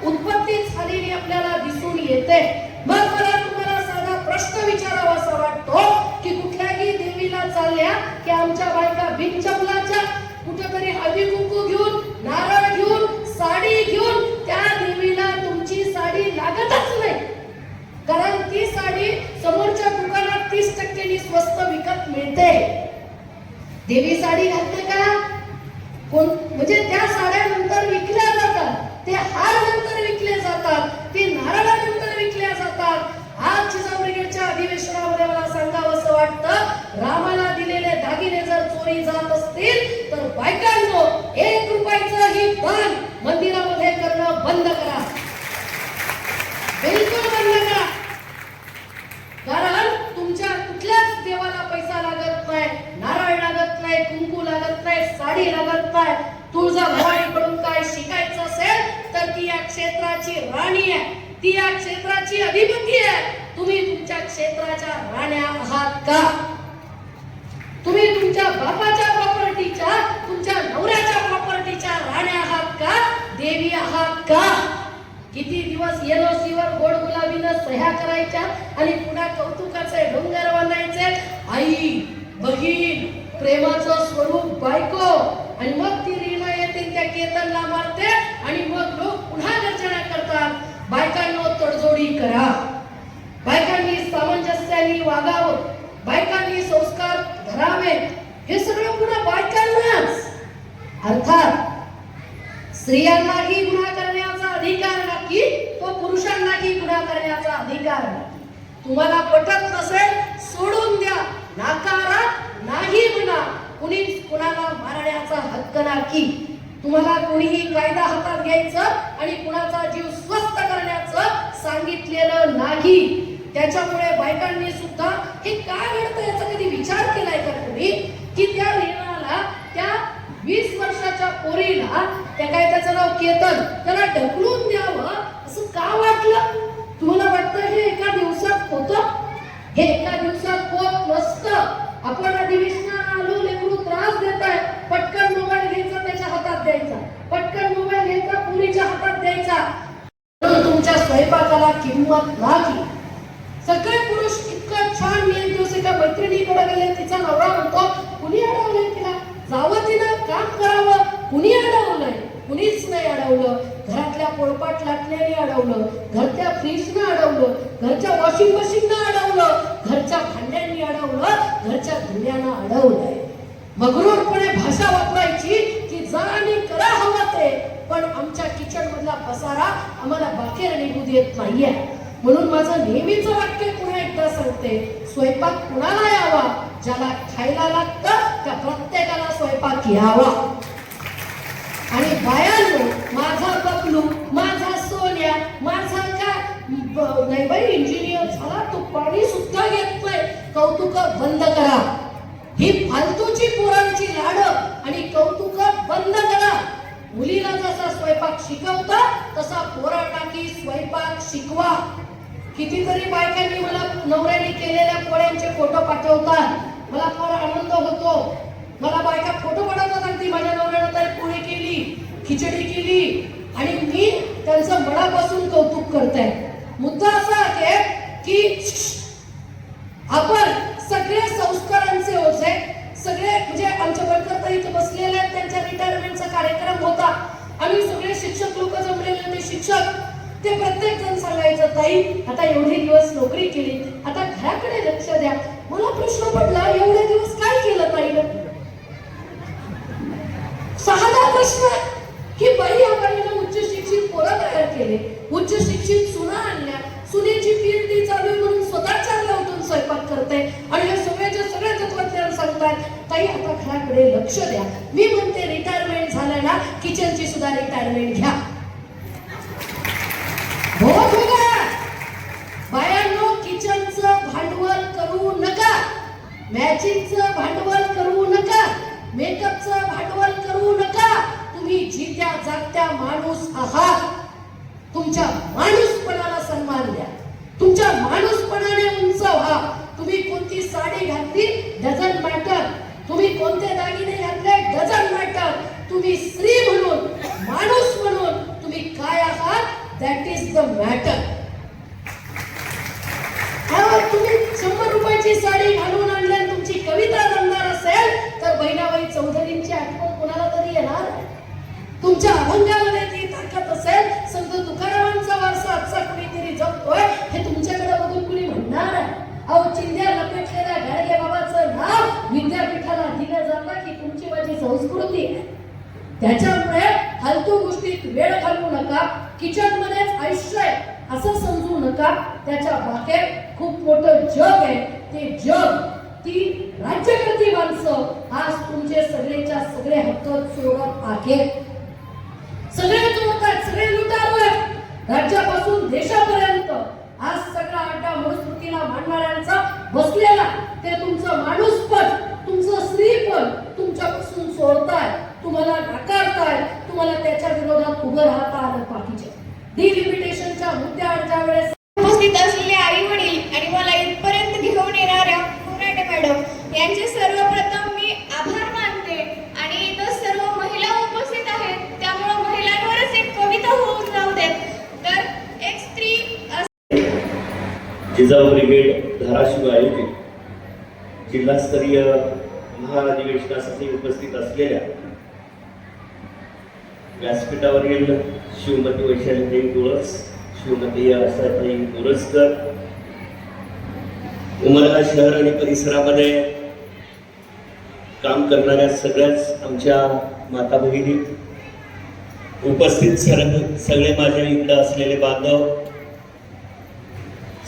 उत्पत्ती झालेली आपल्याला दिसून येते. मग मला तुम्हाला साधा प्रश्न विचारावासा वाटतो की कुठल्याही देवीला चालल्या की आमच्या बायका बिनचपलाच्या कुठेतरी हळदी कुंकू घेऊन, नारळ घेऊन, साडी घेऊन, त्या देवीला तुमची साडी लागतच नाही. कारण ती साडी समोरच्या दुकानात 30% स्वस्त विकत मिळते. देवी साडी घालते का? म्हणजे त्या साड्या नंतर विकल्या जातात, ते हार नंतर विकले जातात, ते नारळानंतर विकल्या जातात. आज जिजाऊ ब्रिगेडच्या अधिवेशनामध्ये मला सांगावंसं वाटतं रामाला दिलेले दागिने जर चोरी जात असतील तर बायकांनो 1 रुपयाचं ही दान मंदिरामध्ये करणं बंद करा, बिलकुल बंद करा. कारण तुमच्या कुठल्याच देवाला पैसा लागत नाही, नारळ लागत नाही, कुंकू लागत नाही, साडी लागत नाही. तुळजाभवानीकडून काय शिकायचं असेल तर ती या क्षेत्राची राणी आहे, ती या क्षेत्राची अधिपती आहे. तुम्ही तुमच्या क्षेत्राच्या राण्या आहात का? तुम्ही तुमच्या बापाच्या प्रॉपर्टीच्या, तुमच्या नवऱ्याच्या प्रॉपर्टीच्या राण्या आहात का? देवी आहात का? किती दिवस NOC वर गोड गुलाबीनं सह्या करायच्या आणि पुन्हा कौतुकाचे डोंगर बांधायचे. आई, बहीण, प्रेमाचं स्वरूप बायको आणि मग ती रीना येते त्या केतनला मारते आणि मग लोक पुन्हा गर्जना करतात. बायकांनो तडजोडी करा, बायकांनी सामंजस्याने वागावं, बायकांनी संस्कार धरावे. हे सगळं पुन्हा बायकांनाच. अर्थात स्त्रियांनाही गुन्हा करण्याचा अधिकार नाही, तो पुरुषांनाही गुन्हा करण्याचा अधिकार नाही. तुम्हाला पटत नसेल सोडून द्या, नाकारा, नाही म्हणा. कुणीच कुणाला मारण्याचा हक्क नाही. तुम्हाला कोणीही कायदा हातात घ्यायचं आणि कुणाचा जीव स्वस्थ करण्याचं सांगितलेलं नाही. त्याच्यामुळे बायकांनी सुद्धा हे काय घडतं याचा कधी विचार केलाय का तुम्ही? की त्या रीनाला, त्या 20 वर्षाच्या पोरीला, त्या काय त्याचं नाव केतन, त्याला ढकलून द्यावं असं का वाटलं? तुम्हाला वाटतं हे एका दिवसात होतं? हे एका दिवसात होत नसतं. आपण अधिवेशनाला आलो, लेकरू त्रास देत आहे, पटकन मोबाईल घ्यायचा त्याच्या हातात द्यायचा, पटकन मोबाईल घ्यायचा पुरीच्या हातात द्यायचा. तुमच्या स्वयंपाकाला किंमत नाही. सगळे पुरुष इतकं छान नियम दिवस एका मैत्रिणीकडे गेले, तिचा नवरा म्हणतो कुणी अडवलंय तिला, जावं तिनं काम करावं. कुणी अडवलंय? कुणीच नाही अडवलं. घरातल्या पोळपाट लाटण्याने अडवलं, घरच्या फ्रीजनं अडवलं, घरच्या वॉशिंग मशीननं अडवलं, घरच्या भांड्यांनी अडवलं, घरच्या धुण्यानं अडवलंय. मगरूरपणे भाषा वापरायची सुनारांनी करा हवं ते, पण आमच्या किचन मधला पसारा आम्हाला बाहेर निघू देत नाहीये. म्हणून माझं नेहमीचं वाक्य पुन्हा एकदा सांगते, स्वयंपाक कुणाला यावा, ज्याला खायला लागतं त्या प्रत्येकाला स्वयंपाक यावा. आणि बायांनो, माझा बबलू, माझा सोन्या, माझा नाही बाई इंजिनियर झाला, तो पाणी सुद्धा घेत नाही, कौतुक बंद करा. ही फालतूची पोरांची लाड आणि कौतुक बंद करा. मुलीला जसा स्वयंपाक शिकवता तसा पोरांना की स्वयंपाक शिकवा. कितीतरी बायकांनी मला नवऱ्याने केलेल्या पोळ्यांचे फोटो पाठवतात, मला फार आनंद होतो. मला बायका फोटो पाठवतात, अगदी माझ्या नवऱ्यानं तरी पोळी केली, खिचडी केली, आणि मी त्यांचं मनापासून कौतुक करते. मुद्दा असा आहे की आपण सगळे संस्कारांचे ओझे, सगळे म्हणजे आमच्या वडकरताई इथे बसलेले आहेत, त्यांच्या रिटायरमेंटचा कार्यक्रम होता, आम्ही सगळे शिक्षक लोक जमलेले होते. शिक्षक ते प्रत्येक जण सांगायचं, ताई आता एवढे दिवस नोकरी केली, आता घराकडे लक्ष द्या. मला प्रश्न पडला, एवढे दिवस काय केलं ताईनं? साधा प्रश्न की बाई आपण उच्च शिक्षित पोरं तयार केले, उच्च शिक्षित सुना आणल्या, सुनेची पीएचडी चालू म्हणून स्वतःच्या उठून स्वयंपाक करते, आणि हे सगळ्याचे सगळे तत्वज्ञान सांगतात, ताई आता घराकडे लक्ष द्या. मी म्हणते रिटायरमेंट झालं ना, किचनची सुद्धा रिटायरमेंट घ्या. बहुत हो गया. बायांनो, किचनचं भांडवल करू नका, मॅचिंगचं भांडवल करू नका, मेकअपचं भांडवल करू नका. तुम्ही जित्या जागत्या माणूस आहात. तुमच्या माणूसपणाला सन्मान द्या, तुमच्या माणूसपणाने उंच व्हा. तुम्ही कोणती साडी घातली डझंट मॅटर, तुम्ही कोणते दागिने घातले डझंट मॅटर. तुम्ही स्त्री म्हणून, माणूस म्हणून तुम्ही काय आहात, दॅट इज द मॅटर. तुम्ही 100 रुपयाची साडी घालून आणली आणि तुमची कविता जमणार असेल तर बहिणाबाई चौधरींची आठवण कोणाला तरी येणार. तुमच्या अभंगामध्ये ती ताकद असेल, संत तुकारामांचा वारसा आजचा कुणीतरी जपतोय, हे तुमच्याकडे बघून कुणी म्हणणार आहे. अहो, चिंध्या लपेटलेल्या गाडगे बाबाचं नाव विद्यापीठाला दिलं जातं की तुमची माझी संस्कृती आहे. त्याच्यामुळे फालतू गोष्टीत वेळ घालवू नका. किचन मध्येच आयुष्य आहे असं समजू नका. त्याच्या बाहेर खूप मोठं जग आहे. ते जग, ती राज्यकर्ती माणसं आज तुमचे सगळेच्या सगळे हक्क चोरत आहेत. सगळे चोरतात, सगळे लुटारू आहेत. राज्यापासून देशापर्यंत आज सगळा अड्डा मनुस्मृतीला मानणाऱ्यांचा बसलेला, ते तुमचं माणूसपण, तुमचं स्त्रीपण तुमच्यापासून चोरताय, तुम्हाला नाकारताय. तुम्हाला त्याच्या विरोधात उभं राहता आलं पाहिजे. डिलिमिटेशनच्या मुद्द्यावर ज्या वेळेस उपस्थित असलेले आई वडील आणि मला इथपर्यंत घेऊन येणाऱ्या पुराटे मॅडम यांचे सर्वप्रथम मी आभार मानते. आणि इथं सर्व महिला उपस्थित आहेत, त्यामुळे महिलांवरच एक कविता होऊन जाऊ देत. तर एक स्त्री जिजाऊ ब्रिगेड धाराशिव आयोजित जिल्हास्तरीय महाअधिवेशनासाठी उपस्थित असलेल्या व्यासपीठावरील श्रीमती वैशालीताई डोळस, श्रीमती आशाताई बोरसकर, उमरगा शहर आणि परिसरामध्ये काम करणाऱ्या सगळ्याच आमच्या माता भगिनी, उपस्थित सगळे माझ्या इकडे असलेले बांधव,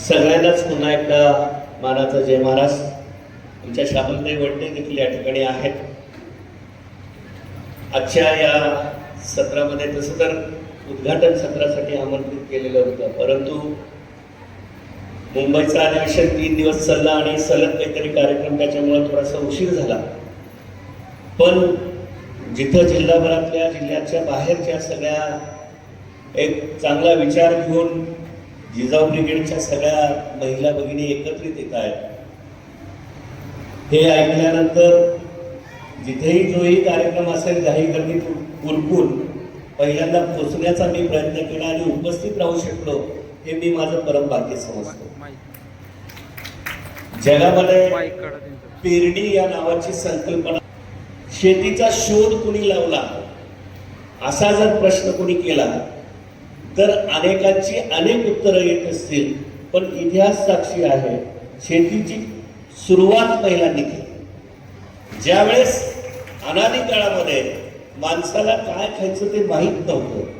सगळ्यांनाच पुन्हा एकदा मानाचा जय महाराज. आमच्या शाबलताई वडणे देखील या ठिकाणी आहेत. आजच्या या सत्रामध्ये तसं तर उद्घाटन सत्रासाठी आमंत्रित केलेलं होतं, परंतु मुंबईचं अधिवेशन 3 दिवस चाललं आणि सलग काहीतरी कार्यक्रम, त्याच्यामुळे थोडासा उशीर झाला. पण जिथं जिल्हाभरातल्या, जिल्ह्याच्या बाहेरच्या सगळ्या एक चांगला विचार घेऊन जिजाऊ ब्रिगेडच्या सगळ्या महिला भगिनी एकत्रित येत आहेत, हे ऐकल्यानंतर जिथेही जोही कार्यक्रम असेल घाई गर्दीत उरकून पहिल्यांदा पोचण्याचा मी प्रयत्न केला आणि उपस्थित राहू शकलो, हे मी माझं परम भाग्य समजतो. जगामध्ये पेरणी या नावाची संकल्पना, शेतीचा शोध कुणी लावला असा जर प्रश्न कुणी केला तर अनेकांची अनेक उत्तरं येत असतील, पण इतिहास साक्षी आहे शेतीची सुरुवात पहिल्यांदा केली. ज्यावेळेस अनादी काळामध्ये माणसाला काय खायचं ते माहीत नव्हतं.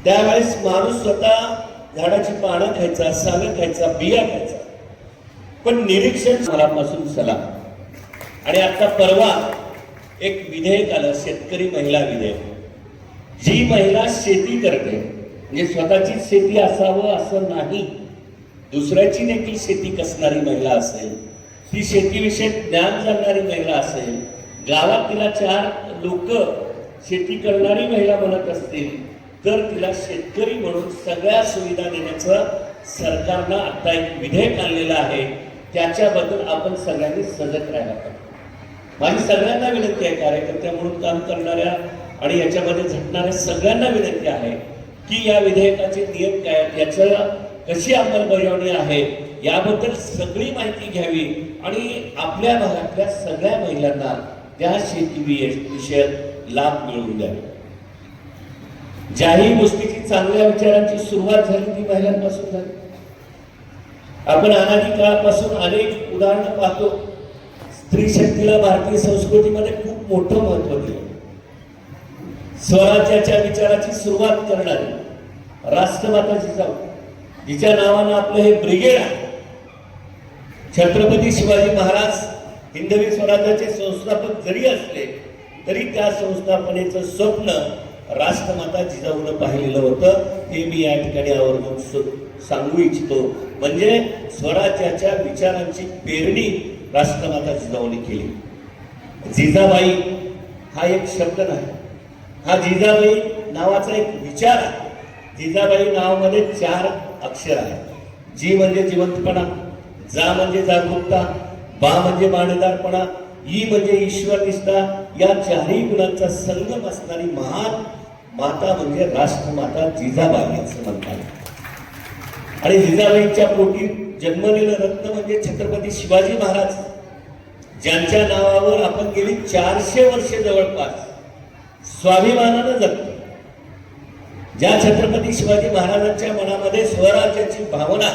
त्यावेळेस माणूस स्वतः झाडाची पानं खायचा, सालं खायचा, बिया खायचा. पण निरीक्षण मनापासून सलाम. आणि आता परवा एक विधेयक आलं, शेतकरी महिला विधेयक. जी महिला शेती करते, म्हणजे स्वतःची शेती असावं असं नाही, दुसऱ्याची देखील शेती कसणारी महिला असेल, ती शेतीविषयी ज्ञान जाणणारी महिला असेल, गावात तिला 4 लोक शेती करणारी महिला म्हणत असतील, तर तिला शेतकरी म्हणून सगळ्या सुविधा देण्याचं सरकारनं आता एक विधेयक आणलेलं आहे. त्याच्याबद्दल आपण सगळ्यांनी सजग राहायला पाहिजे. माझी सगळ्यांना विनंती आहे, कार्यकर्त्या म्हणून काम करणाऱ्या आणि याच्यामध्ये झटणाऱ्या सगळ्यांना विनंती आहे की या विधेयकाचे नियम काय आहेत, याचं कशी अंमलबजावणी आहे, याबद्दल सगळी माहिती घ्यावी आणि आपल्या भागातल्या सगळ्या महिलांना त्या शेती विषयक लाभ मिळवून द्यावे. ज्याही गोष्टीची चांगल्या विचारांची सुरुवात झाली ती महिलांपासून झाली. आपण अनादी काळापासून अनेक उदाहरणं पाहतो. स्त्री शक्तीला भारतीय संस्कृतीमध्ये खूप मोठं महत्व दिलं. स्वराज्याच्या विचाराची सुरुवात करणारी राष्ट्रमाता जिजाऊ, जिच्या नावानं आपलं हे ब्रिगेड आहे. छत्रपती शिवाजी महाराज हिंदवी स्वराज्याचे संस्थापक जरी असले तरी त्या संस्थापनेचं स्वप्न राष्ट्रमाता जिजाऊनं पाहिलेलं होतं. हे मी या ठिकाणी आवर्जून सांगू इच्छितो. म्हणजे स्वराज्याच्या विचारांची पेरणी राष्ट्रमाता जिजाऊने केली. जिजाबाई हा एक शब्द नाही, हा जिजाबाई नावाचा एक विचार आहे. जिजाबाई नावामध्ये 4 अक्षर आहेत. जी म्हणजे जिवंतपणा, जा म्हणजे जागरूकता, बा म्हणजे माणेदारपणा, ई म्हणजे ईश्वर निष्ठा. या 4ही गुणांचा संगम असणारी महान माता म्हणजे राष्ट्रमाता जिजाबाई असं म्हणतात. आणि जिजाबाईंच्या पोटी जन्मलेलं रत्न म्हणजे छत्रपती शिवाजी महाराज, ज्यांच्या नावावर आपण गेली 400 वर्ष जवळपास स्वाभिमानानं जगतो. ज्या छत्रपती शिवाजी महाराजांच्या मनामध्ये स्वराज्याची भावना,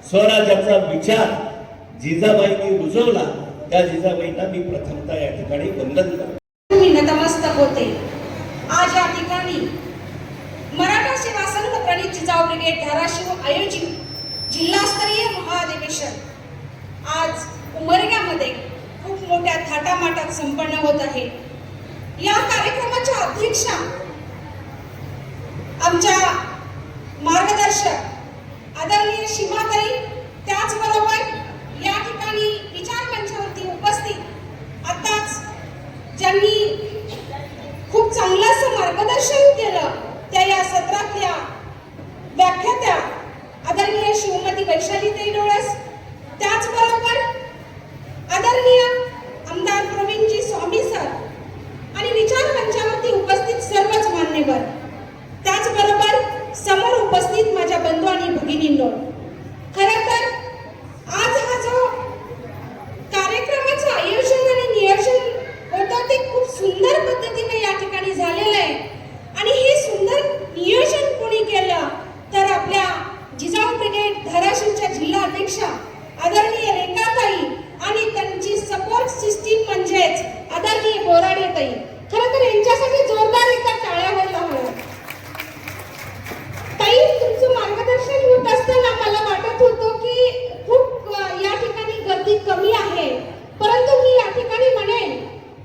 स्वराज्याचा विचार जिजाबाईंनी रुजवला, त्या जिजाबाईंना मी प्रथमतः या ठिकाणी वंदन करतो. मी नतमस्तक होते. आज या ठिकाणी मराठा सेवा संघ प्रणित जिजाऊ ब्रिगेड धाराशिव आयोजित जिल्हास्तरीय महाअधिवेशन आज उमरग्यामध्ये खूप मोठ्या थाटामाटात संपन्न होत आहे. या कार्यक्रमाच्या अध्यक्षा आमच्या मार्गदर्शक आदरणीय सीमाताई, त्याचबरोबर या ठिकाणी विचार मंचावरती उपस्थित आताच ज्यांनी खूप चांगलं असं मार्गदर्शन केलं त्या या सत्रातल्या व्याख्यात्या आदरणीय श्रीमती वैशालीताई डोळस, त्याचबरोबर आदरणीय आमदार प्रवीणजी स्वामी सर आणि विचार मंचावरती उपस्थित सर्वच मान्यवर, त्याचबरोबर समोर उपस्थित माझ्या बंधू आणि भगिनींनो, खरं तर आज हा जो कार्यक्रमाचं आयोजन आणि नियोजन होतं ते खूप सुंदर पद्धतीने या ठिकाणी झालेलं आहे. आणि हे सुंदर नियोजन कोणी केलं तर आपल्या जिजाऊ ब्रिगेड धाराशिवच्या जिल्हा अध्यक्षा आदरणीय रेखाताई आणि त्यांची सपोर्ट सिस्टीम म्हणजेच आदरणीय बोराडेताई. खरं तर यांच्यासाठी जोरदार एका टाळ्या व्हायला हव्या. ताई, तुमचं मार्गदर्शन होत असताना मला वाटत होतं की खूप या ठिकाणी गर्दी कमी आहे, परंतु मी या ठिकाणी म्हणेन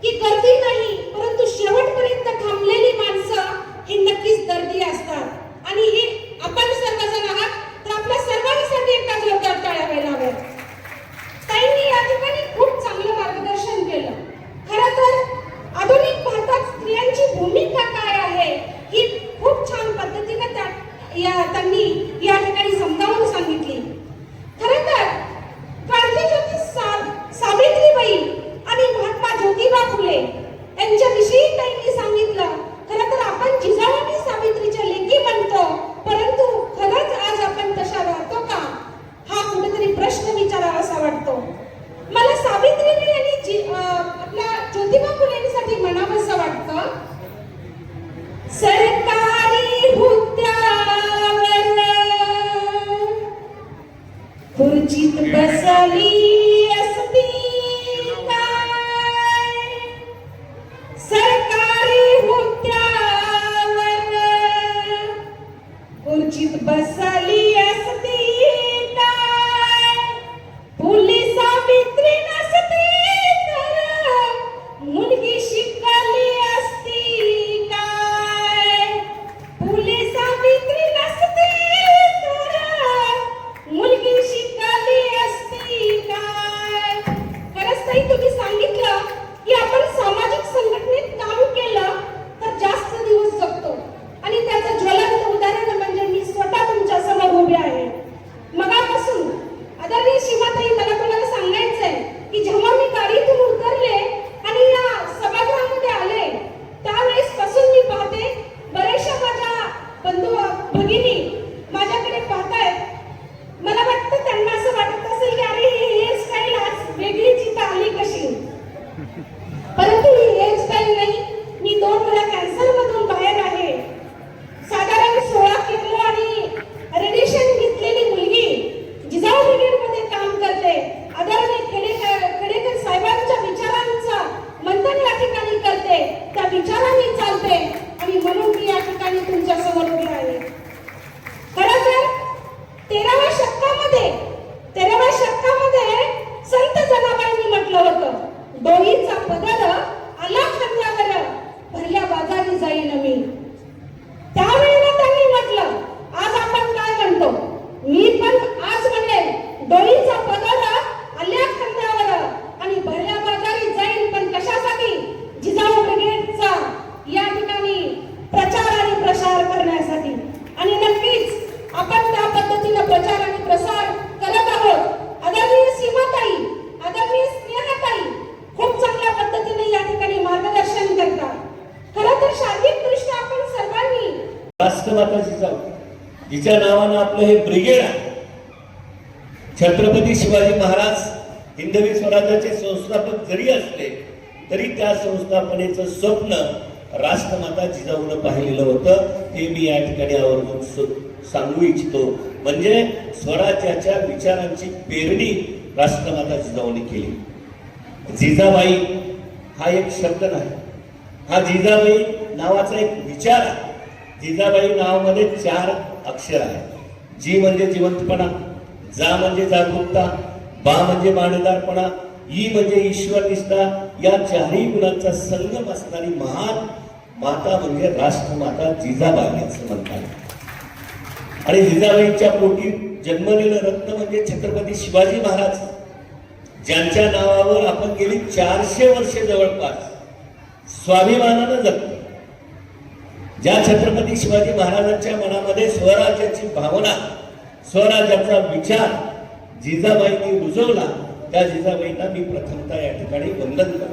की गर्दी नाही, परंतु शेवटपर्यंत थांबलेली माणसं ही नक्कीच दर्दी असतात. आणि हे आपण सर्वजण आहात, तर आपल्या सर्वांसाठी एका जोरदार टाळ्या व्हायला हव्यात. ताईंनी या ठिकाणी खूप चांगलं मार्गदर्शन केलं. खरं तर आधुनिक भारतात स्त्रियांची भूमिका काय आहे ही खूप छान पद्धतीने त्यांनी या ठिकाणी समजावून सांगितली. खरं तर क्रांतीज्योती सावित्रीबाई आणि महात्मा ज्योतिबा फुले यांच्याविषयी त्यांनी सांगितलं. खरं तर आपण जिजाऊ आणि सावित्रीच्या लेकी म्हणतो, परंतु खरंच आज आपण तशा राहतो का, हा कुठेतरी प्रश्न विचारावासा वाटतो. मला सावित्रीने आणि आपल्या ज्योतिबा फुलेंसाठी म्हणावंसं वाटतं, सरकारी हुद्द्यावर खुर्चीत बसली असती काय, सरकारी जिच्या नावानं आपलं हे ब्रिगेड आहे. छत्रपती शिवाजी महाराज हिंदवी स्वराज्याचे संस्थापक जरी असले तरी त्या संस्थापनेचं स्वप्न राष्ट्रमाता जिजाऊनं पाहिलेलं होतं. हे मी या ठिकाणी आवर्जून सांगू इच्छितो. म्हणजे स्वराज्याच्या विचारांची पेरणी राष्ट्रमाता जिजाऊने केली. जिजाबाई हा एक शब्द नाही, हा जिजाबाई नावाचा एक विचार आहे. जिजाबाई नावामध्ये 4 अक्षर आहेत. जी म्हणजे जिवंतपणा, जा म्हणजे जागरूकता, बा म्हणजे माणेदारपणा, ई म्हणजे ईश्वरनिष्ठा. या 4ही गुणांचा संगम असणारी महान माता म्हणजे राष्ट्रमाता जिजाबाई असं म्हणतात. आणि जिजाबाईंच्या पोटी जन्मलेलं रत्न म्हणजे छत्रपती शिवाजी महाराज, ज्यांच्या नावावर आपण गेली 400 वर्षे जवळपास स्वाभिमानानं जगतो. ज्या छत्रपती शिवाजी महाराजांच्या मनामध्ये स्वराज्याची भावना, स्वराज्याचा विचार जिजाबाईंनी रुजवला, त्या जिजाबाईंना मी प्रथमतः या ठिकाणी वंदन करतो.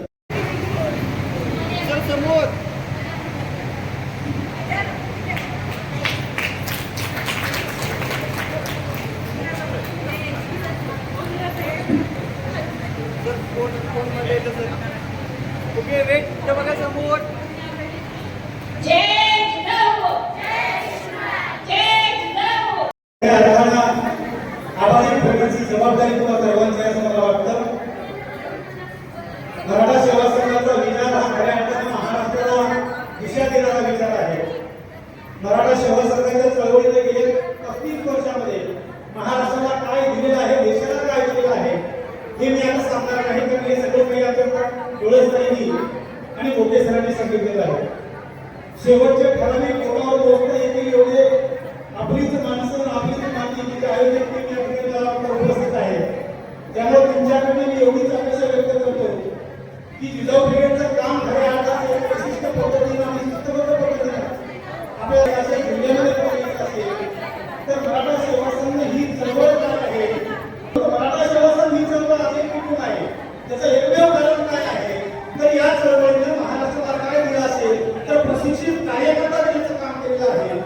जबाबदारी तुम्हाला सर्वांची असं मला वाटतं. मराठा सेवा संघाचा विचार हा खऱ्या अर्थाने महाराष्ट्राला दिशा देणारा विचार आहे. मराठा सेवा संघाच्या चळवळीने गेले 35 वर्षामध्ये महाराष्ट्राला काय दिलेलं आहे, देशाला काय दिलेलं आहे हे मी आता सांगणार नाही, कारण हे सगळं काही आपल्या डोळेसरांनी आणि मोठे सरांनी सांगितलेलं आहे. शेवटचे ठराविक कोणावर बोलता येतील एवढे आपलीच माणसं, आपलीच माती आयोजक उपस्थित आहे. त्यामुळे तुमच्याकडे मी एवढीच अपेक्षा व्यक्त करतो की जिजाऊ ब्रिगेडचं काम खऱ्या अर्थाने विशिष्ट पद्धतीनं आणि शिस्तबद्ध पद्धतीनं आपल्याला अशा जिल्ह्यामध्ये करायचं असेल तर मराठा सेवा संघ ही चळवळ काय आहे, मराठा सेवा संघ ही चळवळ असेल कुठून आहे, त्याचं एकमेव कारण काय आहे तर या चळवळीने महाराष्ट्राला काय दिलं असेल तर प्रशिक्षित कार्यकर्ता देण्याचं काम केलेलं आहे.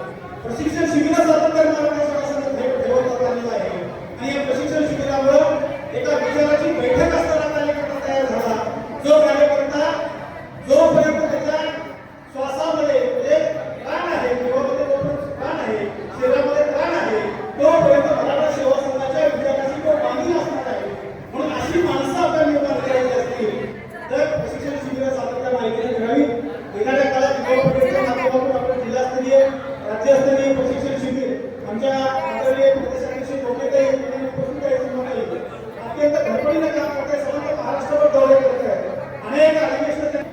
प्रशिक्षण शिबिर सातत्याने मराठा सेवा संघ ठेवत आलेलं आहे. आणि या प्रशिक्षण शिबिरावर एका विचाराची बैठक असताना कार्यकर्ता तयार झाला. जो कार्यकर्ता जोपर्यंत त्याच्या श्वासामध्ये म्हणजे प्राण आहे, जीवामध्ये प्राण आहे, शरीरामध्ये प्राण आहे, तोपर्यंत मराठा सेवा संघाच्या विचाराची तो बांधील असणार आहे. म्हणून अशी माणसं आपल्याला निर्माण करायची असतील तर प्रशिक्षण शिबिर सातत्याने माहिती घ्यावी. येणाऱ्या काळात जिल्हा माध्यमातून आपण जिल्हास्तरीय, राज्यस्तरीय प्रशिक्षण शिबिर आमच्या आदरणीय प्रदेशाध्यक्ष डोकेताई अत्यंत धडपडीने काम करते. समग्र महाराष्ट्रावर दौरे करत आहेत. अनेक अधिवेशन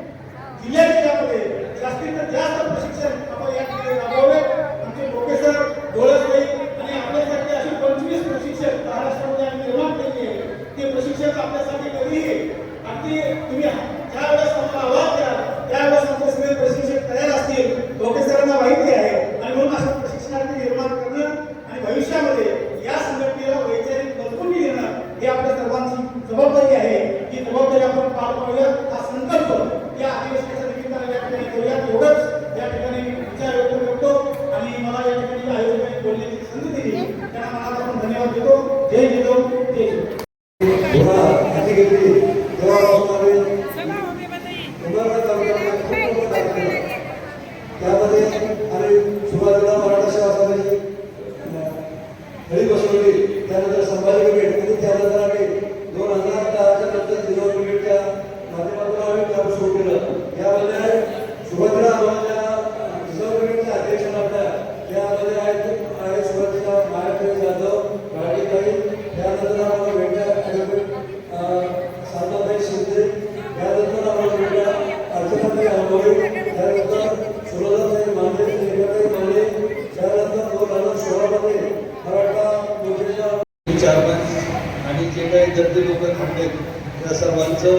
जिल्ह्यामध्ये जास्तीत जास्त प्रशिक्षण आपण या ठिकाणी राबवले. आमचे प्रोफेसर डोळसबाई आणि आपल्यासाठी अशी 25 प्रशिक्षक महाराष्ट्रामध्ये आम्ही निर्माण केली आहे. ते प्रशिक्षक आपल्यासाठी कधीही अगदी तुम्ही ज्या वेळेस आम्हाला आवाज द्या त्यावेळेस आमचे सगळे प्रशिक्षक तयार असतील. प्रोफेसरांना माहिती आहे आणि म्हणून अशा प्रशिक्षणार्थी निर्माण करणं आणि भविष्यामध्ये या संघटनेला वैचारिक मजबूती देणं हे आपल्या सर्वांची जबाबदारी आहे. ही जबाबदारी आपण पार पाडूया. हा संकल्प या अधिवेशनाच्या निमित्ताने या ठिकाणी करूया. एवढंच या ठिकाणी विचार व्यक्त करतो आणि मला या ठिकाणी आयोजकांनी बोलण्याची संधी दिली त्यांना मला आपण धन्यवाद देतो. जय जिजाऊ, जय जिजाऊ. त्यामध्ये आणि सुरुवातीला मराठा सेवा संघाची खरी बसवली, त्यानंतर संभाजी ब्रिगेड आणि त्यानंतर आम्ही 2010च्या नंतर जिजाऊ ब्रिगेडच्या माध्यमातून आम्ही काम सुरू केलं. यामध्ये सुरुवातीला आम्हाला जिजाऊ ब्रिगेडचे अध्यक्ष आपल्या त्यामध्ये आहेत सुरुवातीला महाराष्ट्र जाधव, मराठीताई, त्यानंतर आम्हाला भेटल्या साधनाताई शिंदे, त्यानंतर आम्हाला भेटल्या अर्चनाताई आंबोळी, त्यानंतर सुरदाताई मांडे, रेखाताई मांडे, त्यानंतर 2016 मध्ये मराठा मोर्चाच्या चेअरमन आणि जे काही गर्दी लोक थांबलेत त्या सर्वांचं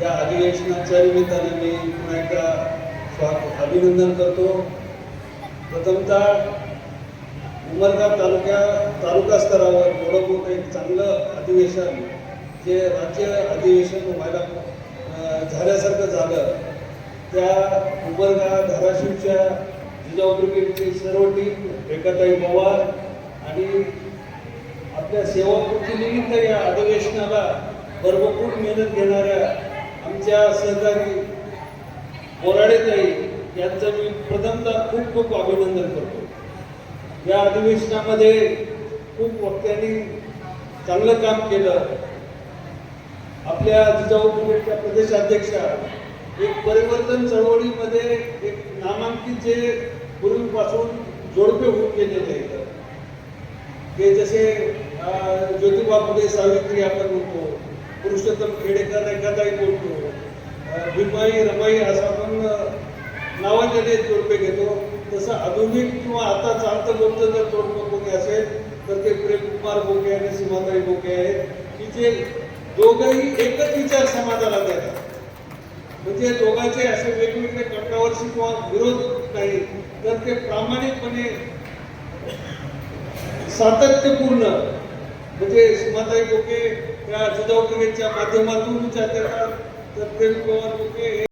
या अधिवेशनाच्या निमित्ताने मी पुन्हा एकदा अभिनंदन करतो. प्रथमतः उमरगा तालुका स्तरावर एवढं मोठं एक चांगलं अधिवेशन जे राज्य अधिवेशन व्हायला झाल्यासारखं झालं. त्या उमरगा धाराशिवच्या जिजाऊ ब्रिगेडची सर्व टीम, रेखाताई पवार आणि आपल्या सेवापूर्तीनिमित्त या अधिवेशनाला भरभरून मेहनत घेणाऱ्या आमच्या सहकारी बोराडेताई यांचं मी प्रथमतः खूप खूप अभिनंदन करतो। या अधिवेशनामध्ये खूप वक्त्यांनी चांगलं काम केलं। आपल्या जिजाऊ ब्रिगेडच्या प्रदेशाध्यक्षा एक परिवर्तन चळवळीमध्ये एक नामांकित जे पूर्वीपासून जोडपे होऊन गेलेले आहेत ते जसे ज्योतिबा फुले सावित्री आपण म्हणतो, पुरुषोत्तम खेडेकर रेखाताई बोलतो, भीमाई रमाई असं आपण नावाजलेले जोडपे घेतो, तसं आधुनिक किंवा आता चालतं बोलतं जर जोडपं कोणी असेल तर ते प्रेमकुमार बोके आणि सीमाताई बोके आहेत की जे दोघंही एकच विचार समाजाला देतात। म्हणजे दोघांचे असे वेगवेगळे कंट्रोवर्सी किंवा विरोध नाही, तर ते प्रामाणिकपणे सातत्यपूर्ण म्हणजे सीमाताई बोके त्या जिजाऊ ब्रिगेडच्या माध्यमातून विचार करतात, तर प्रेमकुमार बोके